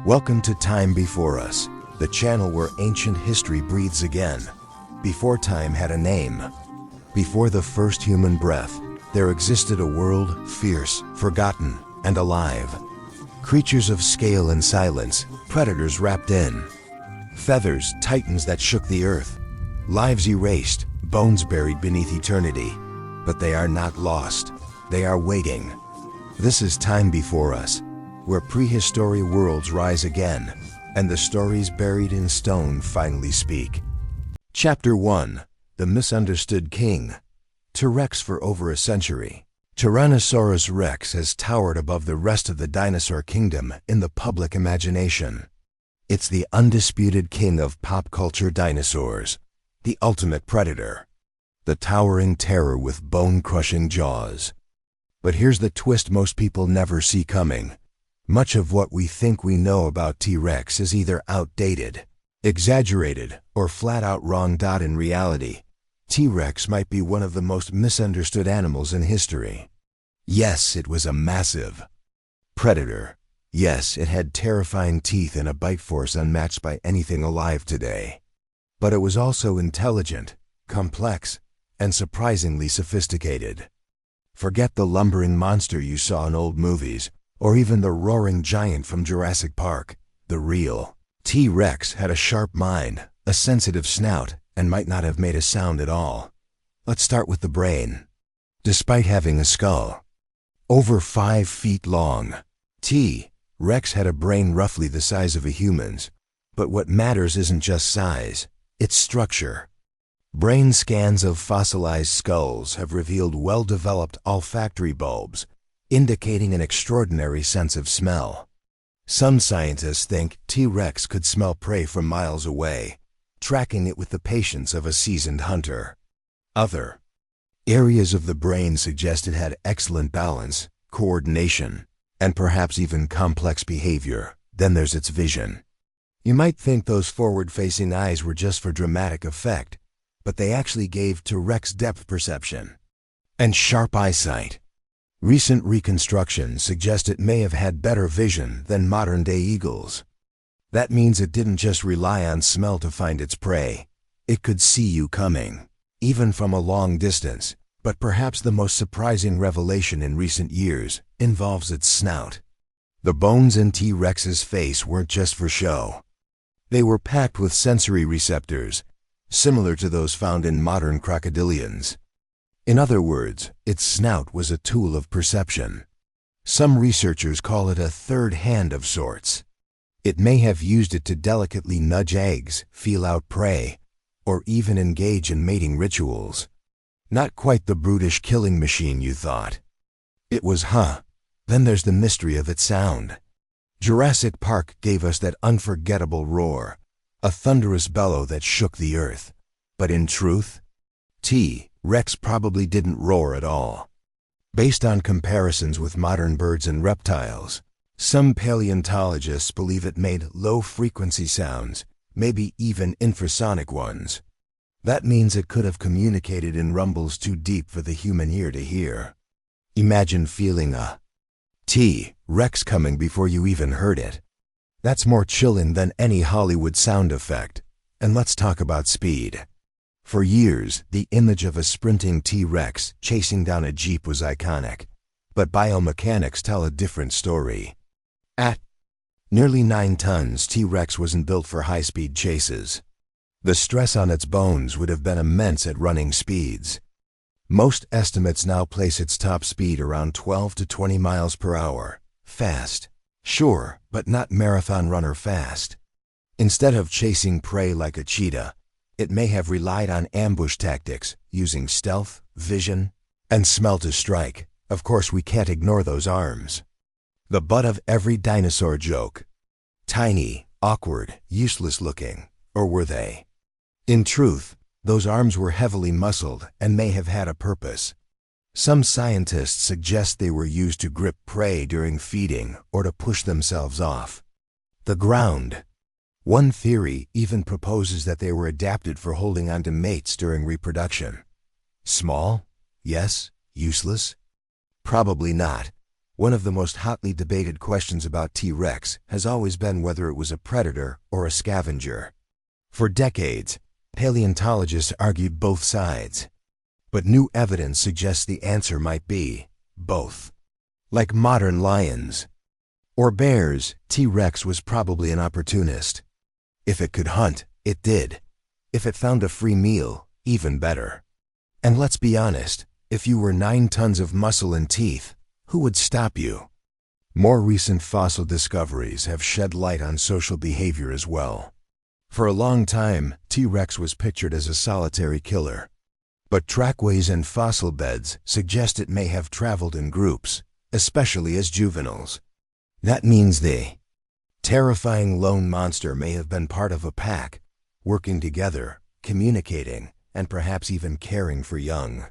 Welcome to Time Before Us, the channel where ancient history breathes again. Before time had a name, before the first human breath, there existed a world fierce, forgotten, and alive. Creatures of scale and silence, predators wrapped in feathers, titans that shook the earth, lives erased, bones buried beneath eternity. But they are not lost, they are waiting. This is Time Before Us, where prehistory worlds rise again, and the stories buried in stone finally speak. Chapter 1. The Misunderstood King. T-Rex. For over a century, Tyrannosaurus rex has towered above the rest of the dinosaur kingdom in the public imagination. It's the undisputed king of pop culture dinosaurs, the ultimate predator, the towering terror with bone-crushing jaws. But here's the twist most people never see coming. Much of what we think we know about T-Rex is either outdated, exaggerated, or flat-out wrong. In reality, T-Rex might be one of the most misunderstood animals in history. Yes, it was a massive predator. Yes, it had terrifying teeth and a bite force unmatched by anything alive today. But it was also intelligent, complex, and surprisingly sophisticated. Forget the lumbering monster you saw in old movies, or even the roaring giant from Jurassic Park. The real T-Rex had a sharp mind, a sensitive snout, and might not have made a sound at all. Let's start with the brain. Despite having a skull over 5 feet long, T-Rex had a brain roughly the size of a human's. But what matters isn't just size, it's structure. Brain scans of fossilized skulls have revealed well-developed olfactory bulbs, indicating an extraordinary sense of smell. Some scientists think T-Rex could smell prey from miles away, tracking it with the patience of a seasoned hunter. Other areas of the brain suggest it had excellent balance, coordination, and perhaps even complex behavior. Then there's its vision. You might think those forward-facing eyes were just for dramatic effect, but they actually gave T-Rex depth perception and sharp eyesight. Recent reconstructions suggest it may have had better vision than modern-day eagles. That means it didn't just rely on smell to find its prey. It could see you coming, even from a long distance. But perhaps the most surprising revelation in recent years involves its snout. The bones in T-Rex's face weren't just for show. They were packed with sensory receptors, similar to those found in modern crocodilians. In other words, its snout was a tool of perception. Some researchers call it a third hand of sorts. It may have used it to delicately nudge eggs, feel out prey, or even engage in mating rituals. Not quite the brutish killing machine you thought it was, huh? Then there's the mystery of its sound. Jurassic Park gave us that unforgettable roar, a thunderous bellow that shook the earth. But in truth, T-Rex probably didn't roar at all. Based on comparisons with modern birds and reptiles, some paleontologists believe it made low-frequency sounds, maybe even infrasonic ones. That means it could have communicated in rumbles too deep for the human ear to hear. Imagine feeling a T-Rex coming before you even heard it. That's more chilling than any Hollywood sound effect. And let's talk about speed. For years, the image of a sprinting T-Rex chasing down a Jeep was iconic. But biomechanics tell a different story. At nearly 9 tons, T-Rex wasn't built for high-speed chases. The stress on its bones would have been immense at running speeds. Most estimates now place its top speed around 12 to 20 miles per hour. Fast, sure, but not marathon runner fast. Instead of chasing prey like a cheetah, it may have relied on ambush tactics, using stealth, vision, and smell to strike. Of course, we can't ignore those arms. The butt of every dinosaur joke. Tiny, awkward, useless looking. Or were they? In truth, those arms were heavily muscled and may have had a purpose. Some scientists suggest they were used to grip prey during feeding or to push themselves off the ground. One theory even proposes that they were adapted for holding onto mates during reproduction. Small? Yes. Useless? Probably not. One of the most hotly debated questions about T-Rex has always been whether it was a predator or a scavenger. For decades, paleontologists argued both sides. But new evidence suggests the answer might be both. Like modern lions or bears, T-Rex was probably an opportunist. If it could hunt, it did. If it found a free meal, even better. And let's be honest, if you were 9 tons of muscle and teeth, who would stop you? More recent fossil discoveries have shed light on social behavior as well. For a long time, T-Rex was pictured as a solitary killer. But trackways and fossil beds suggest it may have traveled in groups, especially as juveniles. That means the terrifying lone monster may have been part of a pack, working together, communicating, and perhaps even caring for young.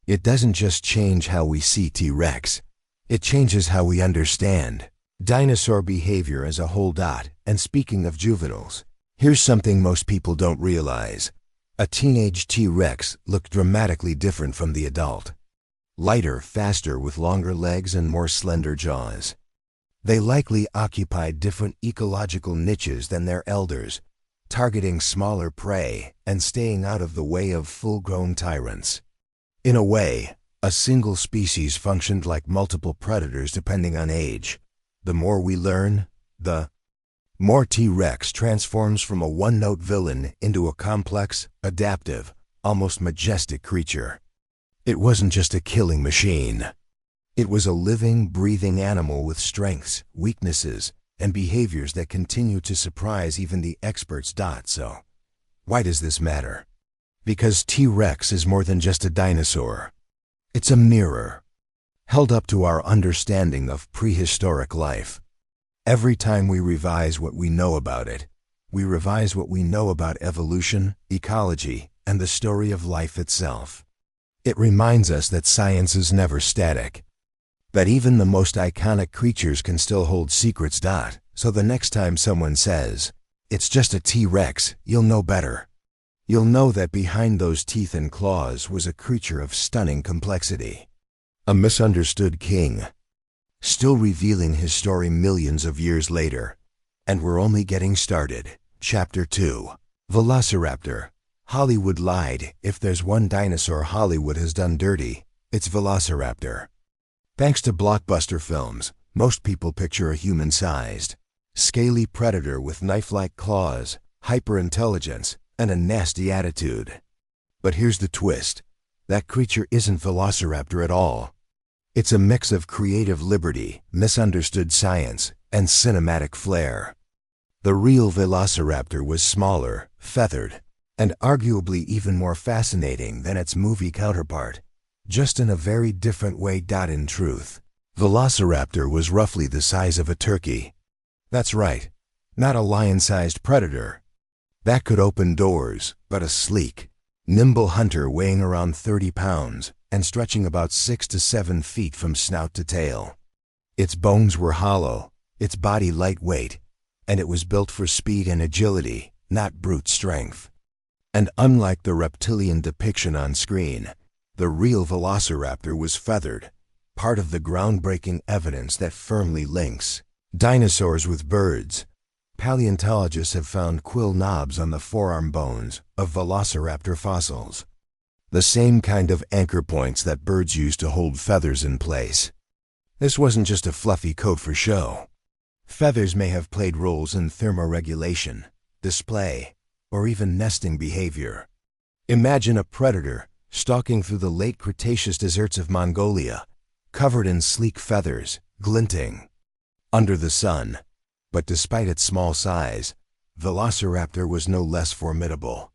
It doesn't just change how we see T-Rex. It changes how we understand dinosaur behavior as a whole. And speaking of juveniles, here's something most people don't realize. A teenage T-Rex looked dramatically different from the adult. Lighter, faster, with longer legs and more slender jaws. They likely occupied different ecological niches than their elders, targeting smaller prey and staying out of the way of full-grown tyrants. In a way, a single species functioned like multiple predators depending on age. The more we learn, the more T-Rex transforms from a one-note villain into a complex, adaptive, almost majestic creature. It wasn't just a killing machine. It was a living, breathing animal with strengths, weaknesses, and behaviors that continue to surprise even the experts. So, why does this matter? Because T-Rex is more than just a dinosaur. It's a mirror, held up to our understanding of prehistoric life. Every time we revise what we know about it, we revise what we know about evolution, ecology, and the story of life itself. It reminds us that science is never static, that even the most iconic creatures can still hold secrets. So the next time someone says, "It's just a T-Rex," you'll know better. You'll know that behind those teeth and claws was a creature of stunning complexity. A misunderstood king, still revealing his story millions of years later. And we're only getting started. Chapter 2. Velociraptor. Hollywood lied. If there's one dinosaur Hollywood has done dirty, it's Velociraptor. Thanks to blockbuster films, most people picture a human-sized, scaly predator with knife-like claws, hyper-intelligence, and a nasty attitude. But here's the twist. That creature isn't Velociraptor at all. It's a mix of creative liberty, misunderstood science, and cinematic flair. The real Velociraptor was smaller, feathered, and arguably even more fascinating than its movie counterpart, just in a very different way. In truth, Velociraptor was roughly the size of a turkey. That's right, not a lion-sized predator that could open doors, but a sleek, nimble hunter weighing around 30 pounds and stretching about 6 to 7 feet from snout to tail. Its bones were hollow, its body lightweight, and it was built for speed and agility, not brute strength. And unlike the reptilian depiction on screen, the real Velociraptor was feathered, part of the groundbreaking evidence that firmly links dinosaurs with birds. Paleontologists have found quill knobs on the forearm bones of Velociraptor fossils, the same kind of anchor points that birds use to hold feathers in place. This wasn't just a fluffy coat for show. Feathers may have played roles in thermoregulation, display, or even nesting behavior. Imagine a predator stalking through the late Cretaceous deserts of Mongolia, covered in sleek feathers, glinting under the sun. But despite its small size, Velociraptor was no less formidable.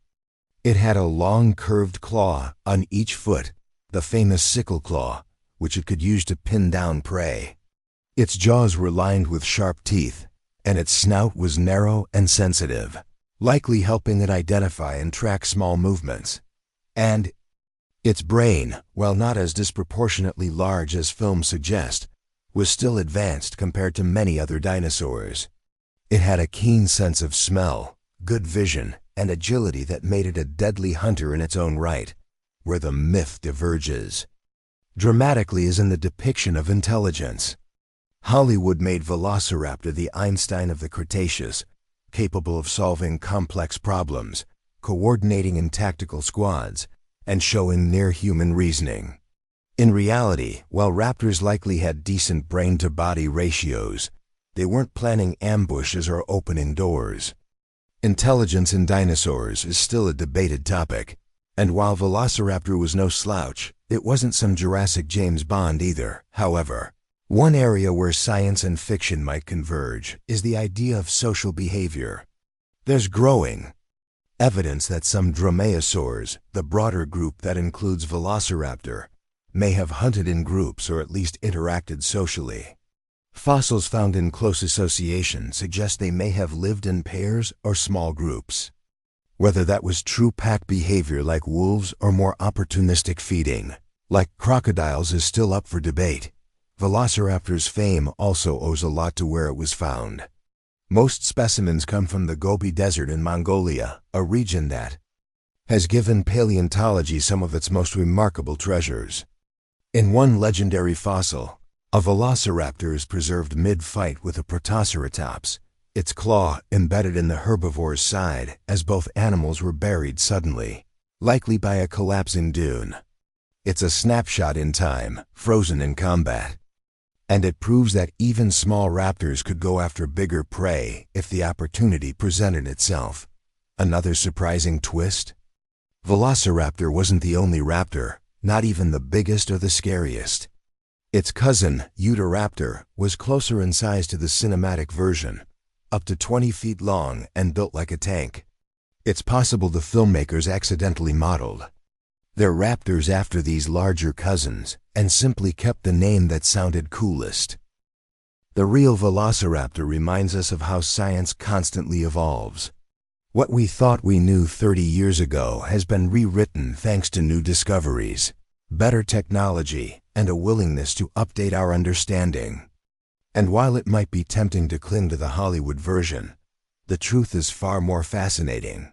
It had a long curved claw on each foot, the famous sickle claw, which it could use to pin down prey. Its jaws were lined with sharp teeth, and its snout was narrow and sensitive, likely helping it identify and track small movements. And its brain, while not as disproportionately large as films suggest, was still advanced compared to many other dinosaurs. It had a keen sense of smell, good vision, and agility that made it a deadly hunter in its own right. Where the myth diverges dramatically is in the depiction of intelligence. Hollywood made Velociraptor the Einstein of the Cretaceous, capable of solving complex problems, coordinating in tactical squads, and showing near-human reasoning. In reality, while raptors likely had decent brain-to-body ratios, they weren't planning ambushes or opening doors. Intelligence in dinosaurs is still a debated topic, and while Velociraptor was no slouch, it wasn't some Jurassic James Bond either. However, one area where science and fiction might converge is the idea of social behavior. There's growing evidence that some dromaeosaurs, the broader group that includes Velociraptor, may have hunted in groups or at least interacted socially. Fossils found in close association suggest they may have lived in pairs or small groups. Whether that was true pack behavior like wolves or more opportunistic feeding, like crocodiles, is still up for debate. Velociraptor's fame also owes a lot to where it was found. Most specimens come from the Gobi Desert in Mongolia, a region that has given paleontology some of its most remarkable treasures. In one legendary fossil, a velociraptor is preserved mid-fight with a Protoceratops, its claw embedded in the herbivore's side as both animals were buried suddenly, likely by a collapsing dune. It's a snapshot in time, frozen in combat. And it proves that even small raptors could go after bigger prey if the opportunity presented itself. Another surprising twist? Velociraptor wasn't the only raptor, not even the biggest or the scariest. Its cousin, Utahraptor, was closer in size to the cinematic version, up to 20 feet long and built like a tank. It's possible the filmmakers accidentally modeled their raptors after these larger cousins and simply kept the name that sounded coolest. The real Velociraptor reminds us of how science constantly evolves. What we thought we knew 30 years ago has been rewritten thanks to new discoveries, better technology, and a willingness to update our understanding. And while it might be tempting to cling to the Hollywood version, the truth is far more fascinating.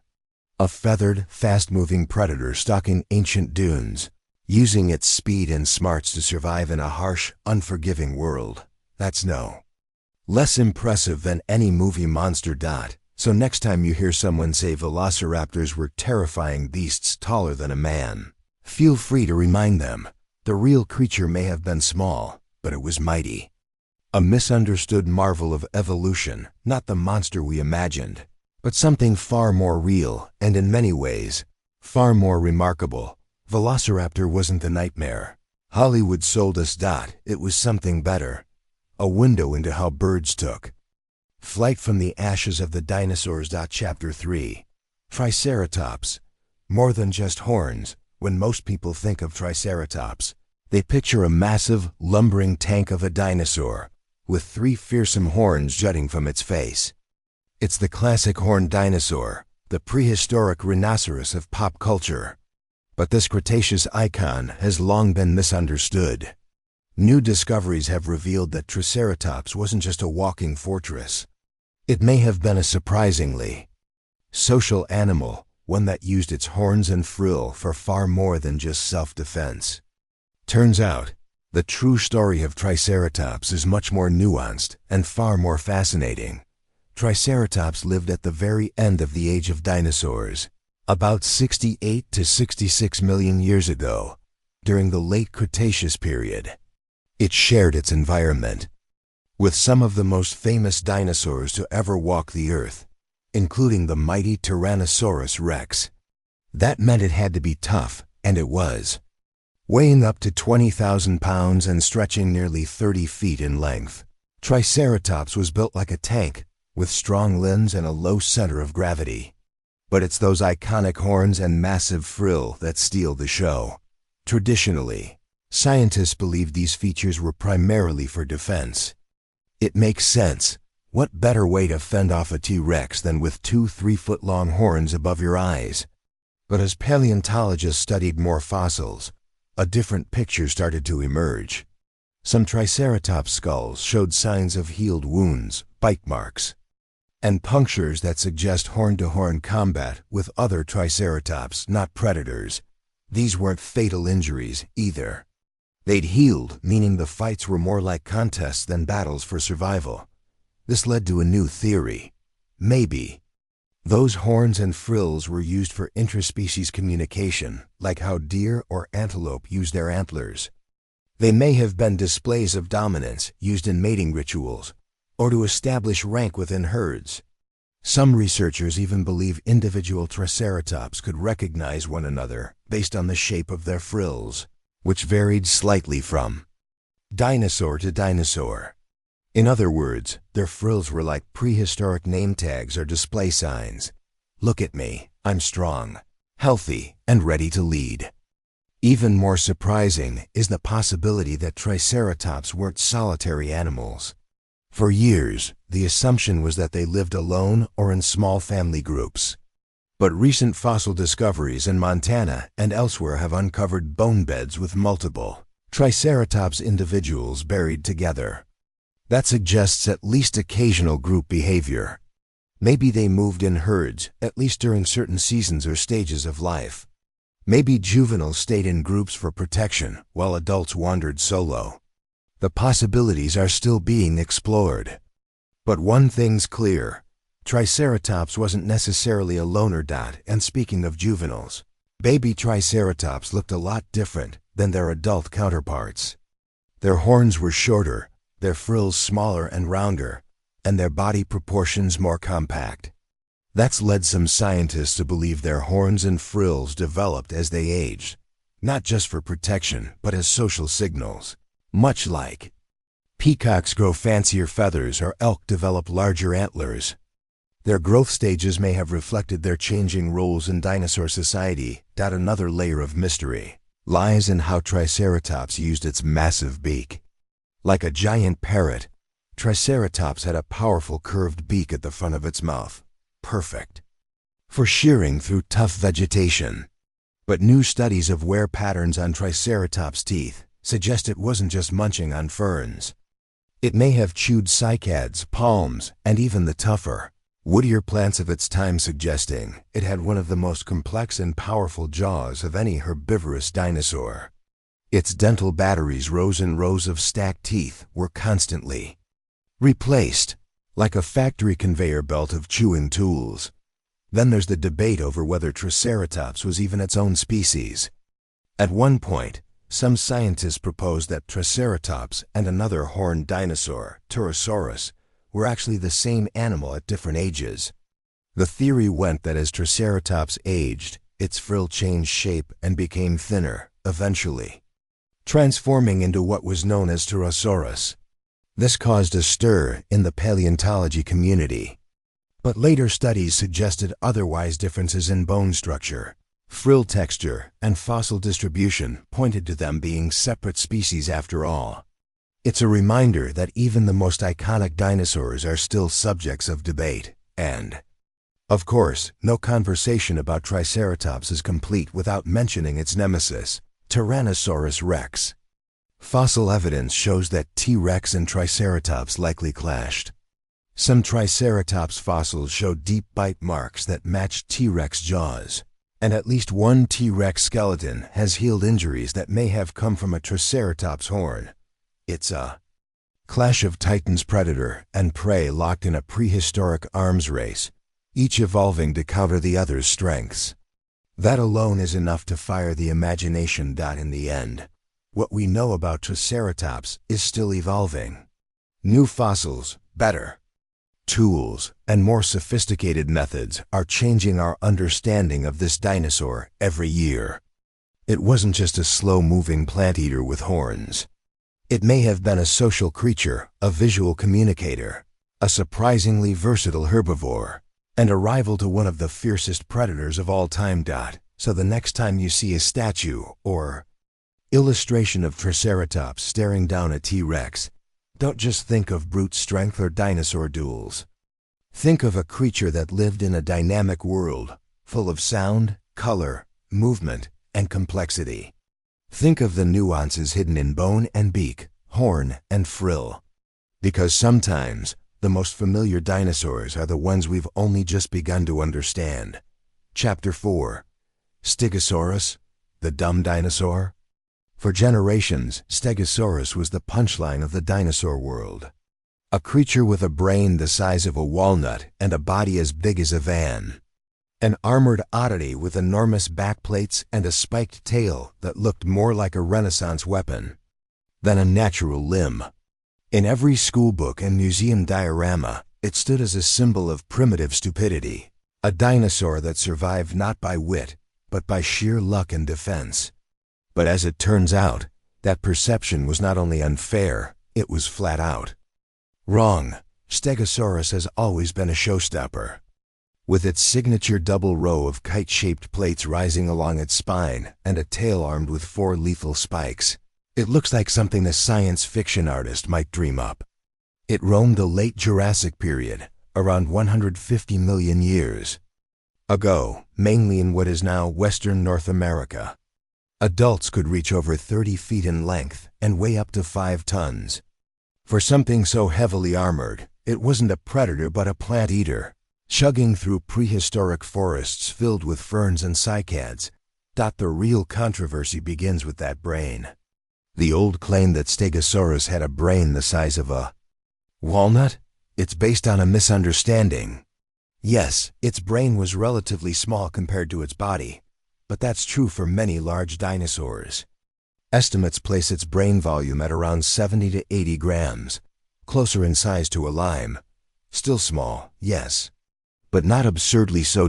A feathered, fast-moving predator stalking ancient dunes, using its speed and smarts to survive in a harsh, unforgiving world. That's no less impressive than any movie monster. So next time you hear someone say velociraptors were terrifying beasts taller than a man, feel free to remind them, the real creature may have been small, but it was mighty. A misunderstood marvel of evolution, not the monster we imagined, but something far more real and in many ways, far more remarkable. Velociraptor wasn't the nightmare Hollywood sold us. It was something better. A window into how birds took flight from the ashes of the dinosaurs. Chapter 3. Triceratops. More than just horns. When most people think of Triceratops, they picture a massive, lumbering tank of a dinosaur, with 3 fearsome horns jutting from its face. It's the classic horned dinosaur, the prehistoric rhinoceros of pop culture. But this Cretaceous icon has long been misunderstood. New discoveries have revealed that Triceratops wasn't just a walking fortress. It may have been a surprisingly social animal, one that used its horns and frill for far more than just self-defense. Turns out, the true story of Triceratops is much more nuanced and far more fascinating. Triceratops lived at the very end of the age of dinosaurs, about 68 to 66 million years ago, during the late Cretaceous period. It shared its environment with some of the most famous dinosaurs to ever walk the earth, including the mighty Tyrannosaurus rex. That meant it had to be tough, and it was. Weighing up to 20,000 pounds and stretching nearly 30 feet in length, Triceratops was built like a tank, with strong limbs and a low center of gravity. But it's those iconic horns and massive frill that steal the show. Traditionally, scientists believed these features were primarily for defense. It makes sense. What better way to fend off a T-Rex than with 2 3-foot-long horns above your eyes? But as paleontologists studied more fossils, a different picture started to emerge. Some Triceratops skulls showed signs of healed wounds, bite marks, and punctures that suggest horn-to-horn combat with other Triceratops, not predators. These weren't fatal injuries either. They'd healed, meaning the fights were more like contests than battles for survival. This led to a new theory. Maybe those horns and frills were used for interspecies communication, like how deer or antelope use their antlers. They may have been displays of dominance used in mating rituals, or to establish rank within herds. Some researchers even believe individual Triceratops could recognize one another based on the shape of their frills, which varied slightly from dinosaur to dinosaur. In other words, their frills were like prehistoric name tags or display signs. Look at me, I'm strong, healthy, and ready to lead. Even more surprising is the possibility that Triceratops weren't solitary animals. For years, the assumption was that they lived alone or in small family groups. But recent fossil discoveries in Montana and elsewhere have uncovered bone beds with multiple Triceratops individuals buried together. That suggests at least occasional group behavior. Maybe they moved in herds, at least during certain seasons or stages of life. Maybe juveniles stayed in groups for protection, while adults wandered solo. The possibilities are still being explored. But one thing's clear. Triceratops wasn't necessarily a loner. And speaking of juveniles, baby Triceratops looked a lot different than their adult counterparts. Their horns were shorter, their frills smaller and rounder, and their body proportions more compact. That's led some scientists to believe their horns and frills developed as they aged, not just for protection, but as social signals. Much like peacocks grow fancier feathers or elk develop larger antlers. Their growth stages may have reflected their changing roles in dinosaur society. Another layer of mystery lies in how Triceratops used its massive beak. Like a giant parrot, Triceratops had a powerful curved beak at the front of its mouth. Perfect for shearing through tough vegetation. But new studies of wear patterns on Triceratops' teeth suggest it wasn't just munching on ferns. It may have chewed cycads, palms, and even the tougher, woodier plants of its time, suggesting it had one of the most complex and powerful jaws of any herbivorous dinosaur. Its dental batteries, rows and rows of stacked teeth, were constantly replaced, like a factory conveyor belt of chewing tools. Then there's the debate over whether Triceratops was even its own species. At one point, some scientists proposed that Triceratops and another horned dinosaur, Pterosaurus, were actually the same animal at different ages. The theory went that as Triceratops aged, its frill changed shape and became thinner, eventually transforming into what was known as Stegosaurus. This caused a stir in the paleontology community. But later studies suggested otherwise. Differences in bone structure, frill texture, and fossil distribution pointed to them being separate species after all. It's a reminder that even the most iconic dinosaurs are still subjects of debate, and, of course, no conversation about Triceratops is complete without mentioning its nemesis, Tyrannosaurus rex. Fossil evidence shows that T-Rex and Triceratops likely clashed. Some Triceratops fossils show deep bite marks that match T-Rex jaws, and at least one T-Rex skeleton has healed injuries that may have come from a Triceratops horn. It's a clash of titans, predator and prey locked in a prehistoric arms race, each evolving to counter the other's strengths. That alone is enough to fire the imagination. In the end, what we know about Triceratops is still evolving. New fossils, better tools, and more sophisticated methods are changing our understanding of this dinosaur every year. It wasn't just a slow-moving plant eater with horns. It may have been a social creature, a visual communicator, a surprisingly versatile herbivore, and a rival to one of the fiercest predators of all time. So the next time you see a statue or illustration of Triceratops staring down a T-Rex, don't just think of brute strength or dinosaur duels. Think of a creature that lived in a dynamic world, full of sound, color, movement, and complexity. Think of the nuances hidden in bone and beak, horn and frill. Because sometimes, the most familiar dinosaurs are the ones we've only just begun to understand. Chapter 4. Stegosaurus, the dumb dinosaur. For generations, Stegosaurus was the punchline of the dinosaur world. A creature with a brain the size of a walnut and a body as big as a van. An armored oddity with enormous backplates and a spiked tail that looked more like a Renaissance weapon than a natural limb. In every schoolbook and museum diorama, it stood as a symbol of primitive stupidity. A dinosaur that survived not by wit, but by sheer luck and defense. But as it turns out, that perception was not only unfair, it was flat out wrong. Stegosaurus has always been a showstopper. With its signature double row of kite-shaped plates rising along its spine and a tail armed with 4 lethal spikes, it looks like something a science fiction artist might dream up. It roamed the late Jurassic period, around 150 million years ago, mainly in what is now Western North America. Adults could reach over 30 feet in length and weigh up to 5 tons. For something so heavily armored, it wasn't a predator but a plant eater, chugging through prehistoric forests filled with ferns and cycads. The real controversy begins with that brain. The old claim that Stegosaurus had a brain the size of a walnut? It's based on a misunderstanding. Yes, its brain was relatively small compared to its body, but that's true for many large dinosaurs. Estimates place its brain volume at around 70 to 80 grams, closer in size to a lime. Still small, yes, but not absurdly so.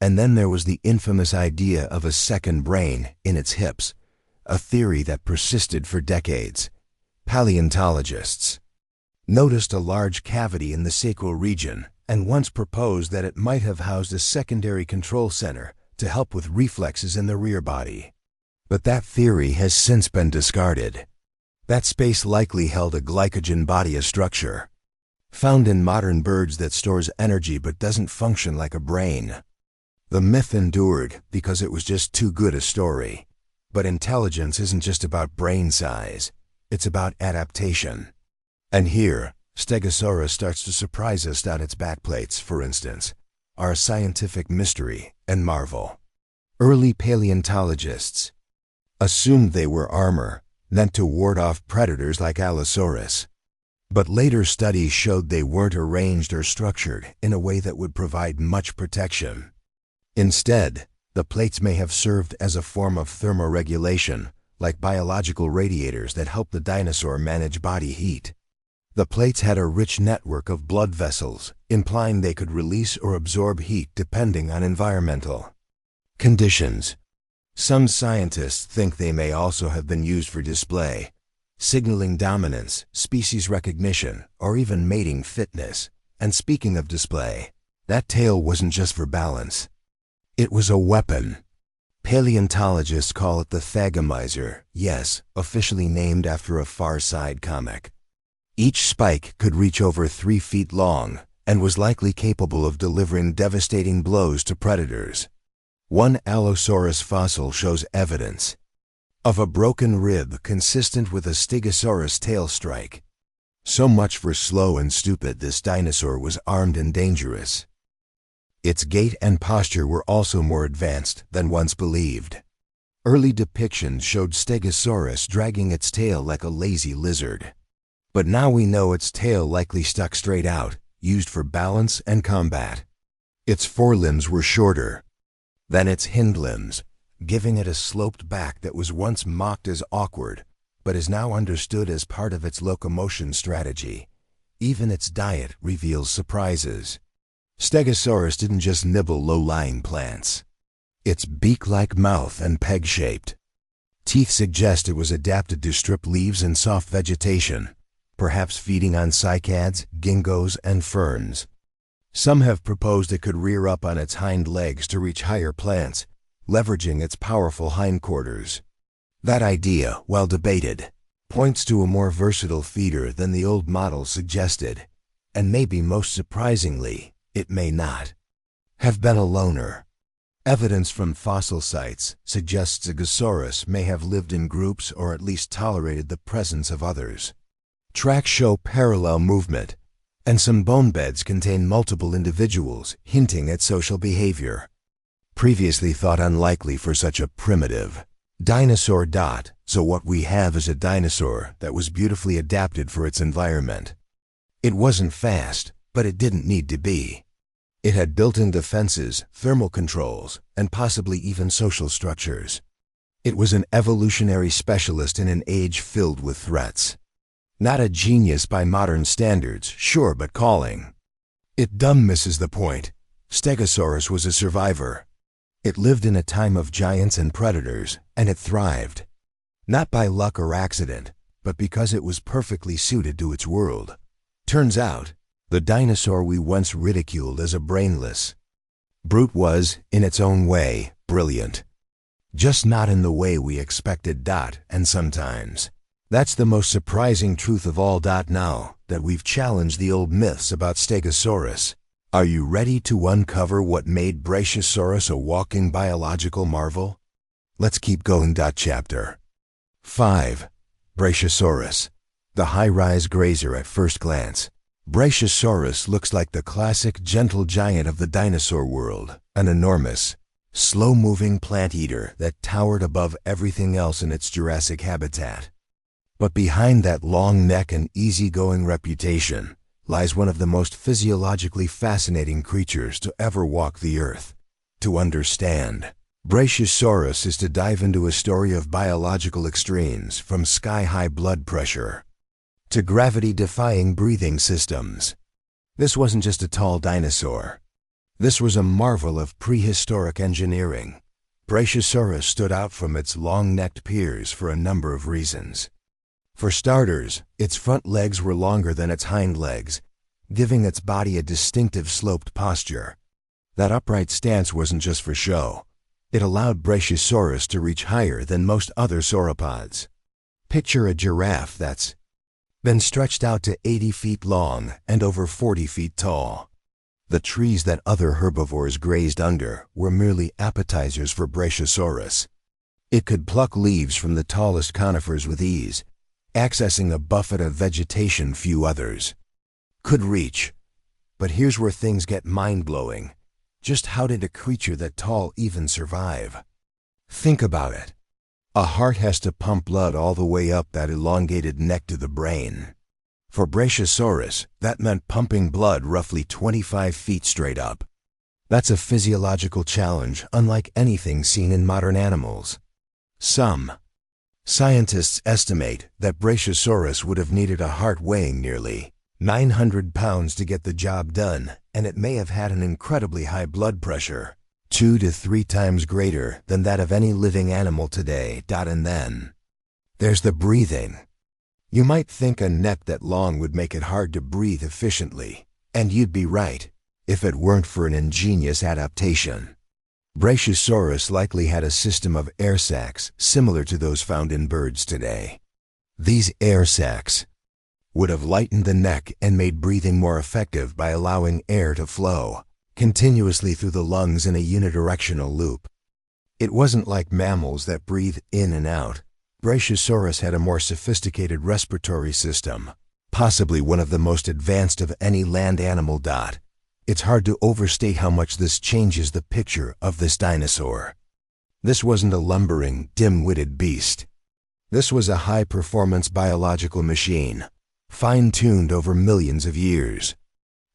And then there was the infamous idea of a second brain in its hips, a theory that persisted for decades. Paleontologists noticed a large cavity in the sacral region and once proposed that it might have housed a secondary control center to help with reflexes in the rear body. But that theory has since been discarded. That space likely held a glycogen body, a structure found in modern birds that stores energy but doesn't function like a brain. The myth endured because it was just too good a story. But intelligence isn't just about brain size, it's about adaptation. And here, Stegosaurus starts to surprise us. Its backplates, for instance, are a scientific mystery and marvel. Early paleontologists assumed they were armor, meant to ward off predators like Allosaurus. But later studies showed they weren't arranged or structured in a way that would provide much protection. Instead, the plates may have served as a form of thermoregulation, like biological radiators that help the dinosaur manage body heat. The plates had a rich network of blood vessels, implying they could release or absorb heat depending on environmental conditions. Some scientists think they may also have been used for display, signaling dominance, species recognition, or even mating fitness. And speaking of display, that tail wasn't just for balance. It was a weapon. Paleontologists call it the thagomizer, yes, officially named after a Far Side comic. Each spike could reach over 3 feet long and was likely capable of delivering devastating blows to predators. One Allosaurus fossil shows evidence of a broken rib consistent with a Stegosaurus tail strike. So much for slow and stupid. This dinosaur was armed and dangerous. Its gait and posture were also more advanced than once believed. Early depictions showed Stegosaurus dragging its tail like a lazy lizard. But now we know its tail likely stuck straight out, used for balance and combat. Its forelimbs were shorter than its hind limbs, giving it a sloped back that was once mocked as awkward, but is now understood as part of its locomotion strategy. Even its diet reveals surprises. Stegosaurus didn't just nibble low-lying plants. Its beak-like mouth and peg-shaped teeth suggest it was adapted to strip leaves and soft vegetation, perhaps feeding on cycads, ginkgos, and ferns. Some have proposed it could rear up on its hind legs to reach higher plants, leveraging its powerful hindquarters. That idea, while debated, points to a more versatile feeder than the old model suggested, and maybe most surprisingly, it may not have been a loner. Evidence from fossil sites suggests Stegosaurus may have lived in groups or at least tolerated the presence of others. Tracks show parallel movement, and some bone beds contain multiple individuals, hinting at social behavior. Previously thought unlikely for such a primitive dinosaur. So what we have is a dinosaur that was beautifully adapted for its environment. It wasn't fast, but it didn't need to be. It had built-in defenses, thermal controls, and possibly even social structures. It was an evolutionary specialist in an age filled with threats. Not a genius by modern standards, sure, but calling. It dumb misses the point. Stegosaurus was a survivor. It lived in a time of giants and predators, and it thrived. Not by luck or accident, but because it was perfectly suited to its world. Turns out, the dinosaur we once ridiculed as a brainless brute was, in its own way, brilliant. Just not in the way we expected. And sometimes, that's the most surprising truth of all. Now that we've challenged the old myths about Stegosaurus, are you ready to uncover what made Brachiosaurus a walking biological marvel? Let's keep going. Chapter 5. Brachiosaurus, the high-rise grazer. At first glance, Brachiosaurus looks like the classic gentle giant of the dinosaur world, an enormous, slow-moving plant eater that towered above everything else in its Jurassic habitat. But behind that long neck and easygoing reputation lies one of the most physiologically fascinating creatures to ever walk the earth. To understand Brachiosaurus is to dive into a story of biological extremes, from sky-high blood pressure to gravity-defying breathing systems. This wasn't just a tall dinosaur. This was a marvel of prehistoric engineering. Brachiosaurus stood out from its long-necked peers for a number of reasons. For starters, its front legs were longer than its hind legs, giving its body a distinctive sloped posture. That upright stance wasn't just for show. It allowed Brachiosaurus to reach higher than most other sauropods. Picture a giraffe that's been stretched out to 80 feet long and over 40 feet tall. The trees that other herbivores grazed under were merely appetizers for Brachiosaurus. It could pluck leaves from the tallest conifers with ease, accessing a buffet of vegetation few others could reach. But here's where things get mind-blowing. Just how did a creature that tall even survive? Think about it. A heart has to pump blood all the way up that elongated neck to the brain. For Brachiosaurus, that meant pumping blood roughly 25 feet straight up. That's a physiological challenge unlike anything seen in modern animals. Some scientists estimate that Brachiosaurus would have needed a heart weighing nearly 900 pounds to get the job done, and it may have had an incredibly high blood pressure, 2 to 3 times greater than that of any living animal today. And then there's the breathing. You might think a neck that long would make it hard to breathe efficiently, and you'd be right, if it weren't for an ingenious adaptation. Brachiosaurus likely had a system of air sacs similar to those found in birds today. These air sacs would have lightened the neck and made breathing more effective by allowing air to flow continuously through the lungs in a unidirectional loop. It wasn't like mammals that breathe in and out. Brachiosaurus had a more sophisticated respiratory system, possibly one of the most advanced of any land animal. It's hard to overstate how much this changes the picture of this dinosaur. This wasn't a lumbering, dim-witted beast. This was a high-performance biological machine, fine-tuned over millions of years.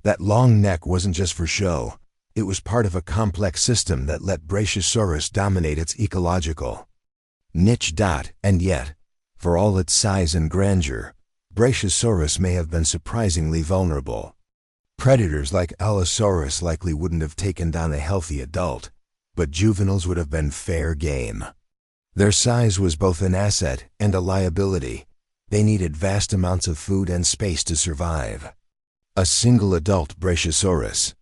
That long neck wasn't just for show. It was part of a complex system that let Brachiosaurus dominate its ecological niche. And yet, for all its size and grandeur, Brachiosaurus may have been surprisingly vulnerable. Predators like Allosaurus likely wouldn't have taken down a healthy adult, but juveniles would have been fair game. Their size was both an asset and a liability. They needed vast amounts of food and space to survive. A single adult Brachiosaurus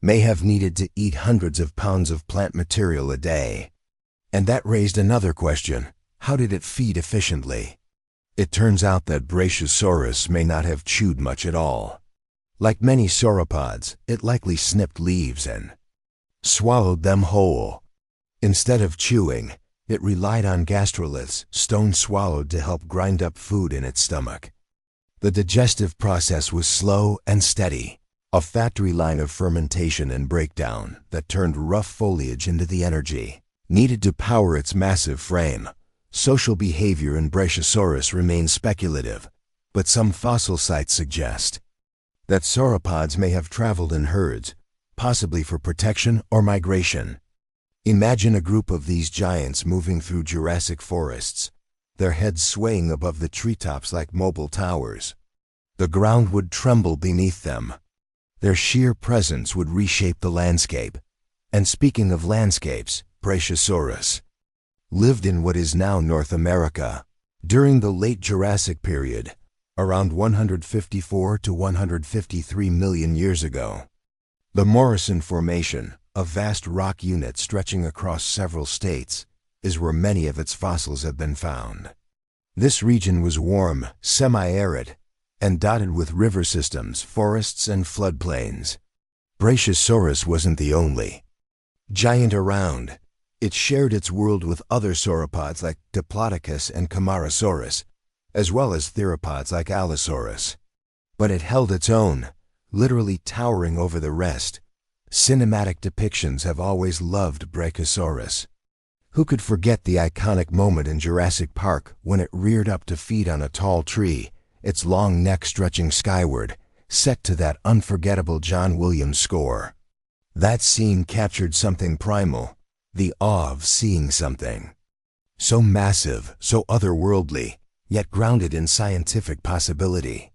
may have needed to eat hundreds of pounds of plant material a day. And that raised another question: how did it feed efficiently? It turns out that Brachiosaurus may not have chewed much at all. Like many sauropods, it likely snipped leaves and swallowed them whole. Instead of chewing, it relied on gastroliths, stones swallowed to help grind up food in its stomach. The digestive process was slow and steady, a factory line of fermentation and breakdown that turned rough foliage into the energy needed to power its massive frame. Social behavior in Brachiosaurus remains speculative, but some fossil sites suggest that sauropods may have traveled in herds, possibly for protection or migration. Imagine a group of these giants moving through Jurassic forests, their heads swaying above the treetops like mobile towers. The ground would tremble beneath them. Their sheer presence would reshape the landscape. And speaking of landscapes, Brachiosaurus lived in what is now North America. During the late Jurassic period, around 154 to 153 million years ago. The Morrison Formation, a vast rock unit stretching across several states, is where many of its fossils have been found. This region was warm, semi-arid, and dotted with river systems, forests, and floodplains. Brachiosaurus wasn't the only giant around. It shared its world with other sauropods like Diplodocus and Camarasaurus, as well as theropods like Allosaurus. But it held its own, literally towering over the rest. Cinematic depictions have always loved Brachiosaurus. Who could forget the iconic moment in Jurassic Park when it reared up to feed on a tall tree, its long neck stretching skyward, set to that unforgettable John Williams score? That scene captured something primal, the awe of seeing something so massive, so otherworldly, yet grounded in scientific possibility.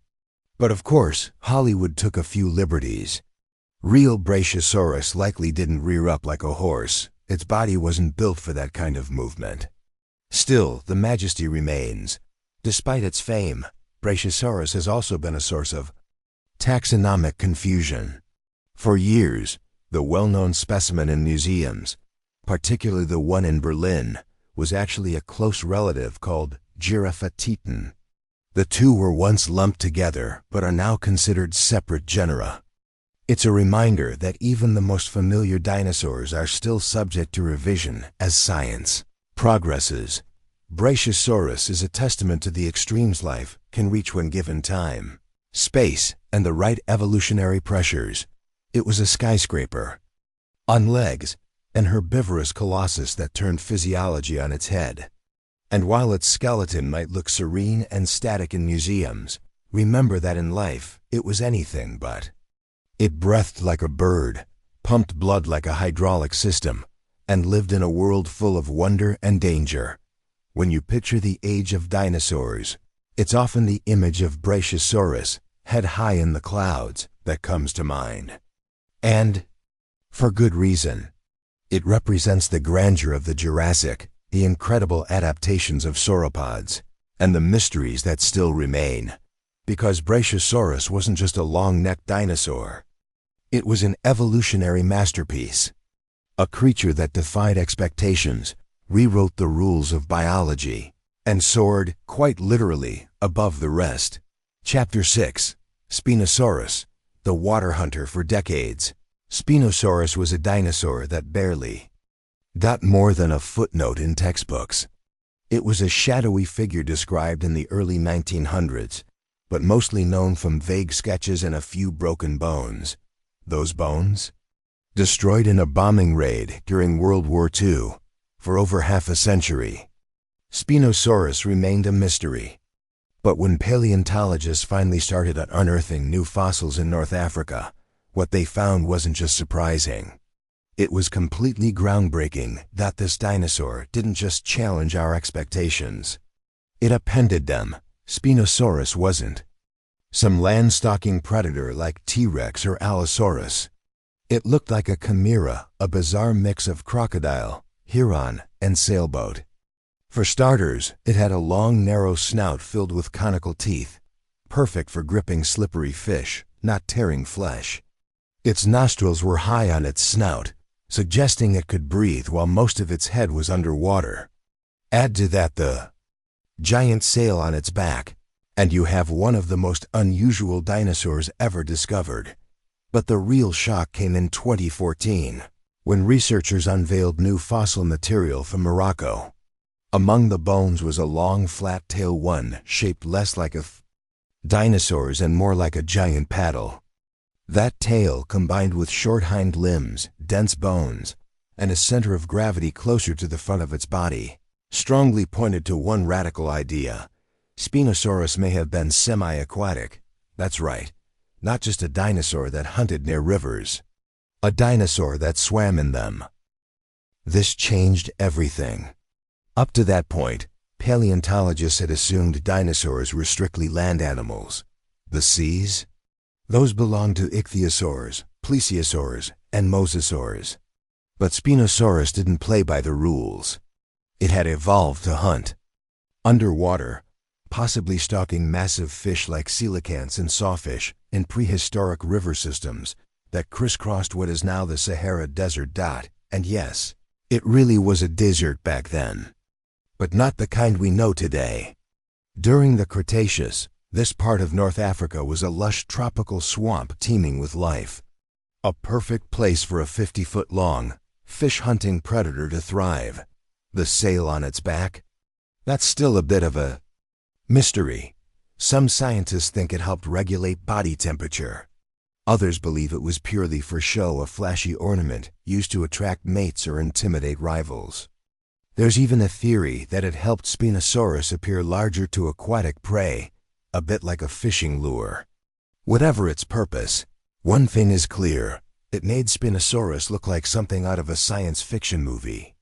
But of course, Hollywood took a few liberties. Real Brachiosaurus likely didn't rear up like a horse. Its body wasn't built for that kind of movement. Still, the majesty remains. Despite its fame, Brachiosaurus has also been a source of taxonomic confusion. For years, the well-known specimen in museums, particularly the one in Berlin, was actually a close relative called Giraffatitan. The two were once lumped together, but are now considered separate genera. It's a reminder that even the most familiar dinosaurs are still subject to revision as science progresses. Brachiosaurus is a testament to the extremes life can reach when given time, space, and the right evolutionary pressures. It was a skyscraper on legs, an herbivorous colossus that turned physiology on its head. And while its skeleton might look serene and static in museums, remember that in life, it was anything but. It breathed like a bird, pumped blood like a hydraulic system, and lived in a world full of wonder and danger. When you picture the age of dinosaurs, it's often the image of Brachiosaurus, head high in the clouds, that comes to mind. And for good reason. It represents the grandeur of the Jurassic, the incredible adaptations of sauropods, and the mysteries that still remain. Because Brachiosaurus wasn't just a long-necked dinosaur. It was an evolutionary masterpiece. A creature that defied expectations, rewrote the rules of biology, and soared, quite literally, above the rest. Chapter 6. Spinosaurus, the water hunter for decades. Spinosaurus was a dinosaur that barely got more than a footnote in textbooks. It was a shadowy figure described in the early 1900s, but mostly known from vague sketches and a few broken bones. Those bones? Destroyed in a bombing raid during World War II, for over half a century. Spinosaurus remained a mystery. But when paleontologists finally started unearthing new fossils in North Africa, what they found wasn't just surprising. It was completely groundbreaking that this dinosaur didn't just challenge our expectations. It upended them. Spinosaurus wasn't some land-stalking predator like T-Rex or Allosaurus. It looked like a chimera, a bizarre mix of crocodile, heron, and sailboat. For starters, it had a long, narrow snout filled with conical teeth, perfect for gripping slippery fish, not tearing flesh. Its nostrils were high on its snout, suggesting it could breathe while most of its head was underwater. Add to that the giant sail on its back, and you have one of the most unusual dinosaurs ever discovered. But the real shock came in 2014, when researchers unveiled new fossil material from Morocco. Among the bones was a long, flat tail one shaped less like a dinosaur's and more like a giant paddle. That tail, combined with short hind limbs, dense bones, and a center of gravity closer to the front of its body, strongly pointed to one radical idea. Spinosaurus may have been semi-aquatic. That's right, not just a dinosaur that hunted near rivers. A dinosaur that swam in them. This changed everything. Up to that point, paleontologists had assumed dinosaurs were strictly land animals. The seas? Those belonged to ichthyosaurs, plesiosaurs, and mosasaurs. But Spinosaurus didn't play by the rules. It had evolved to hunt. Underwater, possibly stalking massive fish like coelacanths and sawfish in prehistoric river systems that crisscrossed what is now the Sahara Desert. And yes, it really was a desert back then. But not the kind we know today. During the Cretaceous, this part of North Africa was a lush tropical swamp teeming with life. A perfect place for a 50-foot-long, fish-hunting predator to thrive. The sail on its back? That's still a bit of a mystery. Some scientists think it helped regulate body temperature. Others believe it was purely for show, a flashy ornament used to attract mates or intimidate rivals. There's even a theory that it helped Spinosaurus appear larger to aquatic prey, a bit like a fishing lure. Whatever its purpose, one thing is clear: it made Spinosaurus look like something out of a science fiction movie.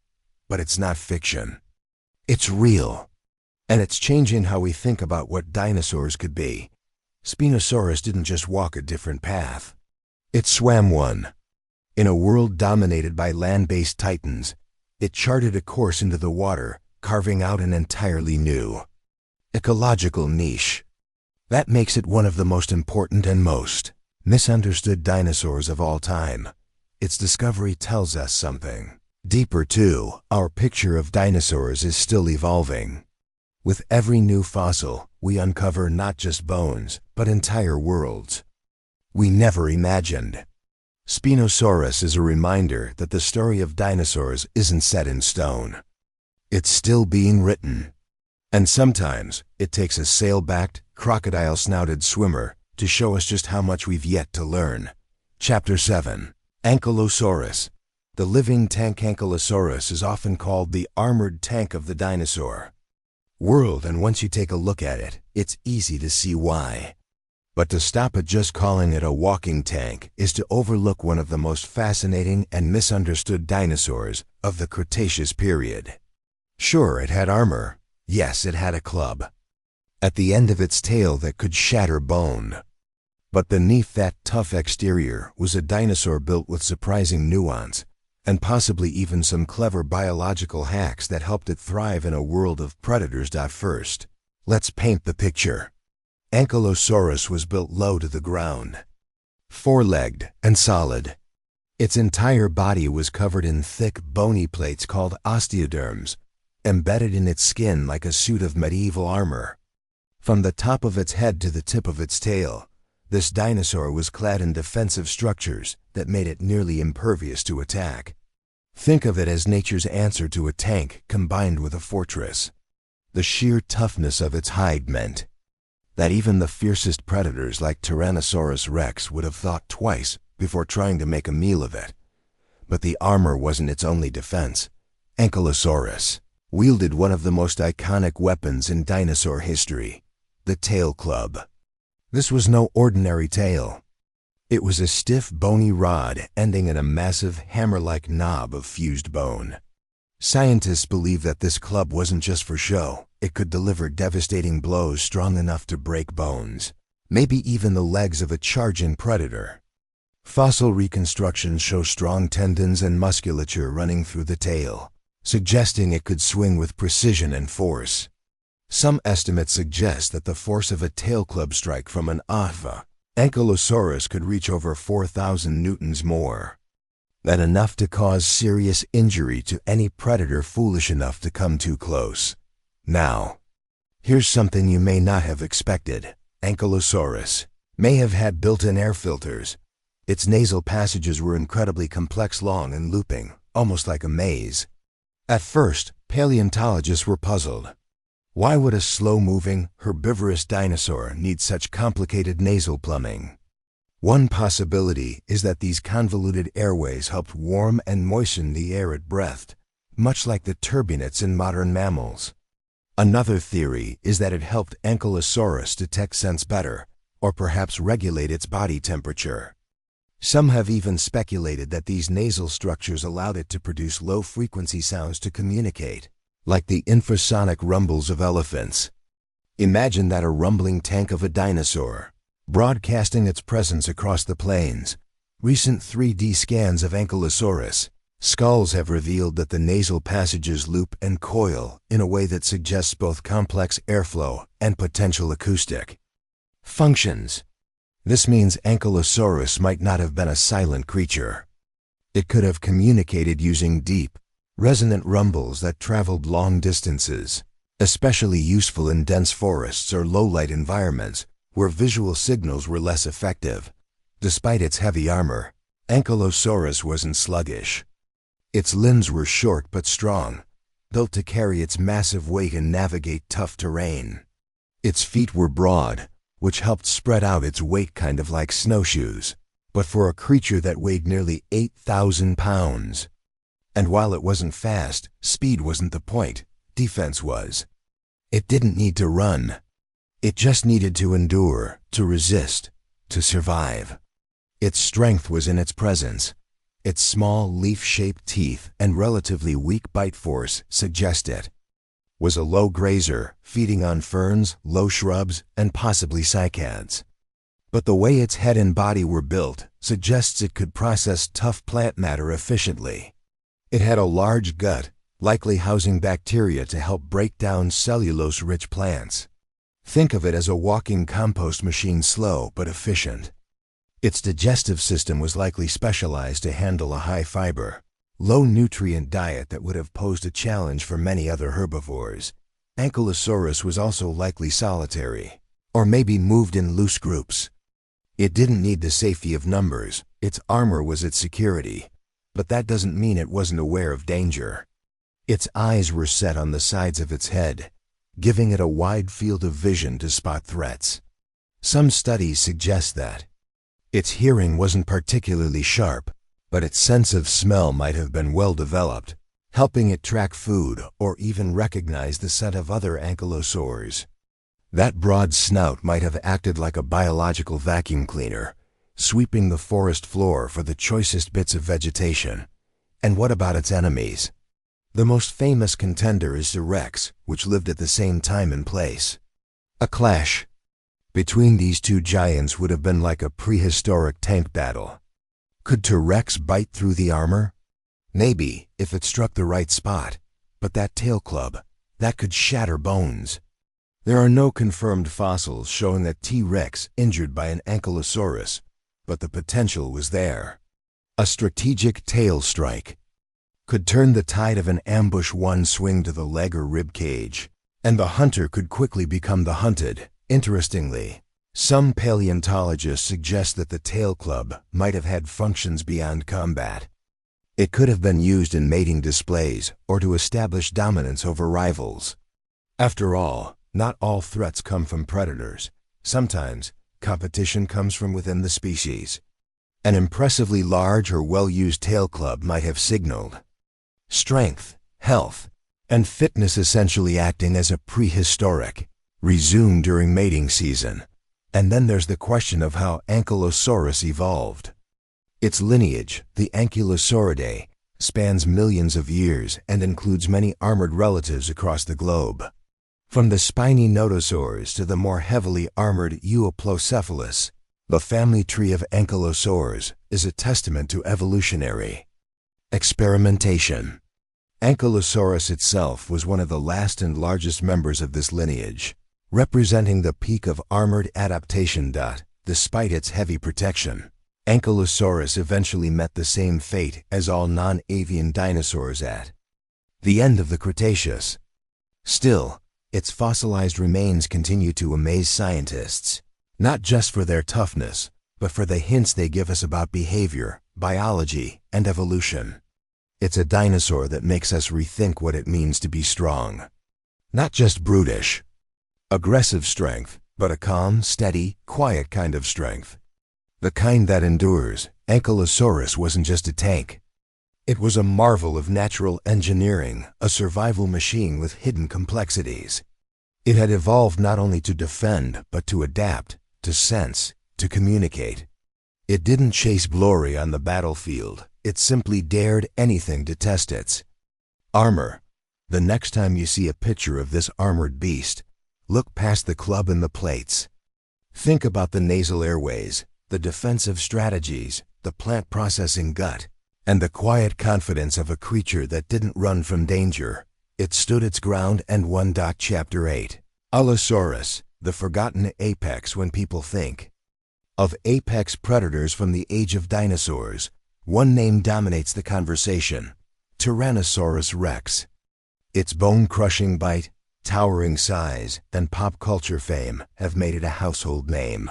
But it's not fiction. It's real. And it's changing how we think about what dinosaurs could be. Spinosaurus didn't just walk a different path. It swam one. In a world dominated by land-based titans, it charted a course into the water, carving out an entirely new ecological niche. That makes it one of the most important and most misunderstood dinosaurs of all time. Its discovery tells us something deeper too. Our picture of dinosaurs is still evolving. With every new fossil, we uncover not just bones, but entire worlds we never imagined. Spinosaurus is a reminder that the story of dinosaurs isn't set in stone. It's still being written. And sometimes, it takes a sail-backed, crocodile-snouted swimmer to show us just how much we've yet to learn. Chapter 7. Ankylosaurus. The living tank. Ankylosaurus is often called the armored tank of the dinosaur world, and once you take a look at it, it's easy to see why. But to stop at just calling it a walking tank is to overlook one of the most fascinating and misunderstood dinosaurs of the Cretaceous period. Sure, it had armor. Yes, it had a club at the end of its tail that could shatter bone. But beneath that tough exterior was a dinosaur built with surprising nuance, and possibly even some clever biological hacks that helped it thrive in a world of predators. First, let's paint the picture. Ankylosaurus was built low to the ground, four-legged and solid. Its entire body was covered in thick, bony plates called osteoderms, embedded in its skin like a suit of medieval armor. From the top of its head to the tip of its tail, this dinosaur was clad in defensive structures that made it nearly impervious to attack. Think of it as nature's answer to a tank combined with a fortress. The sheer toughness of its hide meant that even the fiercest predators like Tyrannosaurus rex would have thought twice before trying to make a meal of it. But the armor wasn't its only defense. Ankylosaurus wielded one of the most iconic weapons in dinosaur history, the tail club. This was no ordinary tail. It was a stiff, bony rod ending in a massive, hammer-like knob of fused bone. Scientists believe that this club wasn't just for show. It could deliver devastating blows strong enough to break bones, maybe even the legs of a charging predator. Fossil reconstructions show strong tendons and musculature running through the tail, suggesting it could swing with precision and force. Some estimates suggest that the force of a tail club strike from an Ankylosaurus could reach over 4,000 newtons more. That enough to cause serious injury to any predator foolish enough to come too close. Now, here's something you may not have expected. Ankylosaurus may have had built-in air filters. Its nasal passages were incredibly complex, long and looping, almost like a maze. At first, paleontologists were puzzled. Why would a slow-moving, herbivorous dinosaur need such complicated nasal plumbing? One possibility is that these convoluted airways helped warm and moisten the air it breathed, much like the turbinates in modern mammals. Another theory is that it helped Ankylosaurus detect scents better, or perhaps regulate its body temperature. Some have even speculated that these nasal structures allowed it to produce low-frequency sounds to communicate, like the infrasonic rumbles of elephants. Imagine that a rumbling tank of a dinosaur, broadcasting its presence across the plains. Recent 3D scans of Ankylosaurus skulls have revealed that the nasal passages loop and coil in a way that suggests both complex airflow and potential acoustic functions. This means Ankylosaurus might not have been a silent creature. It could have communicated using deep, resonant rumbles that traveled long distances, especially useful in dense forests or low-light environments where visual signals were less effective. Despite its heavy armor, Ankylosaurus wasn't sluggish. Its limbs were short but strong, built to carry its massive weight and navigate tough terrain. Its feet were broad, which helped spread out its weight kind of like snowshoes, but for a creature that weighed nearly 8,000 pounds. And while it wasn't fast, speed wasn't the point, defense was. It didn't need to run. It just needed to endure, to resist, to survive. Its strength was in its presence. Its small leaf-shaped teeth and relatively weak bite force suggest it. Was a low grazer, feeding on ferns, low shrubs, and possibly cycads. But the way its head and body were built suggests it could process tough plant matter efficiently. It had a large gut, likely housing bacteria to help break down cellulose-rich plants. Think of it as a walking compost machine, slow but efficient. Its digestive system was likely specialized to handle a high-fiber, low-nutrient diet that would have posed a challenge for many other herbivores. Ankylosaurus was also likely solitary, or maybe moved in loose groups. It didn't need the safety of numbers. Its armor was its security, but that doesn't mean it wasn't aware of danger. Its eyes were set on the sides of its head, giving it a wide field of vision to spot threats. Some studies suggest that its hearing wasn't particularly sharp, but its sense of smell might have been well developed, helping it track food or even recognize the scent of other ankylosaurs. That broad snout might have acted like a biological vacuum cleaner, sweeping the forest floor for the choicest bits of vegetation. And what about its enemies? The most famous contender is the Rex, which lived at the same time and place. A clash between these two giants would have been like a prehistoric tank battle. Could T-Rex bite through the armor? Maybe, if it struck the right spot. But that tail club, that could shatter bones. There are no confirmed fossils showing that T-Rex injured by an Ankylosaurus, but the potential was there. A strategic tail strike could turn the tide of an ambush, one swing to the leg or rib cage, and the hunter could quickly become the hunted. Interestingly, some paleontologists suggest that the tail club might have had functions beyond combat. It could have been used in mating displays or to establish dominance over rivals. After all, not all threats come from predators. Sometimes, competition comes from within the species. An impressively large or well-used tail club might have signaled strength, health, and fitness, essentially acting as a prehistoric resume during mating season. And then there's the question of how Ankylosaurus evolved. Its lineage, the Ankylosauridae, spans millions of years and includes many armored relatives across the globe. From the spiny nodosaurs to the more heavily armored Euoplocephalus, the family tree of Ankylosaurs is a testament to evolutionary experimentation. Ankylosaurus itself was one of the last and largest members of this lineage, representing the peak of armored adaptation. Despite its heavy protection, Ankylosaurus eventually met the same fate as all non-avian dinosaurs at the end of the Cretaceous. Still, its fossilized remains continue to amaze scientists, not just for their toughness, but for the hints they give us about behavior, biology, and evolution. It's a dinosaur that makes us rethink what it means to be strong. Not just brutish, aggressive strength, but a calm, steady, quiet kind of strength. The kind that endures. Ankylosaurus wasn't just a tank. It was a marvel of natural engineering, a survival machine with hidden complexities. It had evolved not only to defend, but to adapt, to sense, to communicate. It didn't chase glory on the battlefield. It simply dared anything to test its armor. The next time you see a picture of this armored beast, look past the club and the plates. Think about the nasal airways, the defensive strategies, the plant processing gut, and the quiet confidence of a creature that didn't run from danger. It stood its ground and won. Chapter 8. Allosaurus, the forgotten apex. When people think of apex predators from the age of dinosaurs, one name dominates the conversation: Tyrannosaurus rex. Its bone-crushing bite, towering size, and pop culture fame have made it a household name.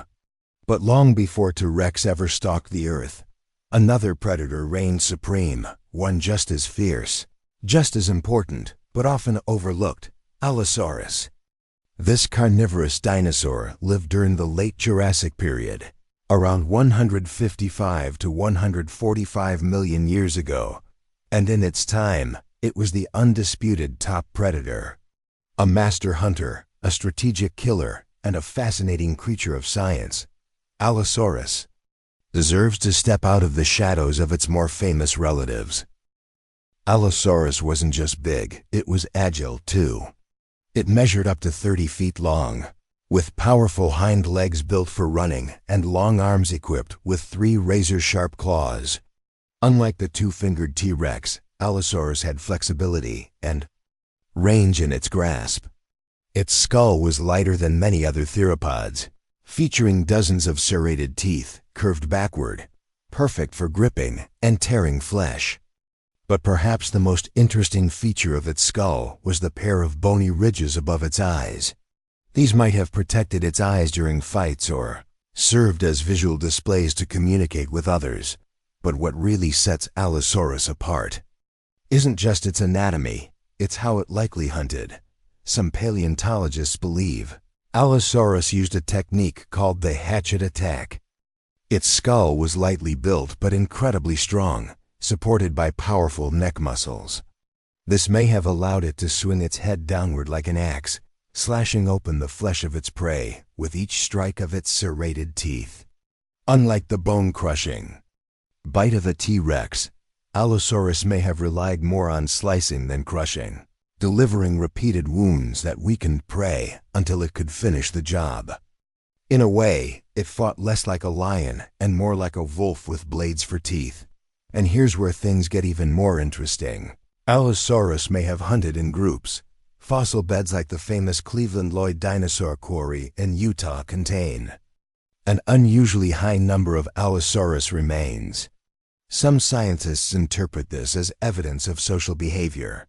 But long before T-Rex ever stalked the earth, another predator reigned supreme, one just as fierce, just as important, but often overlooked: Allosaurus. This carnivorous dinosaur lived during the late Jurassic period, around 155 to 145 million years ago, and in its time, it was the undisputed top predator. A master hunter, a strategic killer, and a fascinating creature of science, Allosaurus deserves to step out of the shadows of its more famous relatives. Allosaurus wasn't just big, it was agile too. It measured up to 30 feet long, with powerful hind legs built for running and long arms equipped with 3 razor-sharp claws. Unlike the two-fingered T-Rex, Allosaurus had flexibility and range in its grasp. Its skull was lighter than many other theropods, featuring dozens of serrated teeth, curved backward, perfect for gripping and tearing flesh. But perhaps the most interesting feature of its skull was the pair of bony ridges above its eyes. These might have protected its eyes during fights or served as visual displays to communicate with others. But what really sets Allosaurus apart isn't just its anatomy, it's how it likely hunted. Some paleontologists believe Allosaurus used a technique called the hatchet attack. Its skull was lightly built but incredibly strong, supported by powerful neck muscles. This may have allowed it to swing its head downward like an axe, slashing open the flesh of its prey with each strike of its serrated teeth. Unlike the bone-crushing bite of a T-Rex, Allosaurus may have relied more on slicing than crushing, delivering repeated wounds that weakened prey until it could finish the job. In a way, it fought less like a lion and more like a wolf with blades for teeth. And here's where things get even more interesting. Allosaurus may have hunted in groups. Fossil beds like the famous Cleveland Lloyd dinosaur quarry in Utah contain an unusually high number of Allosaurus remains. Some scientists interpret this as evidence of social behavior.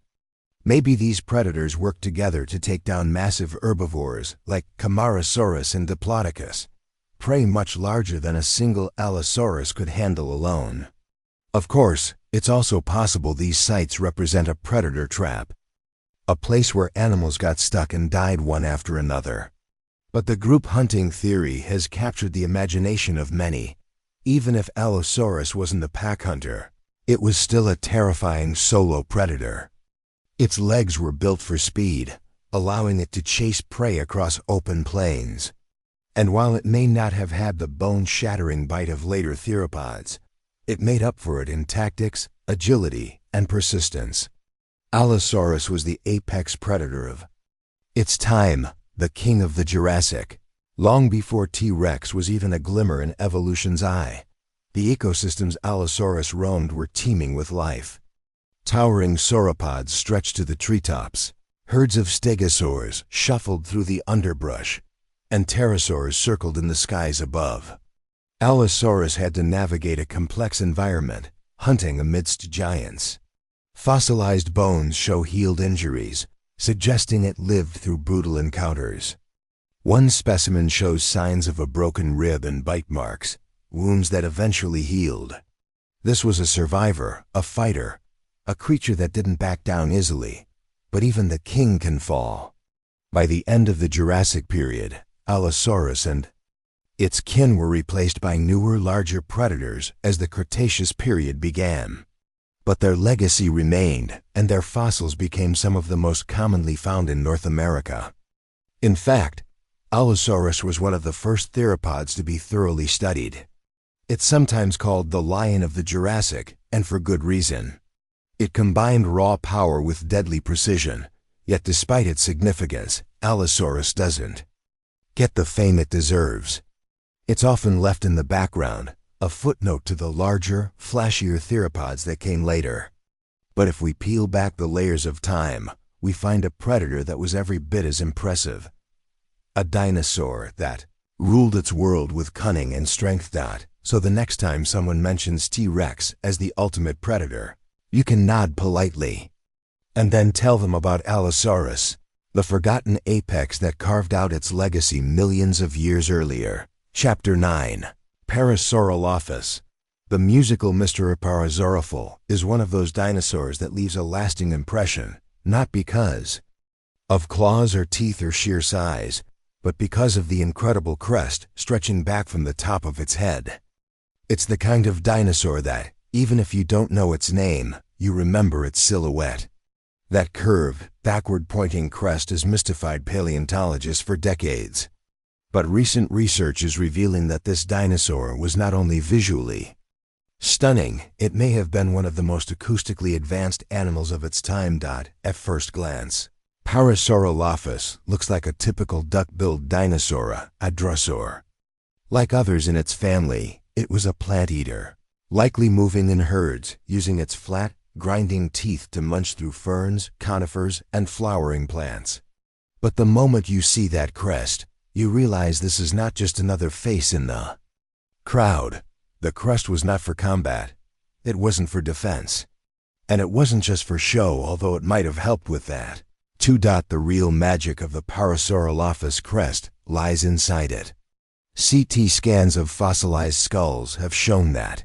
Maybe these predators worked together to take down massive herbivores like Camarasaurus and Diplodocus, prey much larger than a single Allosaurus could handle alone. Of course, it's also possible these sites represent a predator trap, a place where animals got stuck and died one after another. But the group hunting theory has captured the imagination of many. Even if Allosaurus wasn't a pack hunter, it was still a terrifying solo predator. Its legs were built for speed, allowing it to chase prey across open plains. And while it may not have had the bone-shattering bite of later theropods, it made up for it in tactics, agility, and persistence. Allosaurus was the apex predator of its time, the king of the Jurassic. Long before T-Rex was even a glimmer in evolution's eye, the ecosystems Allosaurus roamed were teeming with life. Towering sauropods stretched to the treetops, herds of Stegosaurs shuffled through the underbrush, and pterosaurs circled in the skies above. Allosaurus had to navigate a complex environment, hunting amidst giants. Fossilized bones show healed injuries, suggesting it lived through brutal encounters. One specimen shows signs of a broken rib and bite marks, wounds that eventually healed. This was a survivor, a fighter, a creature that didn't back down easily. But even the king can fall. By the end of the Jurassic period, Allosaurus and its kin were replaced by newer, larger predators as the Cretaceous period began. But their legacy remained, and their fossils became some of the most commonly found in North America. In fact, Allosaurus was one of the first theropods to be thoroughly studied. It's sometimes called the Lion of the Jurassic, and for good reason. It combined raw power with deadly precision, yet despite its significance, Allosaurus doesn't get the fame it deserves. It's often left in the background, a footnote to the larger, flashier theropods that came later. But if we peel back the layers of time, we find a predator that was every bit as impressive. A dinosaur that ruled its world with cunning and strength. So the next time someone mentions T-Rex as the ultimate predator, you can nod politely. And then tell them about Allosaurus, the forgotten apex that carved out its legacy millions of years earlier. Chapter 9. Parasaurolophus. The musical Mr. Parasaurolophus is one of those dinosaurs that leaves a lasting impression, not because of claws or teeth or sheer size, but because of the incredible crest stretching back from the top of its head. It's the kind of dinosaur that, even if you don't know its name, you remember its silhouette. That curved, backward-pointing crest has mystified paleontologists for decades. But recent research is revealing that this dinosaur was not only visually stunning, it may have been one of the most acoustically advanced animals of its time. At first glance, Parasaurolophus looks like a typical duck-billed dinosaur, a drosaur. Like others in its family, it was a plant eater, likely moving in herds, using its flat, grinding teeth to munch through ferns, conifers, and flowering plants. But the moment you see that crest, you realize this is not just another face in the crowd. The crest was not for combat. It wasn't for defense. And it wasn't just for show, although it might have helped with that. The real magic of the Parasaurolophus crest lies inside it. CT scans of fossilized skulls have shown that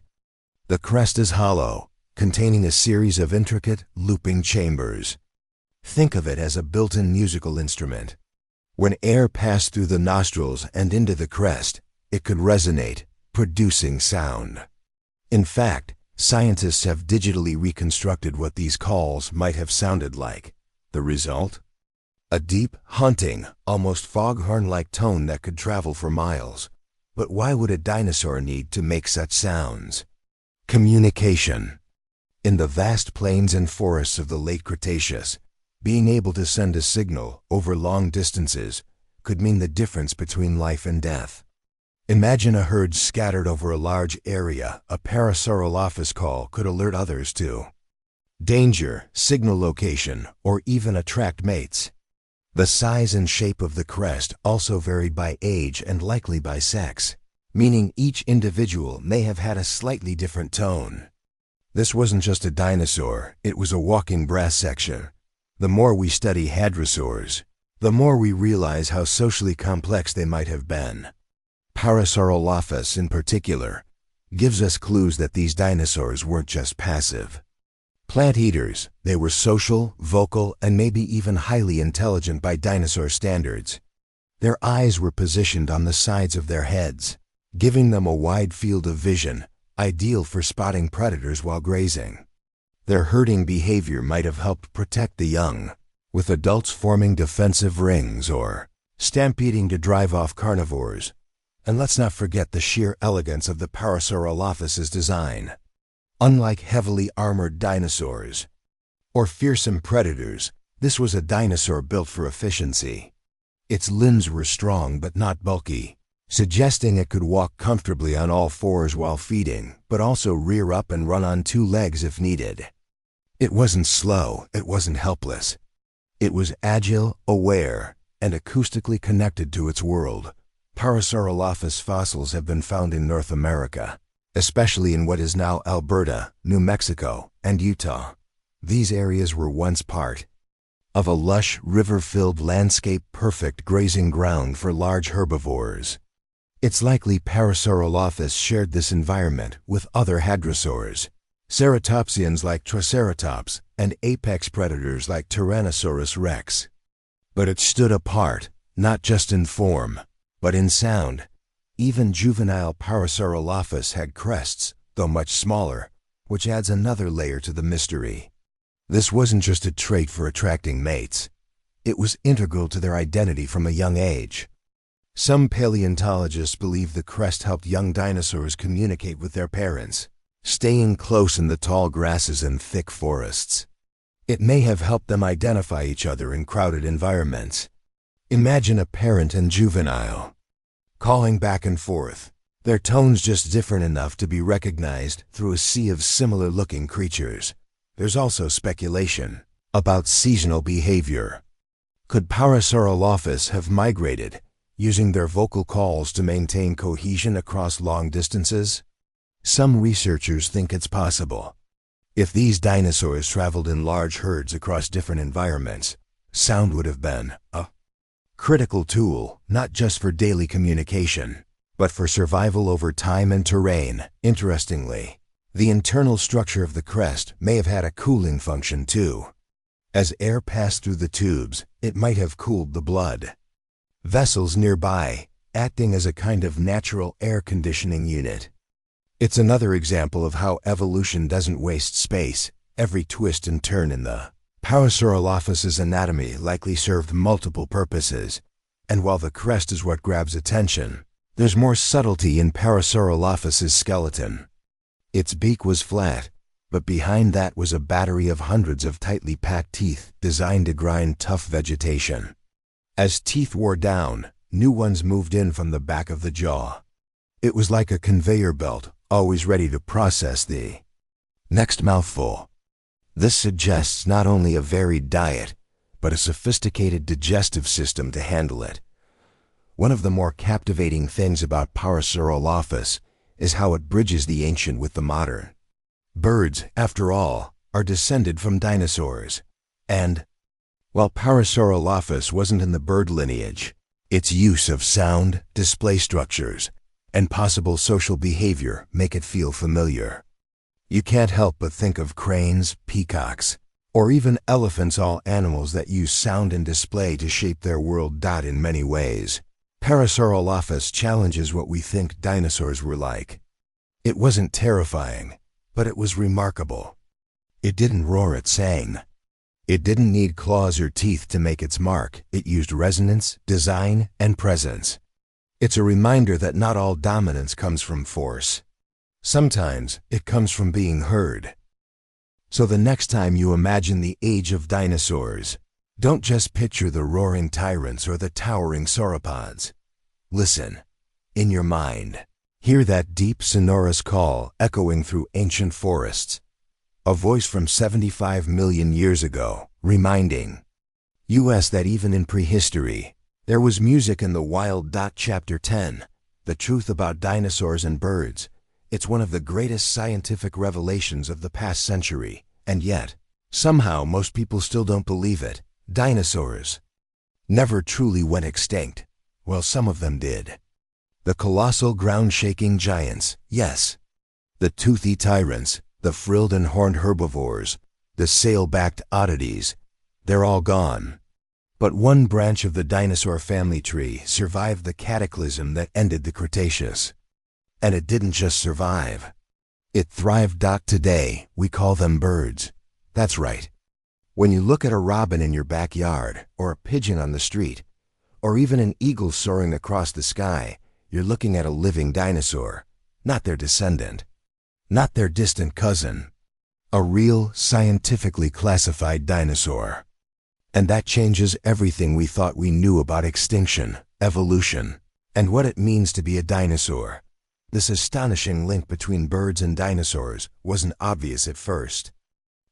the crest is hollow, containing a series of intricate, looping chambers. Think of it as a built-in musical instrument. When air passed through the nostrils and into the crest, it could resonate, producing sound. In fact, scientists have digitally reconstructed what these calls might have sounded like. The result? A deep, haunting, almost foghorn-like tone that could travel for miles. But why would a dinosaur need to make such sounds? Communication. In the vast plains and forests of the late Cretaceous, being able to send a signal over long distances could mean the difference between life and death. Imagine a herd scattered over a large area. A Parasaurolophus call could alert others to danger, signal location, or even attract mates. The size and shape of the crest also varied by age and likely by sex, meaning each individual may have had a slightly different tone. This wasn't just a dinosaur, it was a walking brass section. The more we study hadrosaurs, the more we realize how socially complex they might have been. Parasaurolophus, in particular, gives us clues that these dinosaurs weren't just passive plant eaters. They were social, vocal, and maybe even highly intelligent by dinosaur standards. Their eyes were positioned on the sides of their heads, giving them a wide field of vision, ideal for spotting predators while grazing. Their herding behavior might have helped protect the young, with adults forming defensive rings or stampeding to drive off carnivores. And let's not forget the sheer elegance of the Parasaurolophus's design. Unlike heavily armored dinosaurs or fearsome predators, this was a dinosaur built for efficiency. Its limbs were strong but not bulky, suggesting it could walk comfortably on all fours while feeding, but also rear up and run on two legs if needed. It wasn't slow, it wasn't helpless. It was agile, aware, and acoustically connected to its world. Parasaurolophus fossils have been found in North America, especially in what is now Alberta, New Mexico, and Utah. These areas were once part of a lush, river-filled landscape, perfect grazing ground for large herbivores. It's likely Parasaurolophus shared this environment with other hadrosaurs, ceratopsians like Triceratops, and apex predators like Tyrannosaurus rex. But it stood apart, not just in form, but in sound. Even juvenile Parasaurolophus had crests, though much smaller, which adds another layer to the mystery. This wasn't just a trait for attracting mates. It was integral to their identity from a young age. Some paleontologists believe the crest helped young dinosaurs communicate with their parents, staying close in the tall grasses and thick forests. It may have helped them identify each other in crowded environments. Imagine a parent and juvenile calling back and forth, their tones just different enough to be recognized through a sea of similar-looking creatures. There's also speculation about seasonal behavior. Could Parasaurolophus have migrated, using their vocal calls to maintain cohesion across long distances? Some researchers think it's possible. If these dinosaurs traveled in large herds across different environments, sound would have been a critical tool, not just for daily communication, but for survival over time and terrain. Interestingly, the internal structure of the crest may have had a cooling function too. As air passed through the tubes, it might have cooled the blood vessels nearby, acting as a kind of natural air conditioning unit. It's another example of how evolution doesn't waste space. Every twist and turn in the Parasaurolophus's anatomy likely served multiple purposes, and while the crest is what grabs attention, there's more subtlety in Parasaurolophus's skeleton. Its beak was flat, but behind that was a battery of hundreds of tightly packed teeth designed to grind tough vegetation. As teeth wore down, new ones moved in from the back of the jaw. It was like a conveyor belt, always ready to process the next mouthful. This suggests not only a varied diet, but a sophisticated digestive system to handle it. One of the more captivating things about Parasaurolophus is how it bridges the ancient with the modern. Birds, after all, are descended from dinosaurs. And, while Parasaurolophus wasn't in the bird lineage, its use of sound, display structures, and possible social behavior make it feel familiar. You can't help but think of cranes, peacocks, or even elephants, all animals that use sound and display to shape their world. In many ways, Parasaurolophus challenges what we think dinosaurs were like. It wasn't terrifying, but it was remarkable. It didn't roar, it sang. It didn't need claws or teeth to make its mark. It used resonance, design, and presence. It's a reminder that not all dominance comes from force. Sometimes it comes from being heard. So the next time you imagine the age of dinosaurs, don't just picture the roaring tyrants or the towering sauropods. Listen, in your mind. Hear that deep, sonorous call echoing through ancient forests. A voice from 75 million years ago, reminding us that even in prehistory, there was music in the wild. Chapter 10, The Truth About Dinosaurs and Birds. It's one of the greatest scientific revelations of the past century, and yet, somehow most people still don't believe it. Dinosaurs never truly went extinct. Well, some of them did. The colossal ground-shaking giants, yes. The toothy tyrants, the frilled and horned herbivores, the sail-backed oddities, they're all gone. But one branch of the dinosaur family tree survived the cataclysm that ended the Cretaceous. And it didn't just survive. It thrived. Today, we call them birds. That's right. When you look at a robin in your backyard, or a pigeon on the street, or even an eagle soaring across the sky, you're looking at a living dinosaur, not their descendant, not their distant cousin. A real, scientifically classified dinosaur. And that changes everything we thought we knew about extinction, evolution, and what it means to be a dinosaur. This astonishing link between birds and dinosaurs wasn't obvious at first.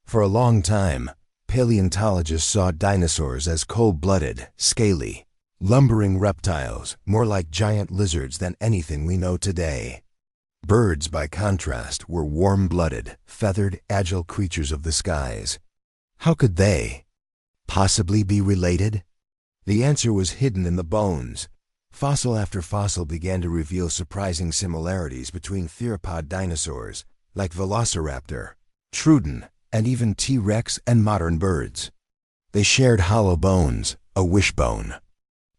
For a long time, paleontologists saw dinosaurs as cold-blooded, scaly, lumbering reptiles, more like giant lizards than anything we know today. Birds, by contrast, were warm-blooded, feathered, agile creatures of the skies. How could they possibly be related? The answer was hidden in the bones. Fossil after fossil began to reveal surprising similarities between theropod dinosaurs, like Velociraptor, Troodon, and even T-Rex and modern birds. They shared hollow bones, a wishbone,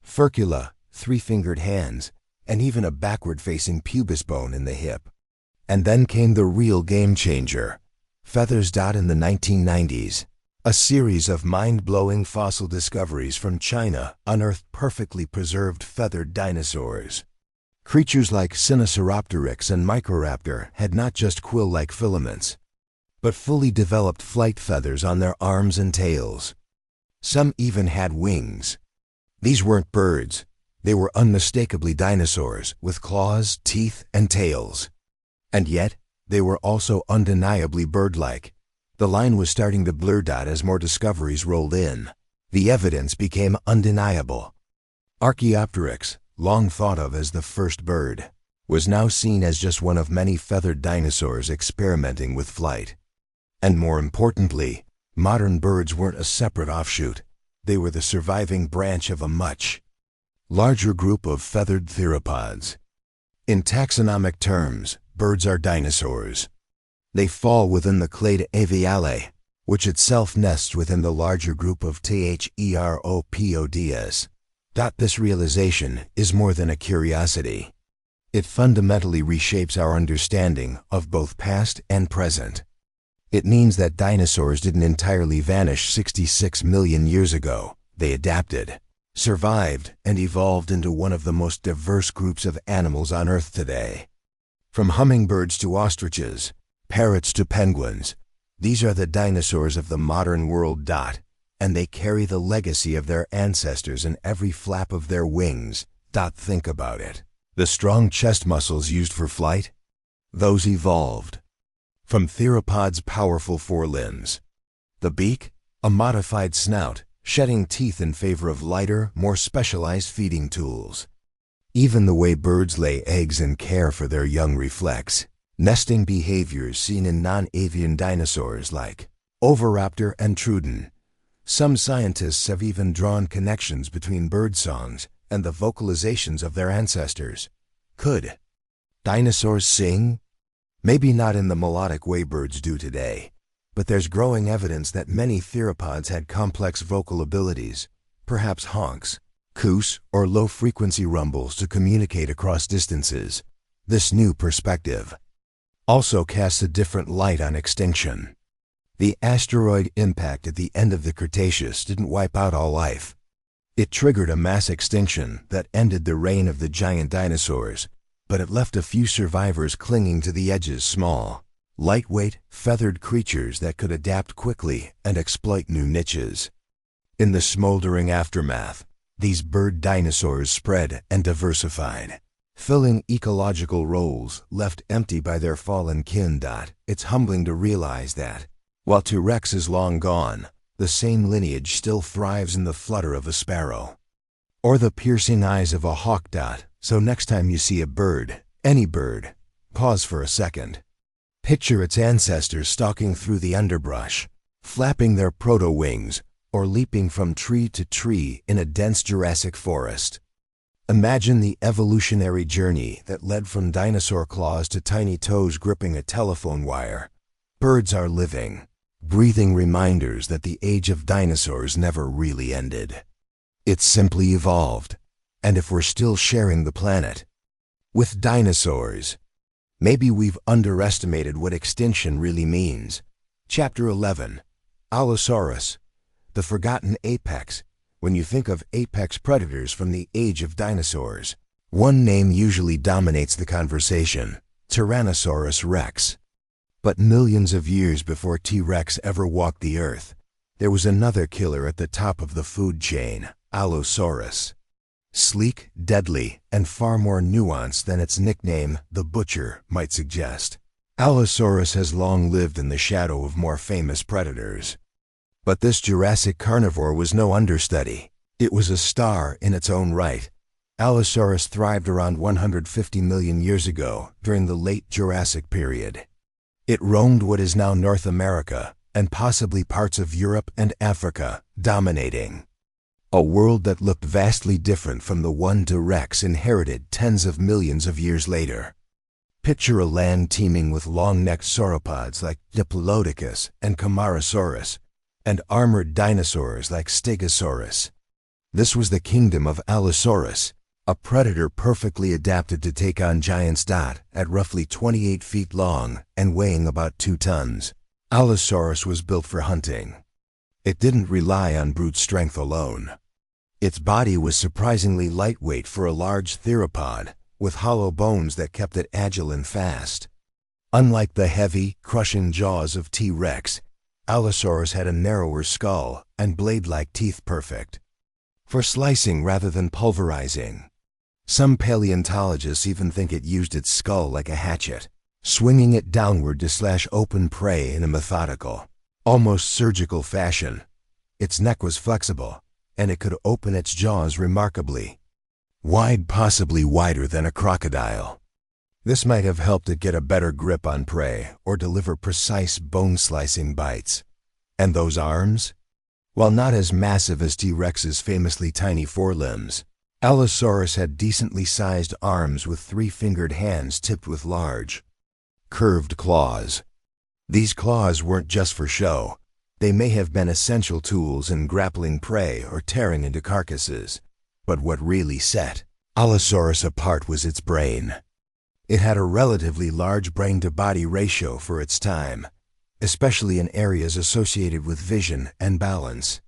furcula, three-fingered hands, and even a backward-facing pubis bone in the hip. And then came the real game-changer, Feathers. In the 1990s, a series of mind-blowing fossil discoveries from China unearthed perfectly preserved feathered dinosaurs. Creatures like Sinosauropteryx and Microraptor had not just quill-like filaments, but fully developed flight feathers on their arms and tails. Some even had wings. These weren't birds. They were unmistakably dinosaurs with claws, teeth, and tails. And yet, they were also undeniably bird-like. The line was starting to blur. As more discoveries rolled in, the evidence became undeniable. Archaeopteryx, long thought of as the first bird, was now seen as just one of many feathered dinosaurs experimenting with flight. And more importantly, modern birds weren't a separate offshoot. They were the surviving branch of a much larger group of feathered theropods. In taxonomic terms, birds are dinosaurs. They fall within the clade Aviale, which itself nests within the larger group of Theropods. This realization is more than a curiosity. It fundamentally reshapes our understanding of both past and present. It means that dinosaurs didn't entirely vanish 66 million years ago. They adapted, survived, and evolved into one of the most diverse groups of animals on Earth today. From hummingbirds to ostriches, parrots to penguins, these are the dinosaurs of the modern world. And they carry the legacy of their ancestors in every flap of their wings. Think about it. The strong chest muscles used for flight? Those evolved from theropods' powerful forelimbs. The beak? A modified snout, shedding teeth in favor of lighter, more specialized feeding tools. Even the way birds lay eggs and care for their young reflects nesting behaviors seen in non-avian dinosaurs like Oviraptor and Truden. Some scientists have even drawn connections between bird songs and the vocalizations of their ancestors. Could dinosaurs sing? Maybe not in the melodic way birds do today, but there's growing evidence that many theropods had complex vocal abilities, perhaps honks, coos, or low-frequency rumbles to communicate across distances. This new perspective also casts a different light on extinction. The asteroid impact at the end of the Cretaceous didn't wipe out all life. It triggered a mass extinction that ended the reign of the giant dinosaurs, but it left a few survivors clinging to the edges, small, lightweight, feathered creatures that could adapt quickly and exploit new niches. In the smoldering aftermath, these bird dinosaurs spread and diversified, filling ecological roles left empty by their fallen kin. It's humbling to realize that, while T-Rex is long gone, the same lineage still thrives in the flutter of a sparrow or the piercing eyes of a hawk. So next time you see a bird, any bird, pause for a second. Picture its ancestors stalking through the underbrush, flapping their proto-wings, or leaping from tree to tree in a dense Jurassic forest. Imagine the evolutionary journey that led from dinosaur claws to tiny toes gripping a telephone wire. Birds are living, breathing reminders that the age of dinosaurs never really ended. It simply evolved. And if we're still sharing the planet with dinosaurs, maybe we've underestimated what extinction really means. Chapter 11. Allosaurus, the forgotten apex. When you think of apex predators from the age of dinosaurs, one name usually dominates the conversation: Tyrannosaurus rex. But millions of years before T-Rex ever walked the earth, there was another killer at the top of the food chain: Allosaurus. Sleek, deadly, and far more nuanced than its nickname, the Butcher, might suggest. Allosaurus has long lived in the shadow of more famous predators. But this Jurassic carnivore was no understudy. It was a star in its own right. Allosaurus thrived around 150 million years ago during the late Jurassic period. It roamed what is now North America and possibly parts of Europe and Africa, dominating a world that looked vastly different from the one T-Rex inherited tens of millions of years later. Picture a land teeming with long-necked sauropods like Diplodocus and Camarasaurus, and armored dinosaurs like Stegosaurus. This was the kingdom of Allosaurus, a predator perfectly adapted to take on giants. At roughly 28 feet long and weighing about 2 tons, Allosaurus was built for hunting. It didn't rely on brute strength alone. Its body was surprisingly lightweight for a large theropod, with hollow bones that kept it agile and fast. Unlike the heavy, crushing jaws of T-Rex, Allosaurus had a narrower skull and blade-like teeth perfect for slicing rather than pulverizing. Some paleontologists even think it used its skull like a hatchet, swinging it downward to slash open prey in a methodical, almost surgical fashion. Its neck was flexible, and it could open its jaws remarkably wide, possibly wider than a crocodile. This might have helped it get a better grip on prey or deliver precise bone-slicing bites. And those arms? While not as massive as T-Rex's famously tiny forelimbs, Allosaurus had decently sized arms with three-fingered hands tipped with large, curved claws. These claws weren't just for show. They may have been essential tools in grappling prey or tearing into carcasses. But what really set Allosaurus apart was its brain. It had a relatively large brain-to-body ratio for its time, especially in areas associated with vision and balance.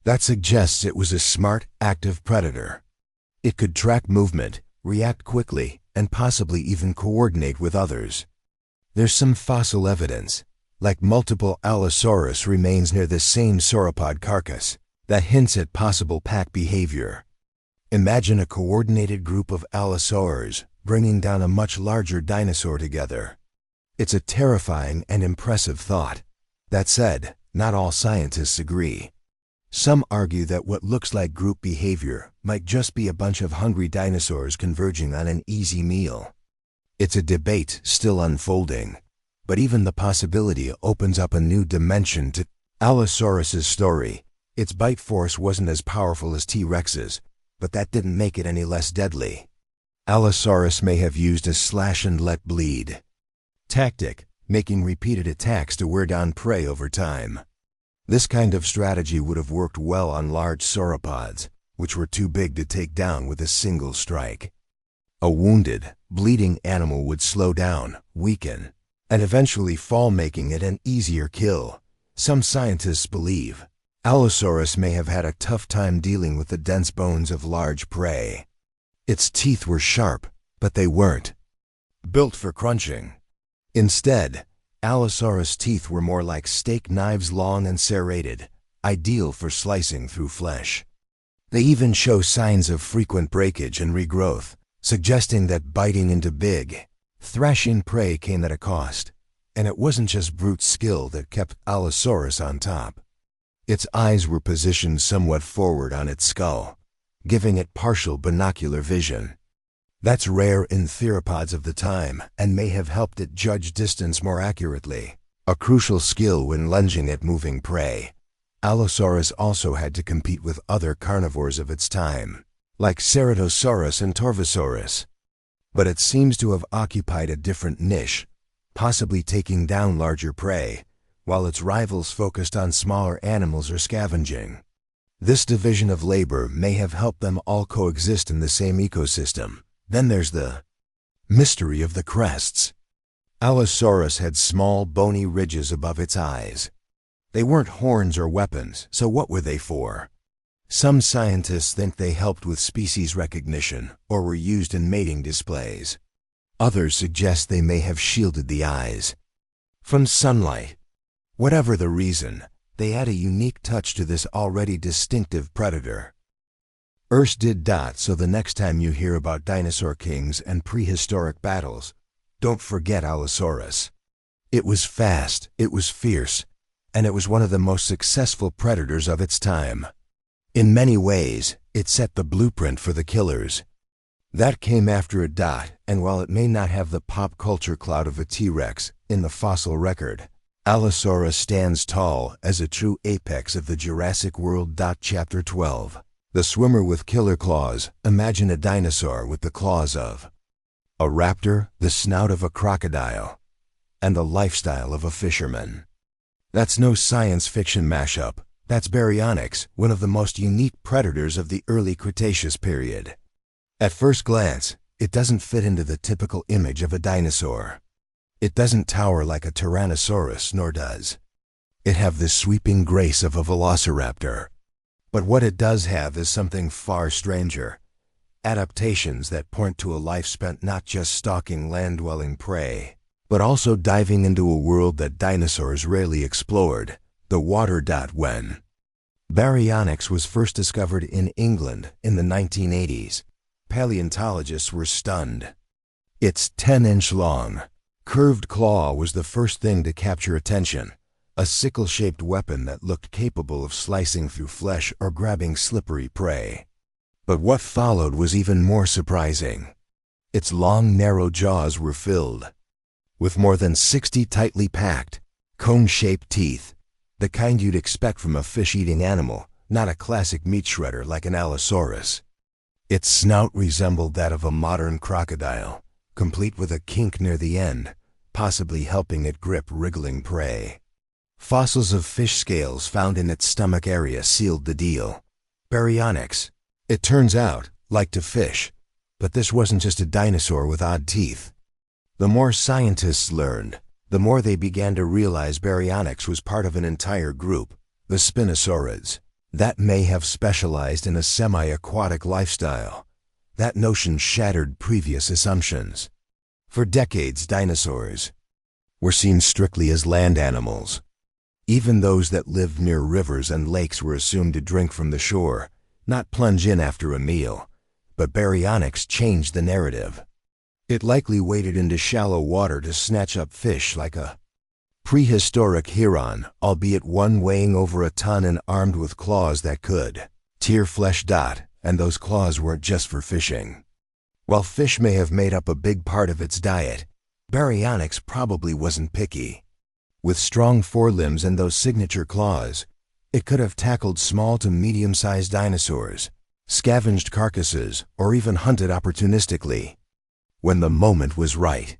That suggests it was a smart, active predator. It could track movement, react quickly, and possibly even coordinate with others. There's some fossil evidence, like multiple Allosaurus remains near the same sauropod carcass, that hints at possible pack behavior. Imagine a coordinated group of Allosaurs bringing down a much larger dinosaur together. It's a terrifying and impressive thought. That said, not all scientists agree. Some argue that what looks like group behavior might just be a bunch of hungry dinosaurs converging on an easy meal. It's a debate still unfolding, but even the possibility opens up a new dimension to Allosaurus's story. Its bite force wasn't as powerful as T-Rex's, but that didn't make it any less deadly. Allosaurus may have used a slash-and-let-bleed tactic, making repeated attacks to wear down prey over time. This kind of strategy would have worked well on large sauropods, which were too big to take down with a single strike. A wounded, bleeding animal would slow down, weaken, and eventually fall, making it an easier kill. Some scientists believe Allosaurus may have had a tough time dealing with the dense bones of large prey. Its teeth were sharp, but they weren't built for crunching. Instead, Allosaurus' teeth were more like steak knives, long and serrated, ideal for slicing through flesh. They even show signs of frequent breakage and regrowth, suggesting that biting into big, thrashing prey came at a cost, and it wasn't just brute skill that kept Allosaurus on top. Its eyes were positioned somewhat forward on its skull, giving it partial binocular vision. That's rare in theropods of the time and may have helped it judge distance more accurately, a crucial skill when lunging at moving prey. Allosaurus also had to compete with other carnivores of its time, like Ceratosaurus and Torvosaurus. But it seems to have occupied a different niche, possibly taking down larger prey, while its rivals focused on smaller animals or scavenging. This division of labor may have helped them all coexist in the same ecosystem. Then there's the mystery of the crests. Allosaurus had small, bony ridges above its eyes. They weren't horns or weapons, so what were they for? Some scientists think they helped with species recognition or were used in mating displays. Others suggest they may have shielded the eyes from sunlight. Whatever the reason, they add a unique touch to this already distinctive predator. So the next time you hear about dinosaur kings and prehistoric battles, don't forget Allosaurus. It was fast, it was fierce, and it was one of the most successful predators of its time. In many ways, it set the blueprint for the killers. That came after and while it may not have the pop culture clout of a T-Rex in the fossil record, Allosaurus stands tall as a true apex of the Jurassic World. Chapter 12. The swimmer with killer claws. Imagine a dinosaur with the claws of a raptor, the snout of a crocodile, and the lifestyle of a fisherman. That's no science fiction mashup. That's baryonyx, one of the most unique predators of the early Cretaceous period. At first glance, it doesn't fit into the typical image of a dinosaur. It doesn't tower like a Tyrannosaurus, nor does it have the sweeping grace of a velociraptor. But what it does have is something far stranger. Adaptations that point to a life spent not just stalking land-dwelling prey, but also diving into a world that dinosaurs rarely explored, the water. When Baryonyx was first discovered in England in the 1980s, paleontologists were stunned. Its 10-inch long, curved claw was the first thing to capture attention, a sickle-shaped weapon that looked capable of slicing through flesh or grabbing slippery prey. But what followed was even more surprising. Its long, narrow jaws were filled with more than 60 tightly packed, cone-shaped teeth, the kind you'd expect from a fish-eating animal, not a classic meat shredder like an Allosaurus. Its snout resembled that of a modern crocodile, complete with a kink near the end, possibly helping it grip wriggling prey. Fossils of fish scales found in its stomach area sealed the deal. Baryonyx, it turns out, liked to fish, but this wasn't just a dinosaur with odd teeth. The more scientists learned, the more they began to realize Baryonyx was part of an entire group, the Spinosaurids, that may have specialized in a semi-aquatic lifestyle. That notion shattered previous assumptions. For decades, dinosaurs were seen strictly as land animals. Even those that lived near rivers and lakes were assumed to drink from the shore, not plunge in after a meal. But Baryonyx changed the narrative. It likely waded into shallow water to snatch up fish like a prehistoric heron, albeit one weighing over a ton and armed with claws that could tear flesh. And those claws weren't just for fishing. While fish may have made up a big part of its diet, Baryonyx probably wasn't picky. With strong forelimbs and those signature claws, it could have tackled small to medium-sized dinosaurs, scavenged carcasses, or even hunted opportunistically when the moment was right.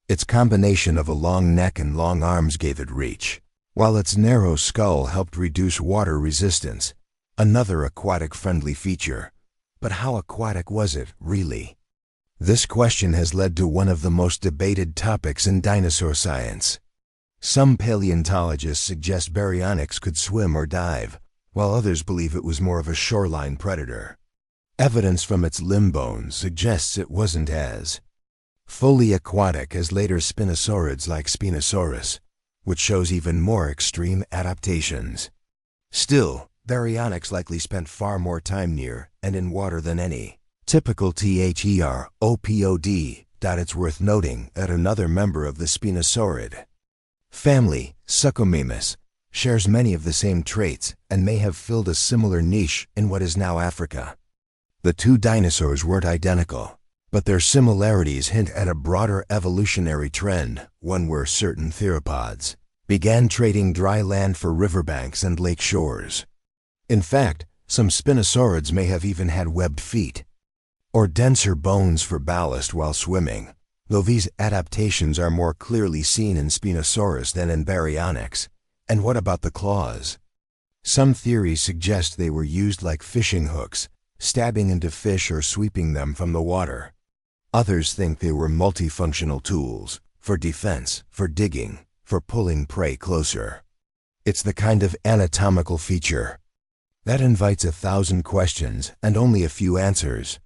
Its combination of a long neck and long arms gave it reach, while its narrow skull helped reduce water resistance, another aquatic-friendly feature. But how aquatic was it, really? This question has led to one of the most debated topics in dinosaur science. Some paleontologists suggest Baryonyx could swim or dive, while others believe it was more of a shoreline predator. Evidence from its limb bones suggests it wasn't as fully aquatic as later spinosaurids like Spinosaurus, which shows even more extreme adaptations. Still, Baryonyx likely spent far more time near and in water than any typical theropod. It's worth noting that another member of the Spinosaurid family, Suchomimus, shares many of the same traits and may have filled a similar niche in what is now Africa. The two dinosaurs weren't identical, but their similarities hint at a broader evolutionary trend, one where certain theropods began trading dry land for riverbanks and lake shores. In fact, some Spinosaurids may have even had webbed feet or denser bones for ballast while swimming, though these adaptations are more clearly seen in Spinosaurus than in Baryonyx. And what about the claws? Some theories suggest they were used like fishing hooks, stabbing into fish or sweeping them from the water. Others think they were multifunctional tools, for defense, for digging, for pulling prey closer. It's the kind of anatomical feature that invites 1,000 questions and only a few answers.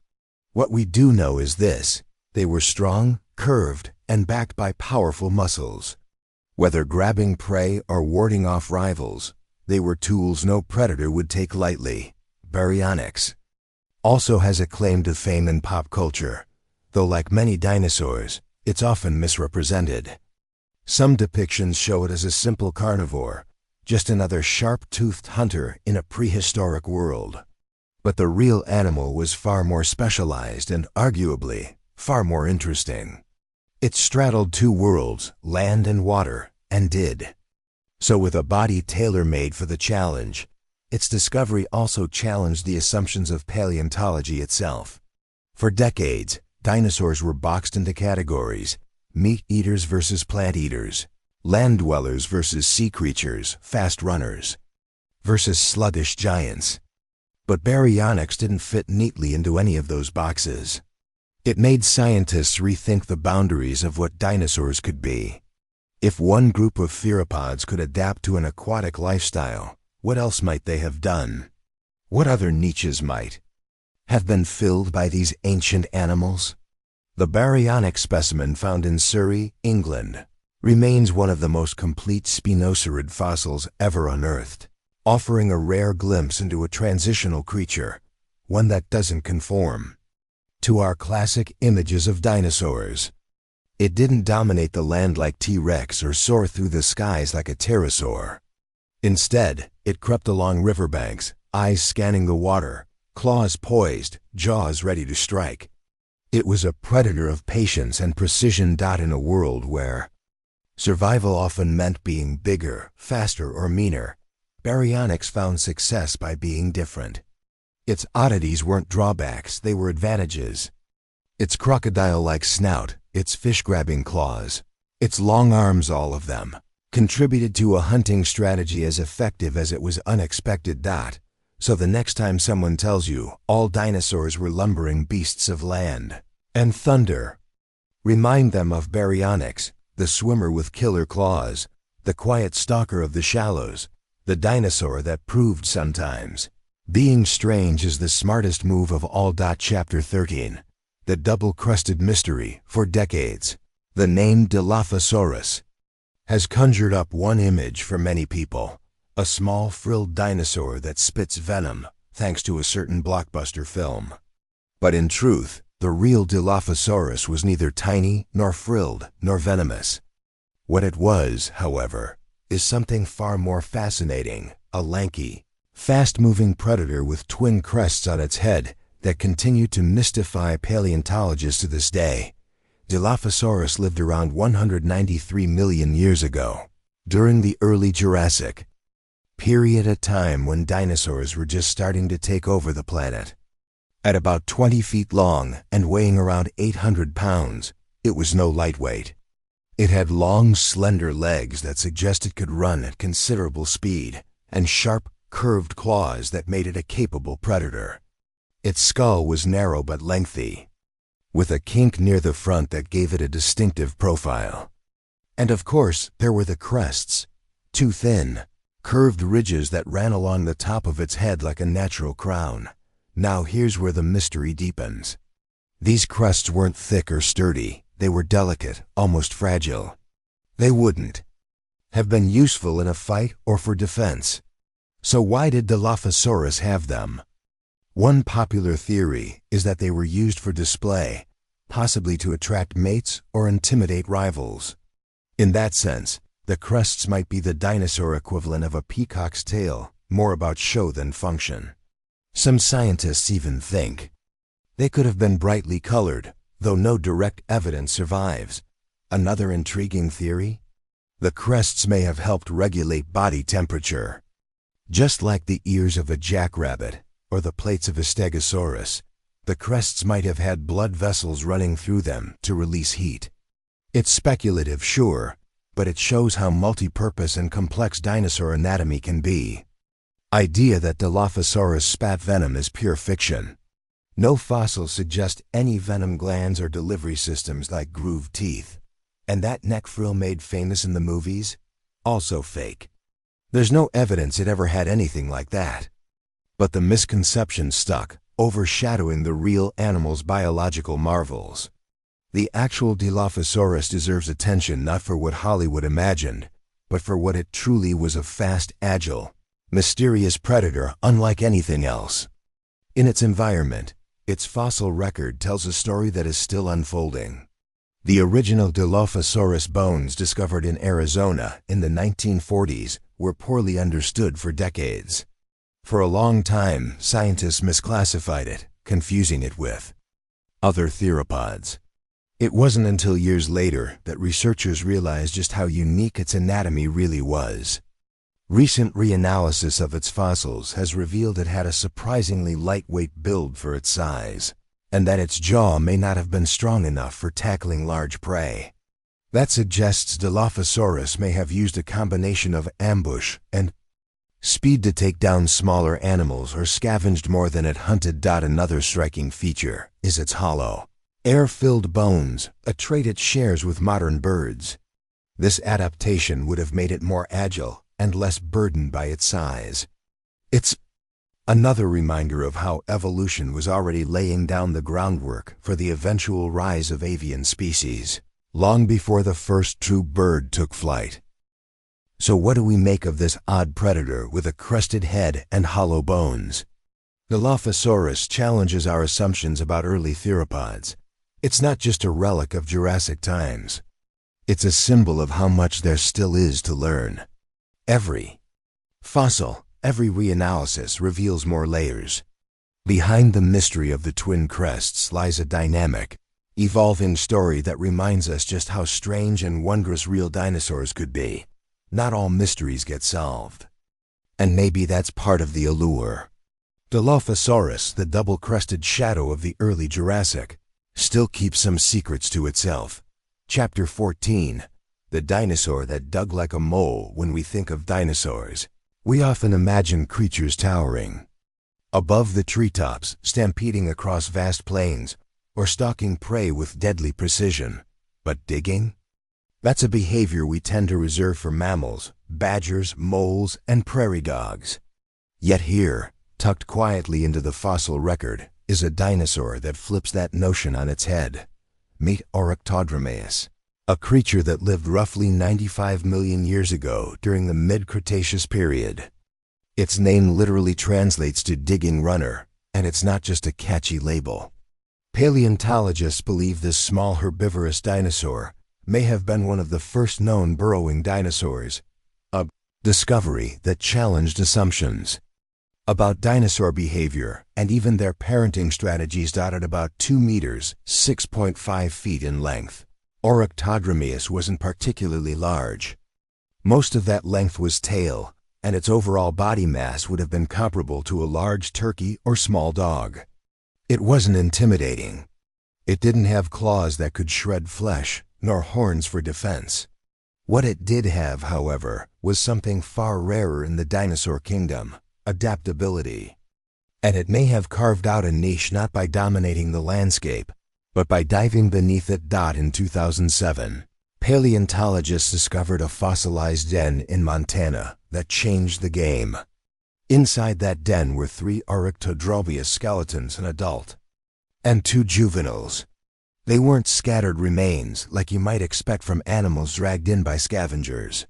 What we do know is this: they were strong, curved, and backed by powerful muscles. Whether grabbing prey or warding off rivals, they were tools no predator would take lightly. Baryonyx also has a claim to fame in pop culture, though like many dinosaurs, it's often misrepresented. Some depictions show it as a simple carnivore, just another sharp-toothed hunter in a prehistoric world. But the real animal was far more specialized and, arguably, far more interesting. It straddled two worlds, land and water, and did so with a body tailor-made for the challenge. Its discovery also challenged the assumptions of paleontology itself. For decades, dinosaurs were boxed into categories: meat eaters versus plant eaters, land dwellers versus sea creatures, fast runners versus sluggish giants. But Baryonyx didn't fit neatly into any of those boxes. It made scientists rethink the boundaries of what dinosaurs could be. If one group of theropods could adapt to an aquatic lifestyle, what else might they have done? What other niches might have been filled by these ancient animals? The baryonyx specimen found in Surrey, England, remains one of the most complete spinosaurid fossils ever unearthed, offering a rare glimpse into a transitional creature, one that doesn't conform to our classic images of dinosaurs. It didn't dominate the land like T-Rex or soar through the skies like a pterosaur. Instead, it crept along riverbanks, eyes scanning the water, claws poised, jaws ready to strike. It was a predator of patience and precision. In a world where survival often meant being bigger, faster, or meaner, baryonyx found success by being different. Its oddities weren't drawbacks, they were advantages. Its crocodile-like snout, its fish-grabbing claws, its long arms, all of them contributed to a hunting strategy as effective as it was unexpected. So the next time someone tells you all dinosaurs were lumbering beasts of land and thunder, remind them of baryonyx, the swimmer with killer claws, the quiet stalker of the shallows, the dinosaur that proved sometimes being strange is the smartest move of all. Chapter 13. The double-crusted mystery. For decades, the name Dilophosaurus has conjured up one image for many people: a small frilled dinosaur that spits venom thanks to a certain blockbuster film. But in truth, the real Dilophosaurus was neither tiny, nor frilled, nor venomous. What it was, however, is something far more fascinating: a lanky, fast-moving predator with twin crests on its head that continue to mystify paleontologists to this day. Dilophosaurus lived around 193 million years ago, during the early Jurassic period, a time when dinosaurs were just starting to take over the planet. At about 20 feet long and weighing around 800 pounds, it was no lightweight. It had long, slender legs that suggest it could run at considerable speed, and sharp, curved claws that made it a capable predator. Its skull was narrow but lengthy, with a kink near the front that gave it a distinctive profile. And of course, there were the crests, two thin, curved ridges that ran along the top of its head like a natural crown. Now here's where the mystery deepens. These crests weren't thick or sturdy, they were delicate, almost fragile. They wouldn't have been useful in a fight or for defense. So why did Dilophosaurus have them? One popular theory is that they were used for display, possibly to attract mates or intimidate rivals. In that sense, the crests might be the dinosaur equivalent of a peacock's tail, more about show than function. Some scientists even think they could have been brightly colored, though no direct evidence survives. Another intriguing theory? The crests may have helped regulate body temperature. Just like the ears of a jackrabbit or the plates of a Stegosaurus, the crests might have had blood vessels running through them to release heat. It's speculative, sure, but it shows how multi-purpose and complex dinosaur anatomy can be. Idea that Dilophosaurus spat venom is pure fiction. No fossils suggest any venom glands or delivery systems like grooved teeth. And that neck frill made famous in the movies? Also fake. There's no evidence it ever had anything like that. But the misconception stuck, overshadowing the real animal's biological marvels. The actual Dilophosaurus deserves attention not for what Hollywood imagined, but for what it truly was: a fast, agile, mysterious predator unlike anything else. In its environment, its fossil record tells a story that is still unfolding. The original Dilophosaurus bones discovered in Arizona in the 1940s were poorly understood for decades. For a long time, scientists misclassified it, confusing it with other theropods. It wasn't until years later that researchers realized just how unique its anatomy really was. Recent reanalysis of its fossils has revealed it had a surprisingly lightweight build for its size, and that its jaw may not have been strong enough for tackling large prey. That suggests Dilophosaurus may have used a combination of ambush and speed to take down smaller animals, or scavenged more than it hunted. Another striking feature is its hollow, air-filled bones, a trait it shares with modern birds. This adaptation would have made it more agile and less burdened by its size. It's another reminder of how evolution was already laying down the groundwork for the eventual rise of avian species, long before the first true bird took flight. So what do we make of this odd predator with a crested head and hollow bones? Dilophosaurus challenges our assumptions about early theropods. It's not just a relic of Jurassic times. It's a symbol of how much there still is to learn. Every fossil, every reanalysis reveals more layers. Behind the mystery of the twin crests lies a dynamic, evolving story that reminds us just how strange and wondrous real dinosaurs could be. Not all mysteries get solved. And maybe that's part of the allure. Dilophosaurus, the double-crested shadow of the early Jurassic, still keeps some secrets to itself. Chapter 14. The dinosaur that dug like a mole. When we think of dinosaurs, we often imagine creatures towering above the treetops, stampeding across vast plains, or stalking prey with deadly precision. But digging? That's a behavior we tend to reserve for mammals, badgers, moles, and prairie dogs. Yet here, tucked quietly into the fossil record, is a dinosaur that flips that notion on its head. Meet Orictodromeus, a creature that lived roughly 95 million years ago during the mid-Cretaceous period. Its name literally translates to digging runner, and it's not just a catchy label. Paleontologists believe this small herbivorous dinosaur may have been one of the first known burrowing dinosaurs, a discovery that challenged assumptions about dinosaur behavior and even their parenting strategies. At about 2 meters, 6.5 feet in length, Orictodromeus wasn't particularly large. Most of that length was tail, and its overall body mass would have been comparable to a large turkey or small dog. It wasn't intimidating. It didn't have claws that could shred flesh, nor horns for defense. What it did have, however, was something far rarer in the dinosaur kingdom: adaptability. And it may have carved out a niche not by dominating the landscape, but by diving beneath it. In 2007, paleontologists discovered a fossilized den in Montana that changed the game. Inside that den were 3 Orictodromeus skeletons, an adult, and 2 juveniles. They weren't scattered remains like you might expect from animals dragged in by scavengers.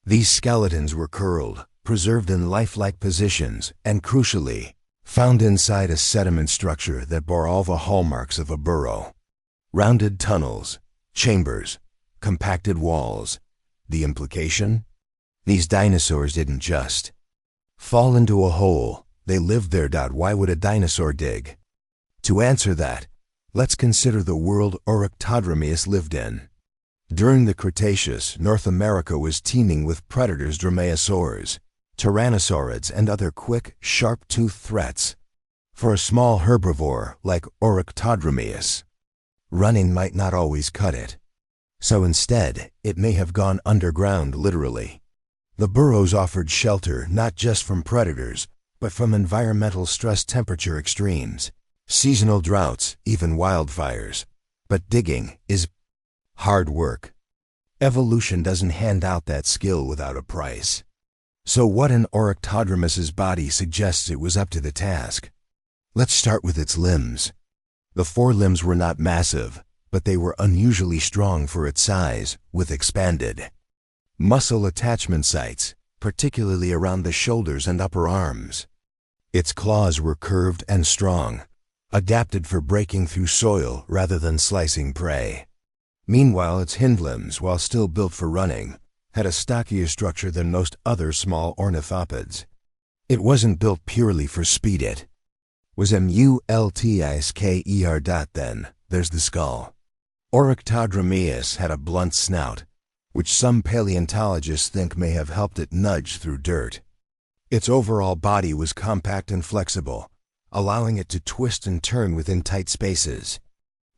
These skeletons were curled, preserved in lifelike positions, and crucially, found inside a sediment structure that bore all the hallmarks of a burrow. Rounded tunnels, chambers, compacted walls. The implication? These dinosaurs didn't just fall into a hole, they lived there. Why would a dinosaur dig? To answer that, let's consider the world Orictodromeus lived in. During the Cretaceous, North America was teeming with predators: dromaeosaurs, tyrannosaurids, and other quick, sharp-toothed threats. For a small herbivore like Orictodromeus, running might not always cut it. So instead, it may have gone underground, literally. The burrows offered shelter not just from predators, but from environmental stress, temperature extremes, seasonal droughts, even wildfires. But digging is hard work. Evolution doesn't hand out that skill without a price. So what in Orictodromeus's body suggests it was up to the task? Let's start with its limbs. The forelimbs were not massive, but they were unusually strong for its size, with expanded muscle attachment sites, particularly around the shoulders and upper arms. Its claws were curved and strong, adapted for breaking through soil rather than slicing prey. Meanwhile, its hindlimbs, while still built for running, had a stockier structure than most other small ornithopods. It wasn't built purely for speed. It was multisker. Then there's the skull. Orictodromeus had a blunt snout, which some paleontologists think may have helped it nudge through dirt. Its overall body was compact and flexible, allowing it to twist and turn within tight spaces.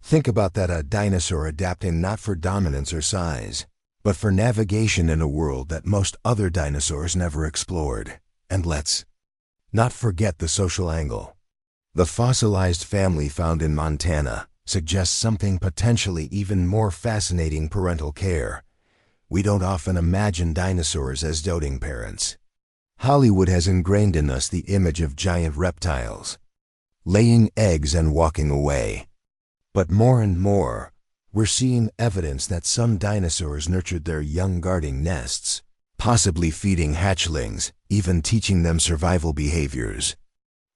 Think about that: a dinosaur adapting not for dominance or size, but for navigation in a world that most other dinosaurs never explored. And let's not forget the social angle. The fossilized family found in Montana suggests something potentially even more fascinating: parental care. We don't often imagine dinosaurs as doting parents. Hollywood has ingrained in us the image of giant reptiles, laying eggs and walking away. But more and more, we're seeing evidence that some dinosaurs nurtured their young guarding nests, possibly feeding hatchlings, even teaching them survival behaviors.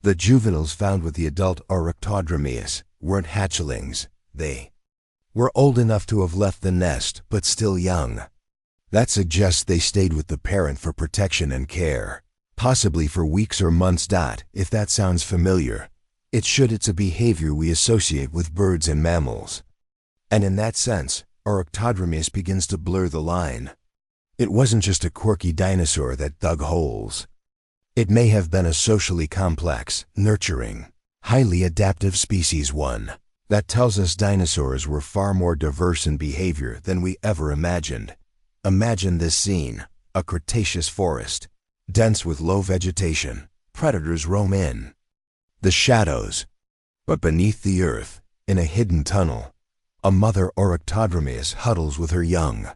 The juveniles found with the adult Orictodromeus weren't hatchlings. They were old enough to have left the nest, but still young. That suggests they stayed with the parent for protection and care, possibly for weeks or months. If that sounds familiar, it should. It's a behavior we associate with birds and mammals. And in that sense, Orictodromeus begins to blur the line. It wasn't just a quirky dinosaur that dug holes. It may have been a socially complex, nurturing, highly adaptive species, one that tells us dinosaurs were far more diverse in behavior than we ever imagined. Imagine this scene: a Cretaceous forest, dense with low vegetation. Predators roam in the shadows. But beneath the earth, in a hidden tunnel, a mother Orictodromeus huddles with her young.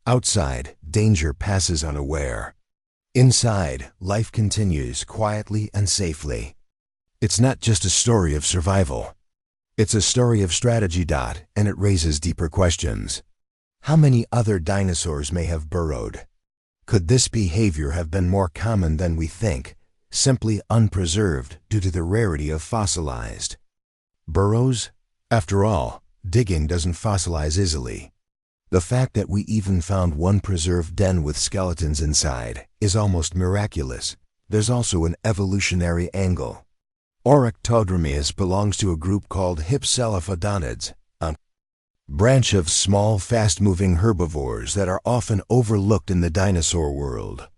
Outside, danger passes unaware. Inside, life continues quietly and safely. It's not just a story of survival. It's a story of strategy. And it raises deeper questions. How many other dinosaurs may have burrowed? Could this behavior have been more common than we think, simply unpreserved due to the rarity of fossilized burrows? After all, digging doesn't fossilize easily. The fact that we even found one preserved den with skeletons inside is almost miraculous. There's also an evolutionary angle. Orictodromeus belongs to a group called Hypsilophodontids, a branch of small, fast-moving herbivores that are often overlooked in the dinosaur world.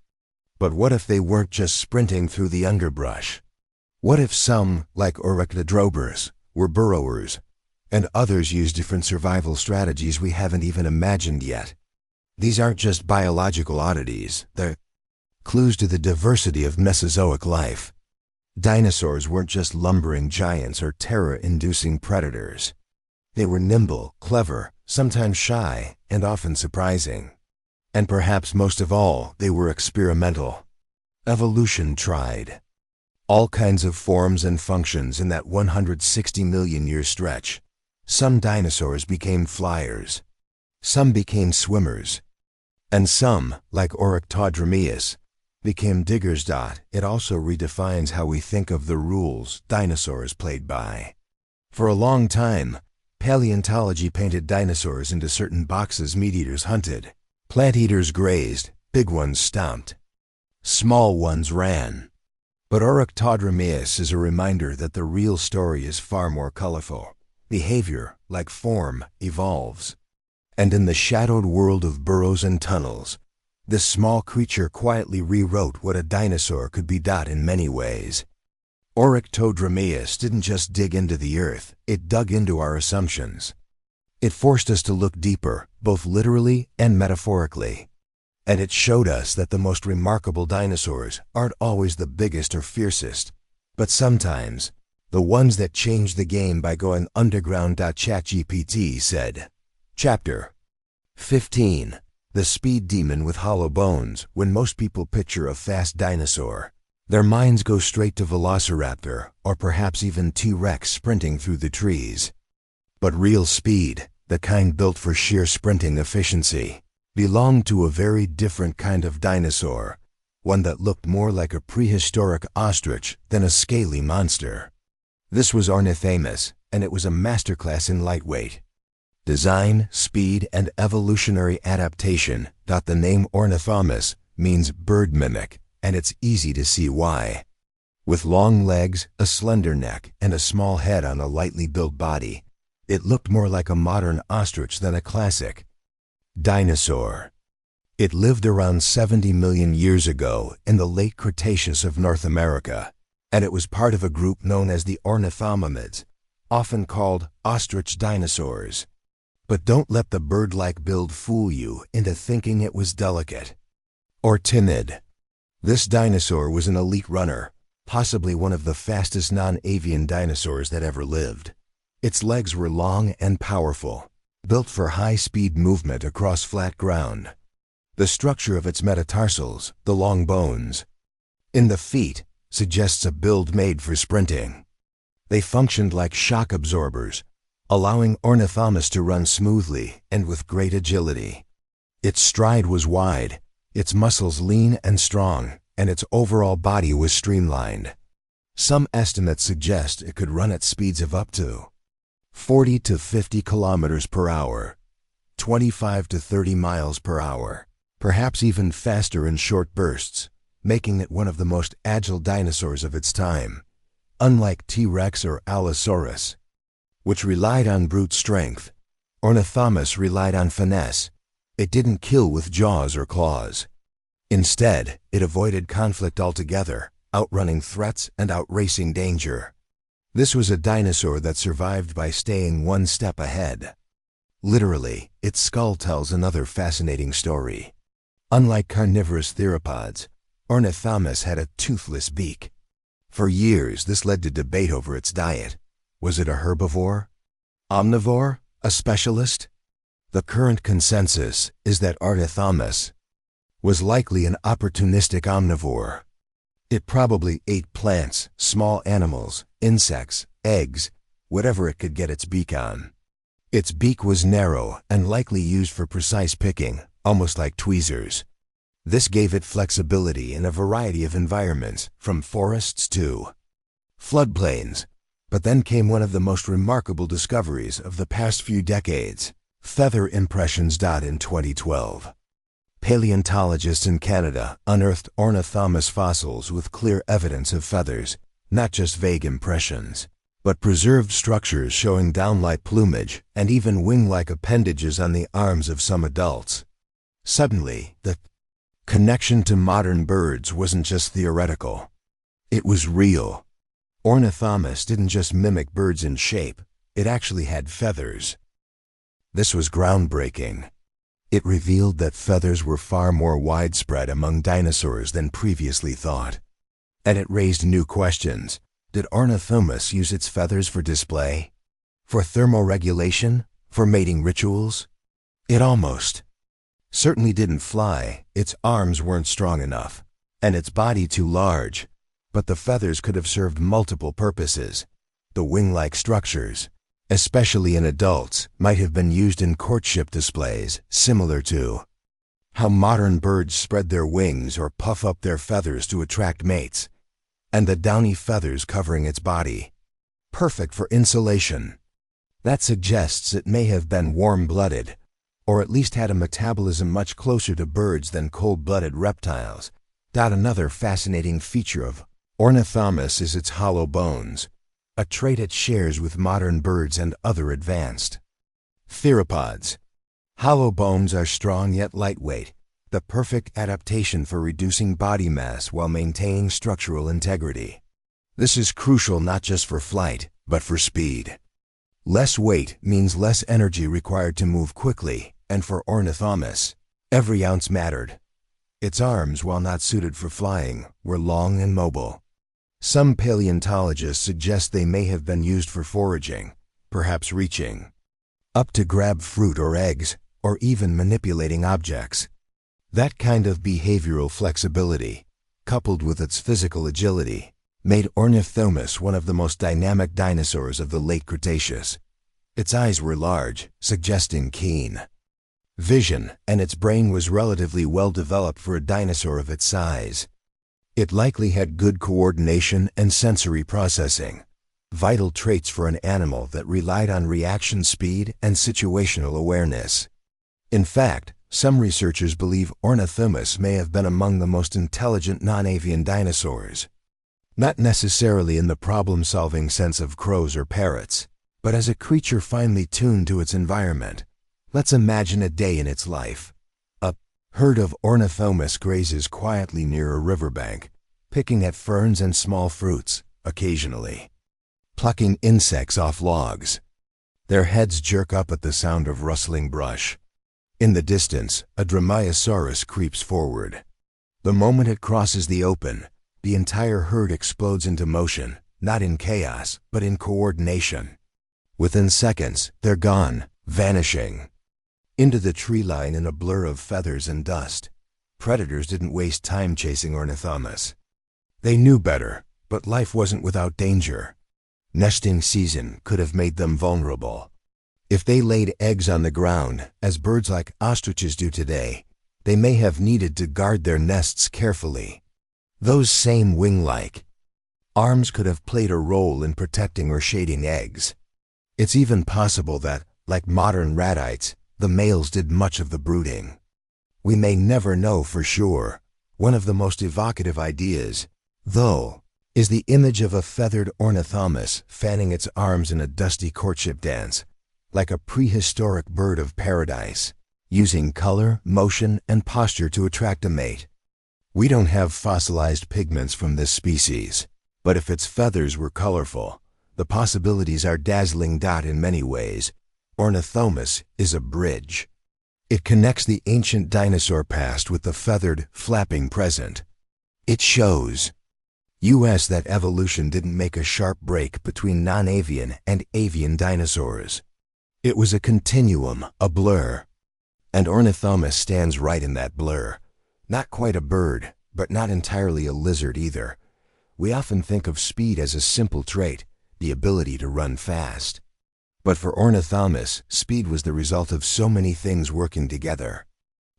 But what if they weren't just sprinting through the underbrush? What if some, like Orictodromeus, were burrowers, and others use different survival strategies we haven't even imagined yet? These aren't just biological oddities, they're clues to the diversity of Mesozoic life. Dinosaurs weren't just lumbering giants or terror-inducing predators. They were nimble, clever, sometimes shy, and often surprising. And perhaps most of all, they were experimental. Evolution tried all kinds of forms and functions in that 160 million year stretch. Some dinosaurs became flyers, some became swimmers, and some, like Orictodromeus, became diggers. It also redefines how we think of the rules dinosaurs played by. For a long time, paleontology painted dinosaurs into certain boxes. Meat-eaters hunted, plant-eaters grazed, big ones stomped, small ones ran. But Orictodromeus is a reminder that the real story is far more colorful. Behavior, like form, evolves. And in the shadowed world of burrows and tunnels, this small creature quietly rewrote what a dinosaur could be. In many ways, Orictodromeus didn't just dig into the earth, it dug into our assumptions. It forced us to look deeper, both literally and metaphorically. And it showed us that the most remarkable dinosaurs aren't always the biggest or fiercest, but sometimes the ones that changed the game by going underground. ChatGPT said. Chapter 15. The Speed Demon with Hollow Bones. When most people picture a fast dinosaur, their minds go straight to Velociraptor, or perhaps even T-Rex sprinting through the trees. But real speed, the kind built for sheer sprinting efficiency, belonged to a very different kind of dinosaur, one that looked more like a prehistoric ostrich than a scaly monster. This was Ornithamus, and it was a masterclass in lightweight design, speed, and evolutionary adaptation. The name Ornithamus means bird mimic, and it's easy to see why. With long legs, a slender neck, and a small head on a lightly built body, it looked more like a modern ostrich than a classic dinosaur. It lived around 70 million years ago in the late Cretaceous of North America, and it was part of a group known as the ornithomimids, often called ostrich dinosaurs. But don't let the bird-like build fool you into thinking it was delicate or timid. This dinosaur was an elite runner, possibly one of the fastest non-avian dinosaurs that ever lived. Its legs were long and powerful, built for high-speed movement across flat ground. The structure of its metatarsals, the long bones in the feet, suggests a build made for sprinting. They functioned like shock absorbers, allowing Ornithomus to run smoothly and with great agility. Its stride was wide, its muscles lean and strong, and its overall body was streamlined. Some estimates suggest it could run at speeds of up to 40 to 50 kilometers per hour, 25 to 30 miles per hour, perhaps even faster in short bursts, making it one of the most agile dinosaurs of its time. Unlike T-Rex or Allosaurus, which relied on brute strength, Ornithomus relied on finesse. It didn't kill with jaws or claws. Instead, it avoided conflict altogether, outrunning threats and outracing danger. This was a dinosaur that survived by staying one step ahead. Literally, its skull tells another fascinating story. Unlike carnivorous theropods, Ornithomus had a toothless beak. For years, this led to debate over its diet. Was it a herbivore? Omnivore? A specialist? The current consensus is that Ornithomus was likely an opportunistic omnivore. It probably ate plants, small animals, insects, eggs, whatever it could get its beak on. Its beak was narrow and likely used for precise picking, almost like tweezers. This gave it flexibility in a variety of environments, from forests to floodplains. But then came one of the most remarkable discoveries of the past few decades: feather impressions. In 2012, paleontologists in Canada unearthed Ornithomus fossils with clear evidence of feathers, not just vague impressions, but preserved structures showing down-like plumage and even wing-like appendages on the arms of some adults. Suddenly, the connection to modern birds wasn't just theoretical. It was real. Ornithomus didn't just mimic birds in shape, it actually had feathers. This was groundbreaking. It revealed that feathers were far more widespread among dinosaurs than previously thought. And it raised new questions. Did Ornithomus use its feathers for display? For thermoregulation? For mating rituals? It almost certainly didn't fly. Its arms weren't strong enough, and its body too large. But the feathers could have served multiple purposes. The wing-like structures, especially in adults, might have been used in courtship displays, similar to how modern birds spread their wings or puff up their feathers to attract mates. And the downy feathers covering its body, perfect for insulation. That suggests it may have been warm-blooded, or at least had a metabolism much closer to birds than cold-blooded reptiles. Another fascinating feature of Ornithomus is its hollow bones, a trait it shares with modern birds and other advanced theropods. Hollow bones are strong yet lightweight, the perfect adaptation for reducing body mass while maintaining structural integrity. This is crucial not just for flight, but for speed. Less weight means less energy required to move quickly, and for Ornithomus, every ounce mattered. Its arms, while not suited for flying, were long and mobile. Some paleontologists suggest they may have been used for foraging, perhaps reaching up to grab fruit or eggs, or even manipulating objects. That kind of behavioral flexibility, coupled with its physical agility, made Ornithomus one of the most dynamic dinosaurs of the late Cretaceous. Its eyes were large, suggesting keen vision, and its brain was relatively well developed for a dinosaur of its size. It likely had good coordination and sensory processing, vital traits for an animal that relied on reaction speed and situational awareness. In fact, some researchers believe Ornithomus may have been among the most intelligent non-avian dinosaurs. Not necessarily in the problem-solving sense of crows or parrots, but as a creature finely tuned to its environment. Let's imagine a day in its life. A herd of Ornithomus grazes quietly near a riverbank, picking at ferns and small fruits, occasionally plucking insects off logs. Their heads jerk up at the sound of rustling brush. In the distance, a Dromaeosaurus creeps forward. The moment it crosses the open, the entire herd explodes into motion, not in chaos, but in coordination. Within seconds, they're gone, vanishing. into the tree line in a blur of feathers and dust. Predators didn't waste time chasing Ornithomus. They knew better, but life wasn't without danger. Nesting season could have made them vulnerable. If they laid eggs on the ground, as birds like ostriches do today, they may have needed to guard their nests carefully. Those same wing-like arms could have played a role in protecting or shading eggs. It's even possible that, like modern radites, the males did much of the brooding. We may never know for sure. One of the most evocative ideas, though, is the image of a feathered Ornithomus fanning its arms in a dusty courtship dance, like a prehistoric bird of paradise, using color, motion, and posture to attract a mate. We don't have fossilized pigments from this species, but if its feathers were colorful, the possibilities are dazzling. In many ways, Ornithomus is a bridge. It connects the ancient dinosaur past with the feathered, flapping present. It shows us that evolution didn't make a sharp break between non-avian and avian dinosaurs. It was a continuum, a blur. And Ornithomus stands right in that blur. Not quite a bird, but not entirely a lizard either. We often think of speed as a simple trait, the ability to run fast. But for Ornithomus, speed was the result of so many things working together.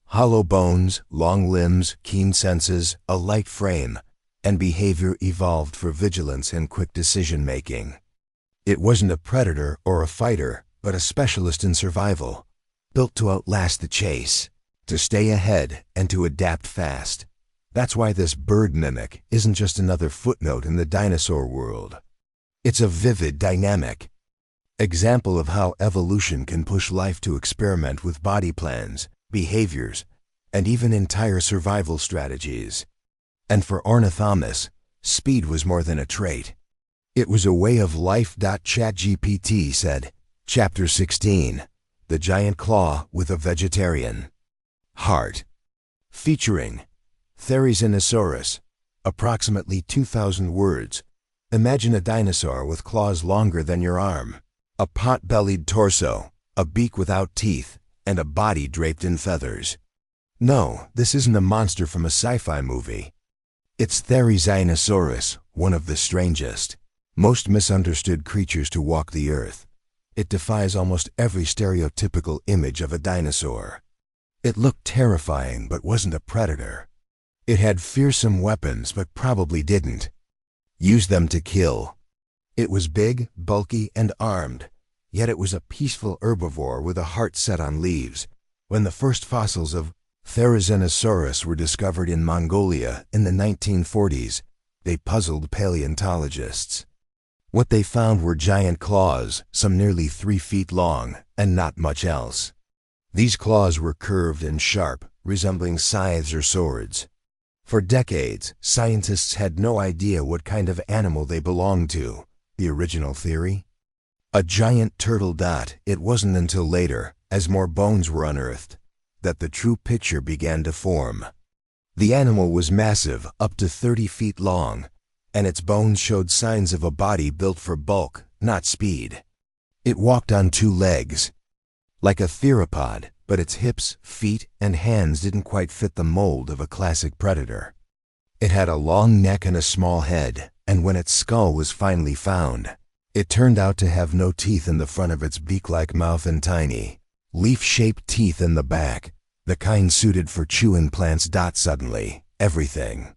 Hollow bones, long limbs, keen senses, a light frame, and behavior evolved for vigilance and quick decision-making. It wasn't a predator or a fighter, but a specialist in survival, built to outlast the chase, to stay ahead, and to adapt fast. That's why this bird mimic isn't just another footnote in the dinosaur world. It's a vivid, dynamic example of how evolution can push life to experiment with body plans, behaviors, and even entire survival strategies. And for Ornithomus, speed was more than a trait. It was a way of life. ChatGPT said, Chapter 16, The Giant Claw with a Vegetarian Heart. Featuring Therizinosaurus, approximately 2,000 words. Imagine a dinosaur with claws longer than your arm, a pot-bellied torso, a beak without teeth, and a body draped in feathers. No, this isn't a monster from a sci-fi movie. It's Therizinosaurus, one of the strangest, most misunderstood creatures to walk the earth. It defies almost every stereotypical image of a dinosaur. It looked terrifying but wasn't a predator. It had fearsome weapons but probably didn't use them to kill. It was big, bulky, and armed, yet it was a peaceful herbivore with a heart set on leaves. When the first fossils of Therizinosaurus were discovered in Mongolia in the 1940s, they puzzled paleontologists. What they found were giant claws, some nearly 3 feet long, and not much else. These claws were curved and sharp, resembling scythes or swords. For decades, scientists had no idea what kind of animal they belonged to. The original theory? A giant turtle. It wasn't until later, as more bones were unearthed, that the true picture began to form. The animal was massive, up to 30 feet long, and its bones showed signs of a body built for bulk, not speed. It walked on 2 legs, like a theropod, but its hips, feet, and hands didn't quite fit the mold of a classic predator. It had a long neck and a small head, and when its skull was finally found, it turned out to have no teeth in the front of its beak-like mouth and tiny, leaf-shaped teeth in the back, the kind suited for chewing plants. Suddenly, everything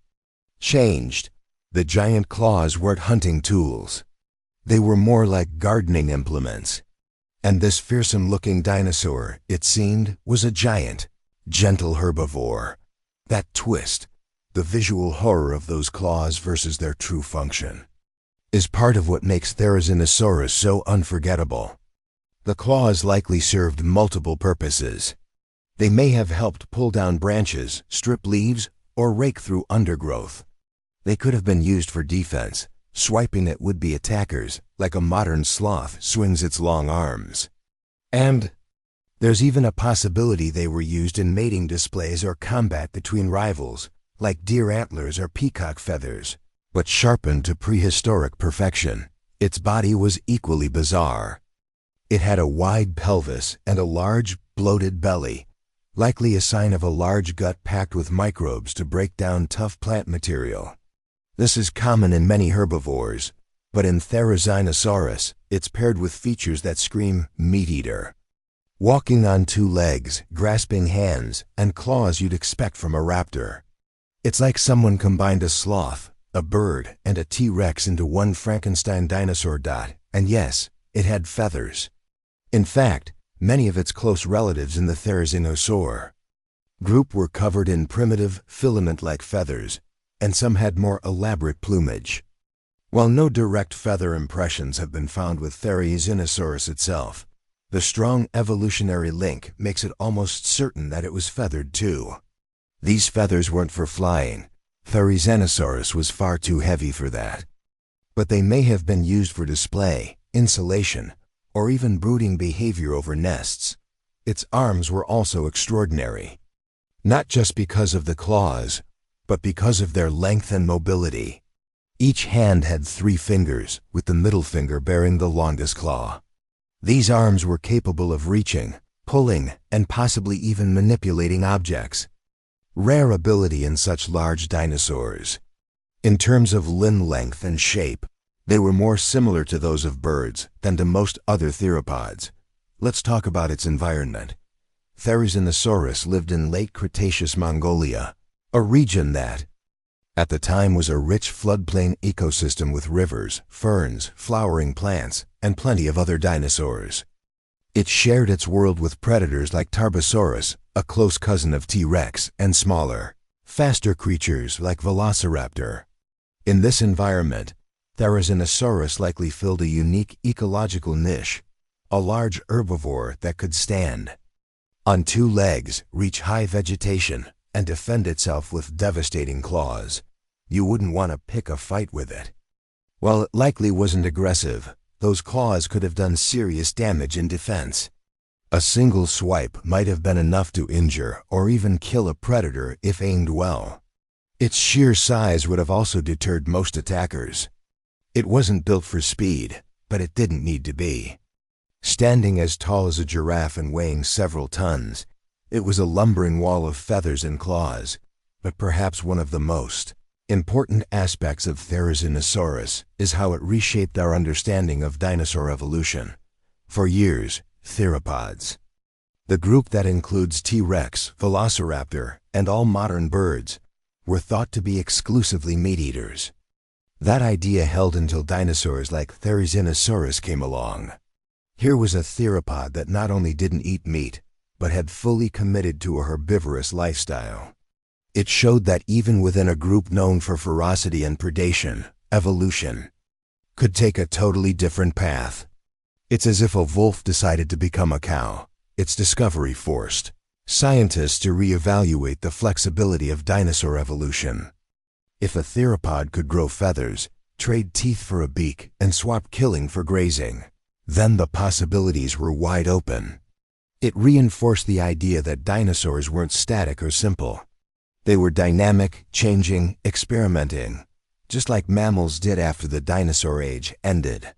changed. The giant claws weren't hunting tools. They were more like gardening implements. And this fearsome-looking dinosaur, it seemed, was a giant, gentle herbivore. That twist, the visual horror of those claws versus their true function, is part of what makes Therizinosaurus so unforgettable. The claws likely served multiple purposes. They may have helped pull down branches, strip leaves, or rake through undergrowth. They could have been used for defense, swiping at would-be attackers, like a modern sloth swings its long arms. And there's even a possibility they were used in mating displays or combat between rivals, like deer antlers or peacock feathers, but sharpened to prehistoric perfection. Its body was equally bizarre. It had a wide pelvis and a large, bloated belly, likely a sign of a large gut packed with microbes to break down tough plant material. This is common in many herbivores, but in Therizinosaurus, it's paired with features that scream meat-eater. Walking on two legs, grasping hands, and claws you'd expect from a raptor. It's like someone combined a sloth, a bird, and a T-Rex into one Frankenstein dinosaur. And yes, it had feathers. In fact, many of its close relatives in the Therizinosaur group were covered in primitive, filament-like feathers, and some had more elaborate plumage. While no direct feather impressions have been found with Therizinosaurus itself, the strong evolutionary link makes it almost certain that it was feathered too. These feathers weren't for flying. Therizinosaurus was far too heavy for that. But they may have been used for display, insulation, or even brooding behavior over nests. Its arms were also extraordinary. Not just because of the claws, but because of their length and mobility. Each hand had 3 fingers, with the middle finger bearing the longest claw. These arms were capable of reaching, pulling, and possibly even manipulating objects. Rare ability in such large dinosaurs. In terms of limb length and shape, they were more similar to those of birds than to most other theropods. Let's talk about its environment. Therizinosaurus lived in late Cretaceous Mongolia, a region that, at the time, was a rich floodplain ecosystem with rivers, ferns, flowering plants, and plenty of other dinosaurs. It shared its world with predators like Tarbosaurus, a close cousin of T-Rex, and smaller, faster creatures like Velociraptor. In this environment, Therizinosaurus likely filled a unique ecological niche, a large herbivore that could stand on 2 legs, reach high vegetation, and defend itself with devastating claws. You wouldn't want to pick a fight with it. While it likely wasn't aggressive, those claws could have done serious damage in defense. A single swipe might have been enough to injure or even kill a predator if aimed well. Its sheer size would have also deterred most attackers. It wasn't built for speed, but it didn't need to be. Standing as tall as a giraffe and weighing several tons, it was a lumbering wall of feathers and claws, but perhaps one of the most important aspects of Therizinosaurus is how it reshaped our understanding of dinosaur evolution. For years, theropods, the group that includes T-Rex, Velociraptor, and all modern birds, were thought to be exclusively meat-eaters. That idea held until dinosaurs like Therizinosaurus came along. Here was a theropod that not only didn't eat meat, but had fully committed to a herbivorous lifestyle. It showed that even within a group known for ferocity and predation, evolution could take a totally different path. It's as if a wolf decided to become a cow. Its discovery forced scientists to reevaluate the flexibility of dinosaur evolution. If a theropod could grow feathers, trade teeth for a beak, and swap killing for grazing, then the possibilities were wide open. It reinforced the idea that dinosaurs weren't static or simple. They were dynamic, changing, experimenting, just like mammals did after the dinosaur age ended.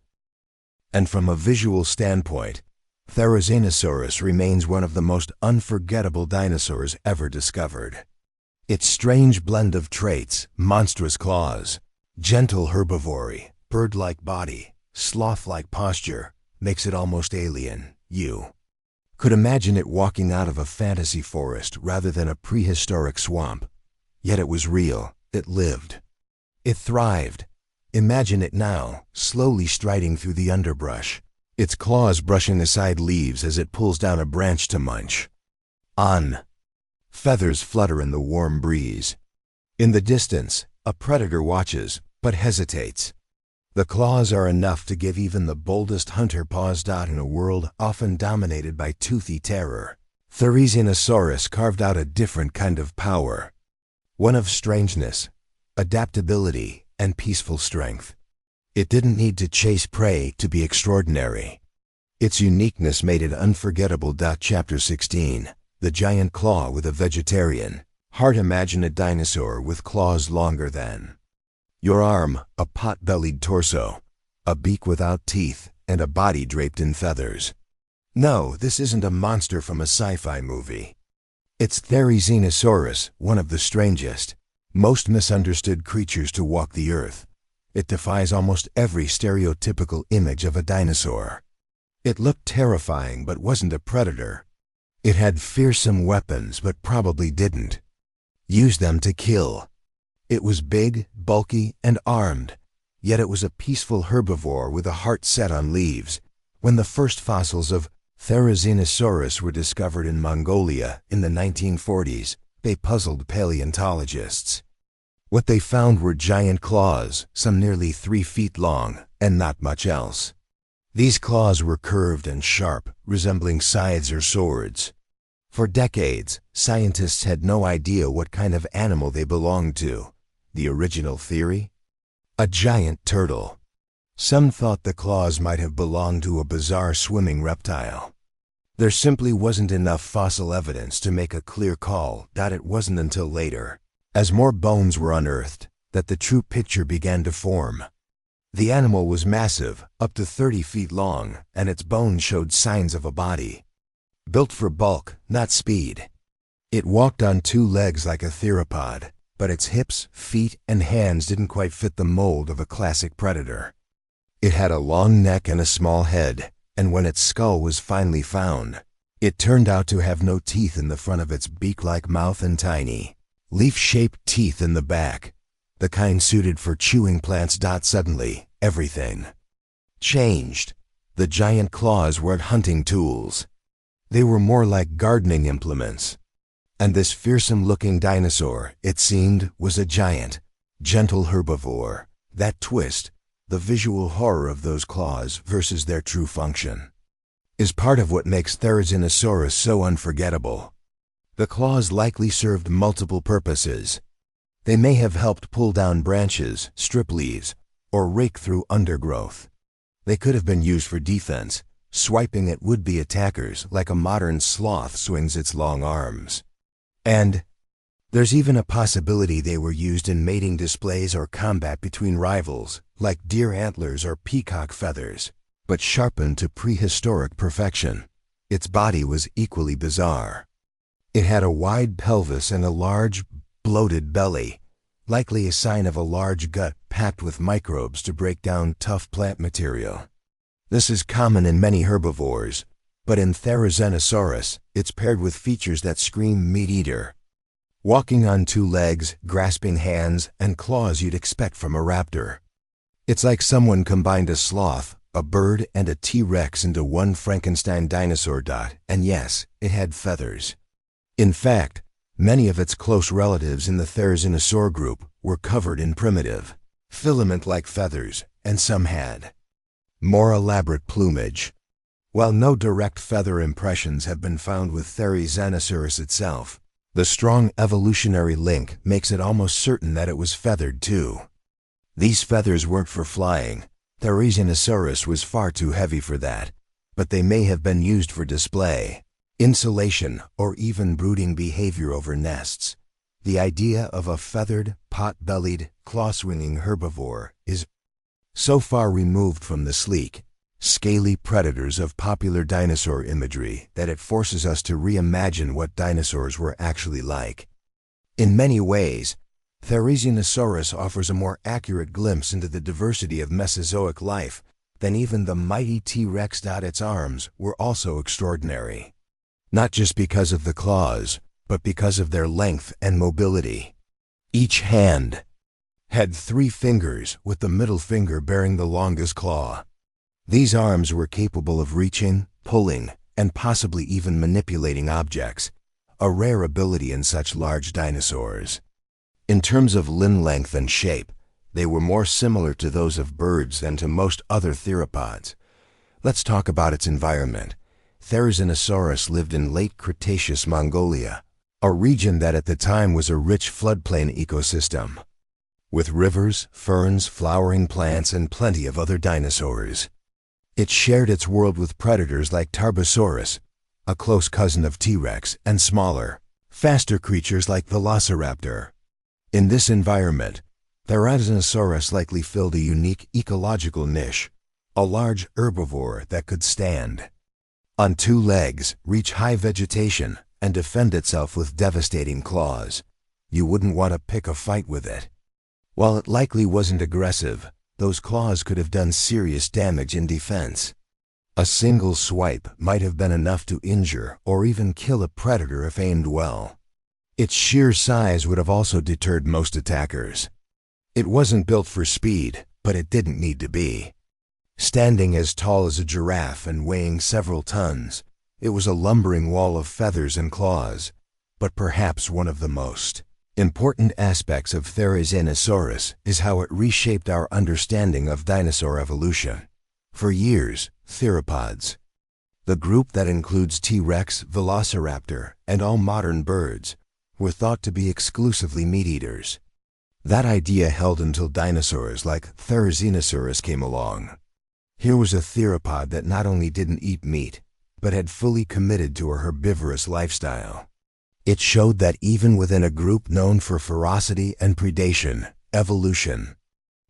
And from a visual standpoint, Therizinosaurus remains one of the most unforgettable dinosaurs ever discovered. Its strange blend of traits, monstrous claws, gentle herbivory, bird-like body, sloth-like posture, makes it almost alien. You could imagine it walking out of a fantasy forest rather than a prehistoric swamp. Yet it was real. It lived. It thrived. Imagine it now, slowly striding through the underbrush, its claws brushing aside leaves as it pulls down a branch to munch on. Feathers flutter in the warm breeze. In the distance, a predator watches, but hesitates. The claws are enough to give even the boldest hunter pause. In a world often dominated by toothy terror, Therizinosaurus carved out a different kind of power. One of strangeness, adaptability, and peaceful strength. It didn't need to chase prey to be extraordinary. Its uniqueness made it unforgettable. Chapter 16. The Giant Claw with a Vegetarian Heart. Imagine a dinosaur with claws longer than your arm, a pot-bellied torso, a beak without teeth, and a body draped in feathers. No, this isn't a monster from a sci-fi movie. It's Therizinosaurus, one of the strangest, most misunderstood creatures to walk the earth. It defies almost every stereotypical image of a dinosaur. It looked terrifying but wasn't a predator. It had fearsome weapons but probably didn't use them to kill. It was big, bulky, and armed, yet it was a peaceful herbivore with a heart set on leaves. When the first fossils of Therizinosaurus were discovered in Mongolia in the 1940s, they puzzled paleontologists. What they found were giant claws, some nearly 3 feet long, and not much else. These claws were curved and sharp, resembling scythes or swords. For decades, scientists had no idea what kind of animal they belonged to. The original theory? A giant turtle. Some thought the claws might have belonged to a bizarre swimming reptile. There simply wasn't enough fossil evidence to make a clear call. It wasn't until later, as more bones were unearthed, that the true picture began to form. The animal was massive, up to 30 feet long, and its bones showed signs of a body. Built for bulk, not speed. It walked on 2 legs like a theropod, but its hips, feet, and hands didn't quite fit the mold of a classic predator. It had a long neck and a small head, and when its skull was finally found, it turned out to have no teeth in the front of its beak-like mouth and tiny, leaf-shaped teeth in the back, the kind suited for chewing plants. Suddenly, everything changed. The giant claws weren't hunting tools. They were more like gardening implements. And this fearsome-looking dinosaur, it seemed, was a giant, gentle herbivore. That twist, the visual horror of those claws versus their true function, is part of what makes Therizinosaurus so unforgettable. The claws likely served multiple purposes. They may have helped pull down branches, strip leaves, or rake through undergrowth. They could have been used for defense, swiping at would-be attackers like a modern sloth swings its long arms. And there's even a possibility they were used in mating displays or combat between rivals, like deer antlers or peacock feathers, but sharpened to prehistoric perfection. Its body was equally bizarre. It had a wide pelvis and a large, bloated belly, likely a sign of a large gut packed with microbes to break down tough plant material. This is common in many herbivores, but in Therizinosaurus, it's paired with features that scream meat-eater. Walking on 2 legs, grasping hands, and claws you'd expect from a raptor. It's like someone combined a sloth, a bird, and a T-Rex into one Frankenstein dinosaur. And yes, it had feathers. In fact, many of its close relatives in the Therizinosaur group were covered in primitive, filament-like feathers, and some had more elaborate plumage. While no direct feather impressions have been found with Therizinosaurus itself, the strong evolutionary link makes it almost certain that it was feathered too. These feathers weren't for flying. Therizinosaurus was far too heavy for that, but they may have been used for display, insulation, or even brooding behavior over nests. The idea of a feathered, pot-bellied, claw-swinging herbivore is so far removed from the sleek, scaly predators of popular dinosaur imagery that it forces us to reimagine what dinosaurs were actually like. In many ways, Therizinosaurus offers a more accurate glimpse into the diversity of Mesozoic life than even the mighty T-Rex. Its arms were also extraordinary, not just because of the claws, but because of their length and mobility. Each hand had 3 fingers, with the middle finger bearing the longest claw. These arms were capable of reaching, pulling, and possibly even manipulating objects, a rare ability in such large dinosaurs. In terms of limb length and shape, they were more similar to those of birds than to most other theropods. Let's talk about its environment. Therizinosaurus lived in late Cretaceous Mongolia, a region that at the time was a rich floodplain ecosystem, with rivers, ferns, flowering plants, and plenty of other dinosaurs. It shared its world with predators like Tarbosaurus, a close cousin of T-Rex, and smaller, faster creatures like Velociraptor. In this environment, Therizinosaurus likely filled a unique ecological niche, a large herbivore that could stand On two legs, reach high vegetation, and defend itself with devastating claws. You wouldn't want to pick a fight with it. While it likely wasn't aggressive, those claws could have done serious damage in defense. A single swipe might have been enough to injure or even kill a predator if aimed well. Its sheer size would have also deterred most attackers. It wasn't built for speed, but it didn't need to be. Standing as tall as a giraffe and weighing several tons, it was a lumbering wall of feathers and claws, but perhaps one of the most important aspects of Therizinosaurus is how it reshaped our understanding of dinosaur evolution. For years, theropods, the group that includes T-Rex, Velociraptor, and all modern birds, were thought to be exclusively meat-eaters. That idea held until dinosaurs like Therizinosaurus came along. Here was a theropod that not only didn't eat meat, but had fully committed to a herbivorous lifestyle. It showed that even within a group known for ferocity and predation, evolution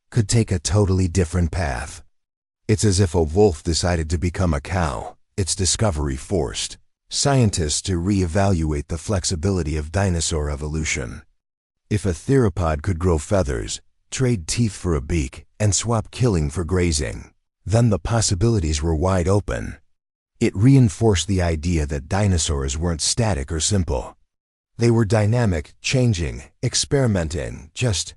could take a totally different path. It's as if a wolf decided to become a cow. Its discovery forced scientists to reevaluate the flexibility of dinosaur evolution. If a theropod could grow feathers, trade teeth for a beak, and swap killing for grazing, then the possibilities were wide open. It reinforced the idea that dinosaurs weren't static or simple. They were dynamic, changing, experimenting, just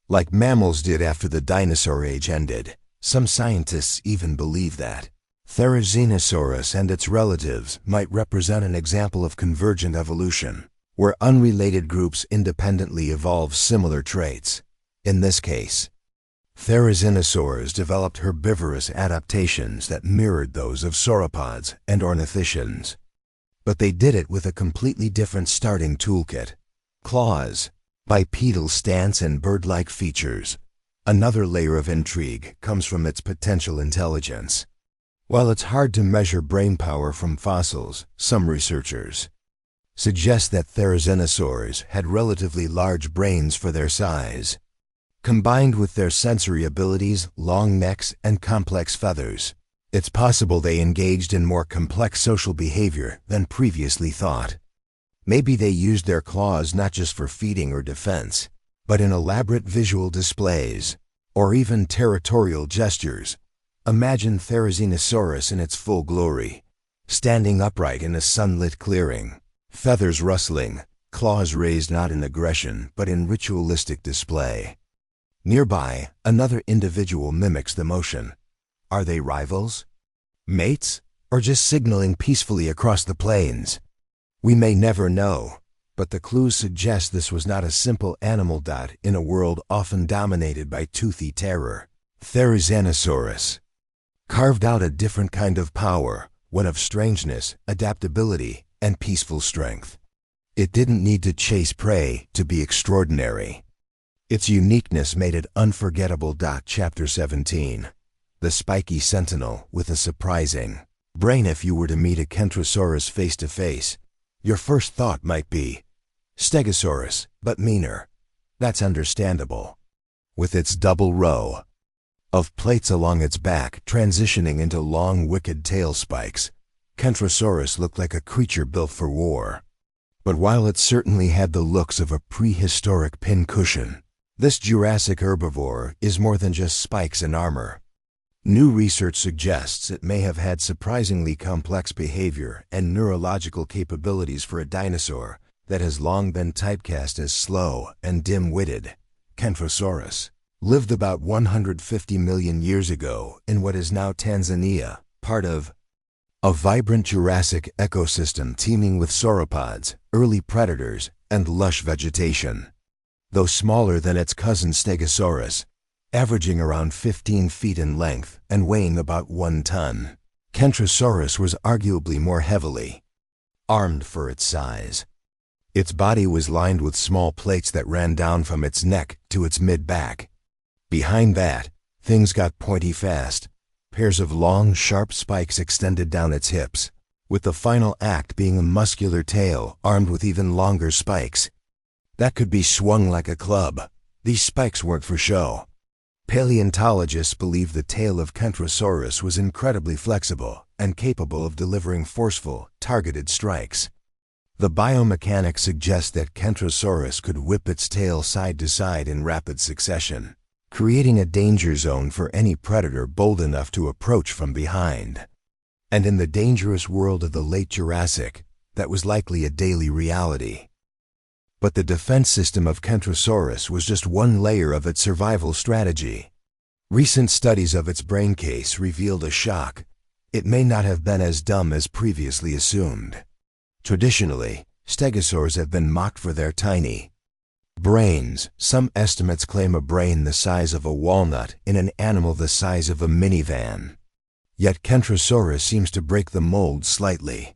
like mammals did after the dinosaur age ended. Some scientists even believe that Therizinosaurus and its relatives might represent an example of convergent evolution, where unrelated groups independently evolve similar traits. In this case, Therizinosaurs developed herbivorous adaptations that mirrored those of sauropods and ornithischians. But they did it with a completely different starting toolkit: claws, bipedal stance, and bird-like features. Another layer of intrigue comes from its potential intelligence. While it's hard to measure brainpower from fossils, some researchers suggest that Therizinosaurs had relatively large brains for their size. Combined with their sensory abilities, long necks, and complex feathers, it's possible they engaged in more complex social behavior than previously thought. Maybe they used their claws not just for feeding or defense, but in elaborate visual displays, or even territorial gestures. Imagine Therizinosaurus in its full glory, standing upright in a sunlit clearing, feathers rustling, claws raised not in aggression but in ritualistic display. Nearby, another individual mimics the motion. Are they rivals, mates, or just signaling peacefully across the plains? We may never know, but the clues suggest this was not a simple animal dot in a world often dominated by toothy terror. Therizinosaurus carved out a different kind of power, one of strangeness, adaptability, and peaceful strength. It didn't need to chase prey to be extraordinary. Its uniqueness made it unforgettable. Chapter 17. The Spiky Sentinel with a Surprising Brain. If you were to meet a Kentrosaurus face to face, your first thought might be Stegosaurus, but meaner. That's understandable. With its double row of plates along its back transitioning into long, wicked tail spikes, Kentrosaurus looked like a creature built for war. But while it certainly had the looks of a prehistoric pincushion, this Jurassic herbivore is more than just spikes and armor. New research suggests it may have had surprisingly complex behavior and neurological capabilities for a dinosaur that has long been typecast as slow and dim-witted. Kentrosaurus lived about 150 million years ago in what is now Tanzania, part of a vibrant Jurassic ecosystem teeming with sauropods, early predators, and lush vegetation. Though smaller than its cousin Stegosaurus, averaging around 15 feet in length and weighing about 1 ton, Kentrosaurus was arguably more heavily armed for its size. Its body was lined with small plates that ran down from its neck to its mid-back. Behind that, things got pointy fast. Pairs of long, sharp spikes extended down its hips, with the final act being a muscular tail armed with even longer spikes that could be swung like a club. These spikes weren't for show. Paleontologists believe the tail of Kentrosaurus was incredibly flexible and capable of delivering forceful, targeted strikes. The biomechanics suggest that Kentrosaurus could whip its tail side to side in rapid succession, creating a danger zone for any predator bold enough to approach from behind. And in the dangerous world of the late Jurassic, that was likely a daily reality. But the defense system of Kentrosaurus was just one layer of its survival strategy. Recent studies of its brain case revealed a shock. It may not have been as dumb as previously assumed. Traditionally, stegosaurs have been mocked for their tiny brains. Some estimates claim a brain the size of a walnut in an animal the size of a minivan. Yet Kentrosaurus seems to break the mold slightly.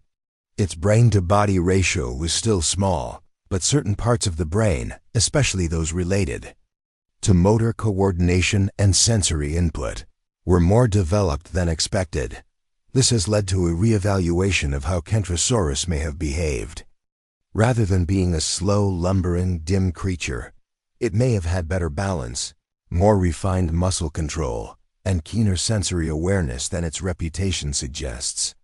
Its brain-to-body ratio was still small, but certain parts of the brain, especially those related to motor coordination and sensory input, were more developed than expected. This has led to a reevaluation of how Kentrosaurus may have behaved. Rather than being a slow, lumbering, dim creature, it may have had better balance, more refined muscle control, and keener sensory awareness than its reputation suggests.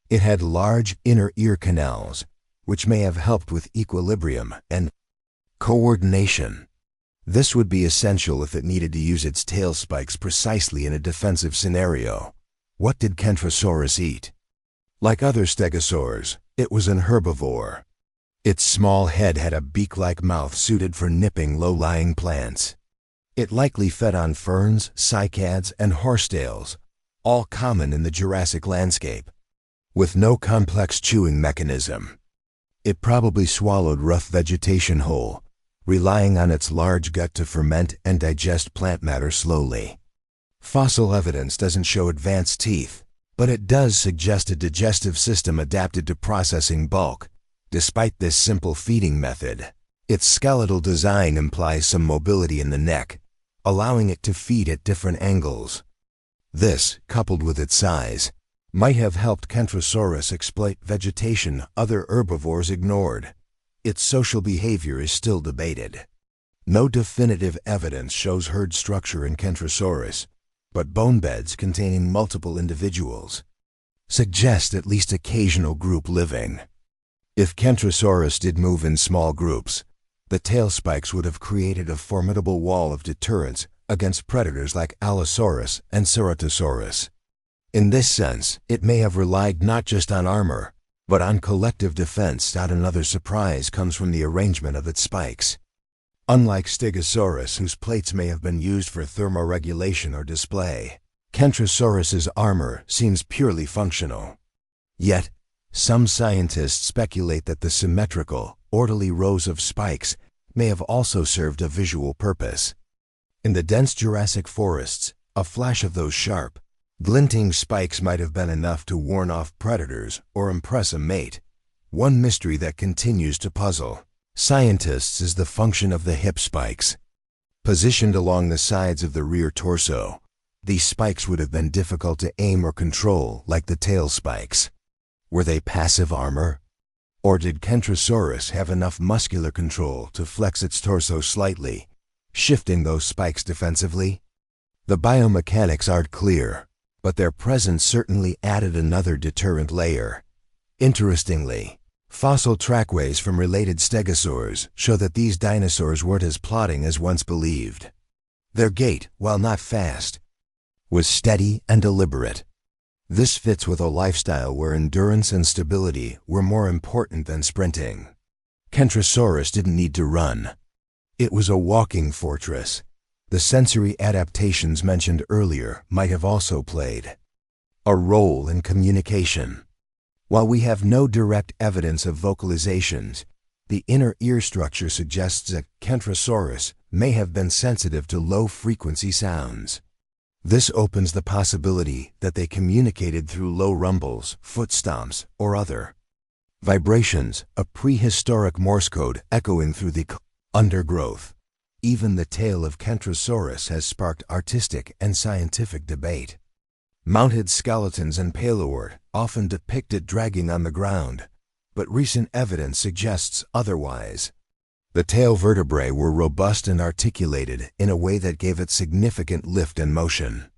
It had large inner ear canals, which may have helped with equilibrium and coordination. This would be essential if it needed to use its tail spikes precisely in a defensive scenario. What did Kentrosaurus eat? Like other stegosaurs, it was an herbivore. Its small head had a beak-like mouth suited for nipping low-lying plants. It likely fed on ferns, cycads, and horsetails, all common in the Jurassic landscape. With no complex chewing mechanism, it probably swallowed rough vegetation whole, relying on its large gut to ferment and digest plant matter slowly. Fossil evidence doesn't show advanced teeth, but it does suggest a digestive system adapted to processing bulk. Despite this simple feeding method, its skeletal design implies some mobility in the neck, allowing it to feed at different angles. This, coupled with its size, might have helped Kentrosaurus exploit vegetation other herbivores ignored. Its social behavior is still debated. No definitive evidence shows herd structure in Kentrosaurus, but bone beds containing multiple individuals suggest at least occasional group living. If Kentrosaurus did move in small groups, the tail spikes would have created a formidable wall of deterrence against predators like Allosaurus and Ceratosaurus. In this sense, it may have relied not just on armor, but on collective defense. Another surprise comes from the arrangement of its spikes. Unlike Stegosaurus, whose plates may have been used for thermoregulation or display, Kentrosaurus's armor seems purely functional. Yet, some scientists speculate that the symmetrical, orderly rows of spikes may have also served a visual purpose. In the dense Jurassic forests, a flash of those sharp, glinting spikes might have been enough to warn off predators or impress a mate. One mystery that continues to puzzle scientists is the function of the hip spikes. Positioned along the sides of the rear torso, these spikes would have been difficult to aim or control like the tail spikes. Were they passive armor? Or did Kentrosaurus have enough muscular control to flex its torso slightly, shifting those spikes defensively? The biomechanics aren't clear, but their presence certainly added another deterrent layer. Interestingly, fossil trackways from related stegosaurs show that these dinosaurs weren't as plodding as once believed. Their gait, while not fast, was steady and deliberate. This fits with a lifestyle where endurance and stability were more important than sprinting. Kentrosaurus didn't need to run. It was a walking fortress. The sensory adaptations mentioned earlier might have also played a role in communication. While we have no direct evidence of vocalizations, the inner ear structure suggests that Kentrosaurus may have been sensitive to low-frequency sounds. This opens the possibility that they communicated through low rumbles, foot stomps, or other vibrations, a prehistoric Morse code echoing through the undergrowth. Even the tail of Kentrosaurus has sparked artistic and scientific debate. Mounted skeletons and paleoart often depict it dragging on the ground, but recent evidence suggests otherwise. The tail vertebrae were robust and articulated in a way that gave it significant lift and motion.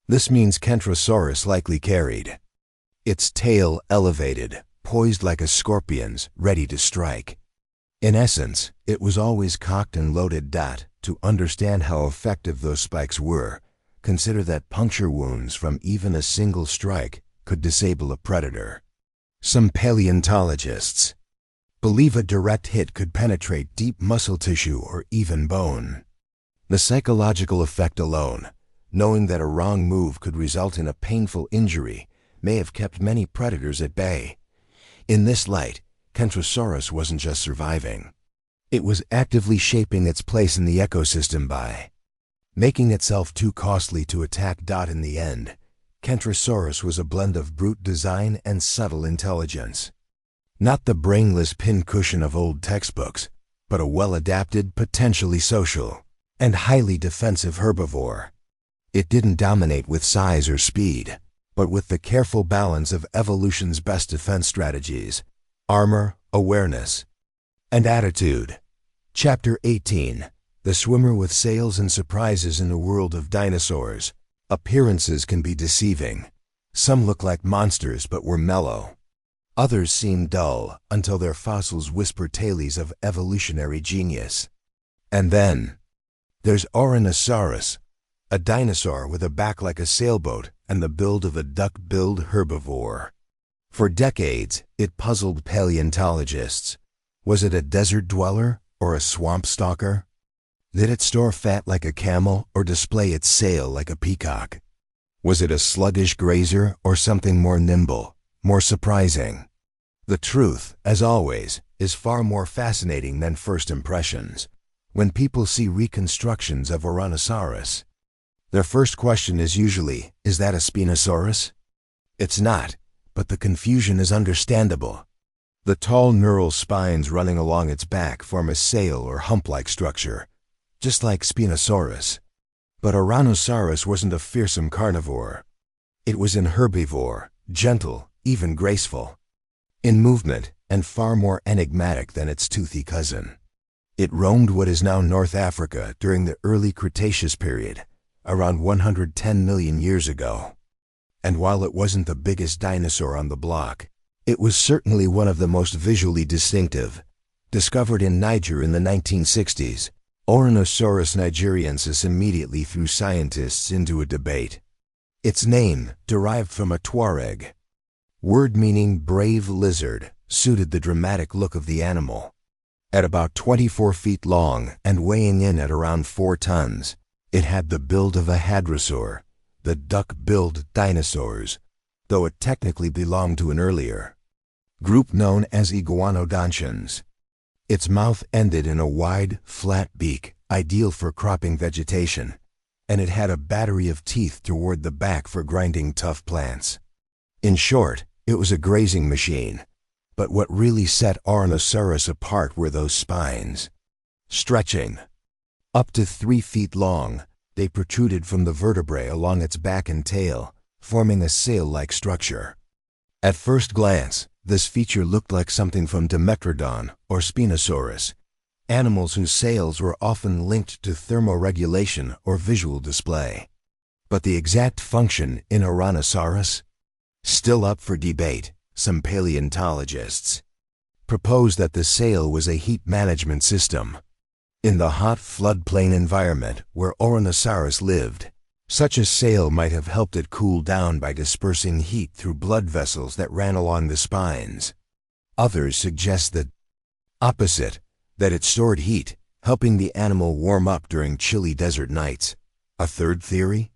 This means Kentrosaurus likely carried its tail elevated, poised like a scorpion's, ready to strike. In essence, it was always cocked and loaded. To understand how effective those spikes were, consider that puncture wounds from even a single strike could disable a predator. Some paleontologists believe a direct hit could penetrate deep muscle tissue or even bone. The psychological effect alone, knowing that a wrong move could result in a painful injury, may have kept many predators at bay. In this light, Kentrosaurus wasn't just surviving. It was actively shaping its place in the ecosystem by making itself too costly to attack. In the end, Kentrosaurus was a blend of brute design and subtle intelligence. Not the brainless pincushion of old textbooks, but a well-adapted, potentially social, and highly defensive herbivore. It didn't dominate with size or speed, but with the careful balance of evolution's best defense strategies: armor, awareness, and attitude. Chapter 18. The swimmer with sails and surprises in a world of dinosaurs. Appearances can be deceiving. Some look like monsters but were mellow. Others seem dull until their fossils whisper tales of evolutionary genius. And then there's Oranosaurus, a dinosaur with a back like a sailboat and the build of a duck-billed herbivore. For decades, it puzzled paleontologists. Was it a desert dweller or a swamp stalker? Did it store fat like a camel or display its sail like a peacock? Was it a sluggish grazer or something more nimble, more surprising? The truth, as always, is far more fascinating than first impressions. When people see reconstructions of Oranosaurus, their first question is usually, is that a Spinosaurus? It's not, but the confusion is understandable. The tall neural spines running along its back form a sail or hump-like structure, just like Spinosaurus. But Oranosaurus wasn't a fearsome carnivore. It was an herbivore, gentle, even graceful in movement, and far more enigmatic than its toothy cousin. It roamed what is now North Africa during the early Cretaceous period, around 110 million years ago. And while it wasn't the biggest dinosaur on the block, it was certainly one of the most visually distinctive. Discovered in Niger in the 1960s, Oranosaurus nigeriensis immediately threw scientists into a debate. Its name, derived from a Tuareg word meaning brave lizard, suited the dramatic look of the animal. At about 24 feet long and weighing in at around 4 tons, it had the build of a hadrosaur, the duck-billed dinosaurs, though it technically belonged to an earlier group known as iguanodontians. Its mouth ended in a wide, flat beak, ideal for cropping vegetation, and it had a battery of teeth toward the back for grinding tough plants. In short, it was a grazing machine. But what really set Oranosaurus apart were those spines. Stretching up to 3 feet long, they protruded from the vertebrae along its back and tail, forming a sail-like structure. At first glance, this feature looked like something from Dimetrodon or Spinosaurus, animals whose sails were often linked to thermoregulation or visual display. But the exact function in Oranosaurus? Still up for debate. Some paleontologists propose that the sail was a heat management system. In the hot floodplain environment where Oranosaurus lived, such a sail might have helped it cool down by dispersing heat through blood vessels that ran along the spines. Others suggest the opposite, that it stored heat, helping the animal warm up during chilly desert nights. A third theory?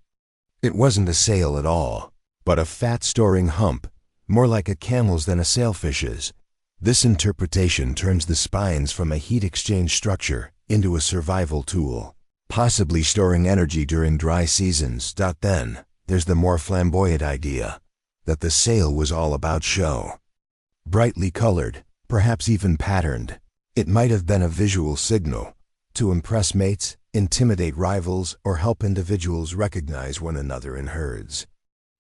It wasn't a sail at all, but a fat-storing hump, more like a camel's than a sailfish's. This interpretation turns the spines from a heat exchange structure into a survival tool, possibly storing energy during dry seasons. Then, there's the more flamboyant idea that the sail was all about show. Brightly colored, perhaps even patterned, it might have been a visual signal to impress mates, intimidate rivals, or help individuals recognize one another in herds.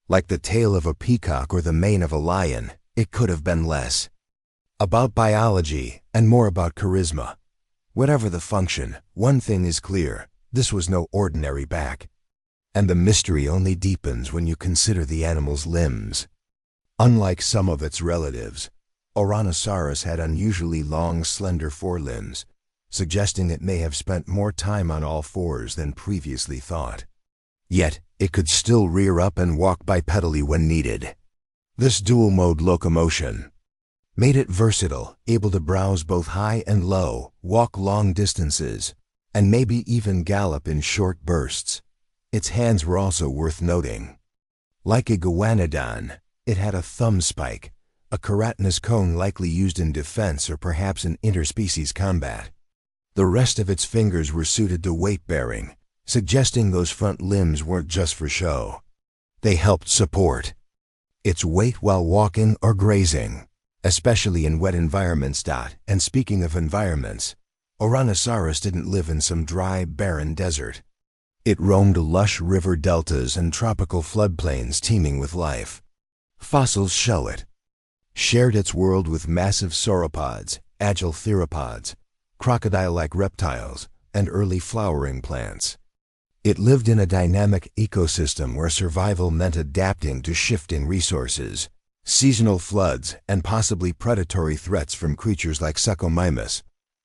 Like the tail of a peacock or the mane of a lion, it could have been less about biology and more about charisma. Whatever the function, one thing is clear: this was no ordinary back. And the mystery only deepens when you consider the animal's limbs. Unlike some of its relatives, Ouranosaurus had unusually long, slender forelimbs, suggesting it may have spent more time on all fours than previously thought. Yet, it could still rear up and walk bipedally when needed. This dual-mode locomotion made it versatile, able to browse both high and low, walk long distances, and maybe even gallop in short bursts. Its hands were also worth noting. Like a Iguanodon, it had a thumb spike, a keratinous cone likely used in defense or perhaps in interspecies combat. The rest of its fingers were suited to weight-bearing, suggesting those front limbs weren't just for show. They helped support its weight while walking or grazing, especially in wet environments. And speaking of environments, Ouranosaurus didn't live in some dry, barren desert. It roamed lush river deltas and tropical floodplains teeming with life. Fossils show it. Shared its world with massive sauropods, agile theropods, crocodile-like reptiles, and early flowering plants. It lived in a dynamic ecosystem where survival meant adapting to shifting resources, seasonal floods, and possibly predatory threats from creatures like Suchomimus,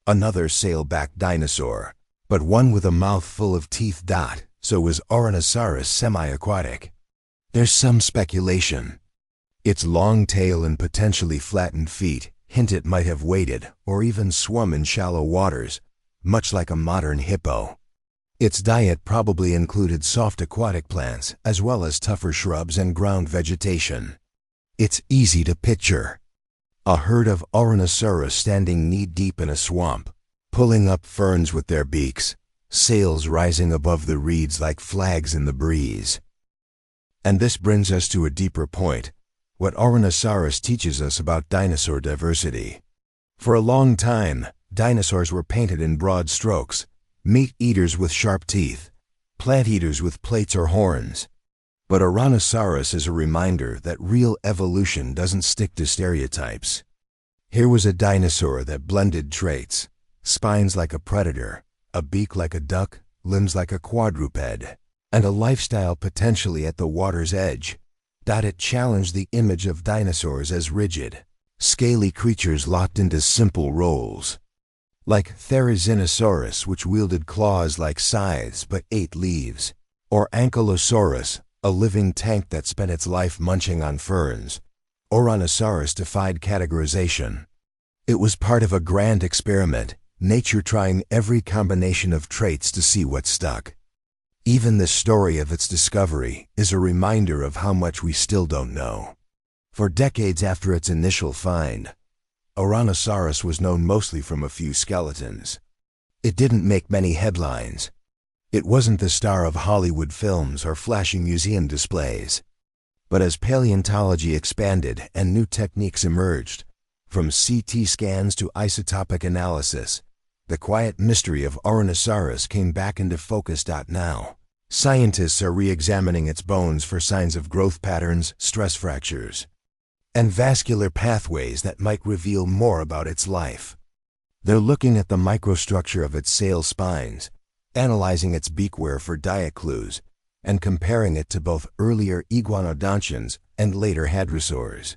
another sailback dinosaur, but one with a mouth full of teeth. So was Ouranosaurus semi-aquatic? There's some speculation. Its long tail and potentially flattened feet hint it might have waded or even swum in shallow waters, much like a modern hippo. Its diet probably included soft aquatic plants as well as tougher shrubs and ground vegetation. It's easy to picture a herd of Ouranosaurus standing knee-deep in a swamp, pulling up ferns with their beaks, sails rising above the reeds like flags in the breeze. And this brings us to a deeper point: what Ouranosaurus teaches us about dinosaur diversity. For a long time, dinosaurs were painted in broad strokes: meat eaters with sharp teeth, plant eaters with plates or horns. But Ouranosaurus is a reminder that real evolution doesn't stick to stereotypes. Here was a dinosaur that blended traits: spines like a predator, a beak like a duck, limbs like a quadruped, and a lifestyle potentially at the water's edge. It challenged the image of dinosaurs as rigid, scaly creatures locked into simple roles. Like Therizinosaurus, which wielded claws like scythes but ate leaves, or Ankylosaurus, a living tank that spent its life munching on ferns, Ouranosaurus defied categorization. It was part of a grand experiment, nature trying every combination of traits to see what stuck. Even the story of its discovery is a reminder of how much we still don't know. For decades after its initial find, Ouranosaurus was known mostly from a few skeletons. It didn't make many headlines. It wasn't the star of Hollywood films or flashy museum displays. But as paleontology expanded and new techniques emerged, from CT scans to isotopic analysis, the quiet mystery of Ouranosaurus came back into focus. Now, scientists are re-examining its bones for signs of growth patterns, stress fractures, and vascular pathways that might reveal more about its life. They're looking at the microstructure of its sail spines, analyzing its beakwear for diet clues, and comparing it to both earlier iguanodontians and later hadrosaurs.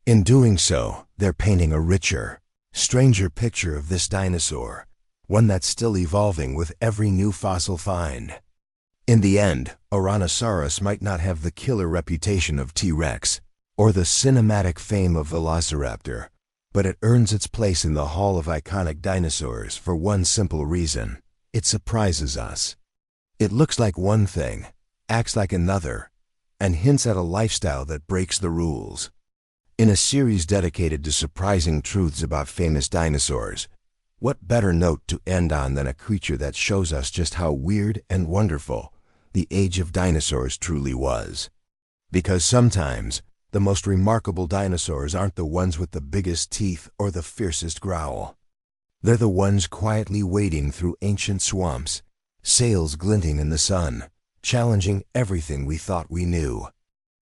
In doing so, they're painting a richer, stranger picture of this dinosaur, one that's still evolving with every new fossil find. In the end, Ouranosaurus might not have the killer reputation of T-Rex or the cinematic fame of Velociraptor, but it earns its place in the Hall of Iconic Dinosaurs for one simple reason: it surprises us. It looks like one thing, acts like another, and hints at a lifestyle that breaks the rules. In a series dedicated to surprising truths about famous dinosaurs, what better note to end on than a creature that shows us just how weird and wonderful the age of dinosaurs truly was? Because sometimes, the most remarkable dinosaurs aren't the ones with the biggest teeth or the fiercest growl. They're the ones quietly wading through ancient swamps, sails glinting in the sun, challenging everything we thought we knew.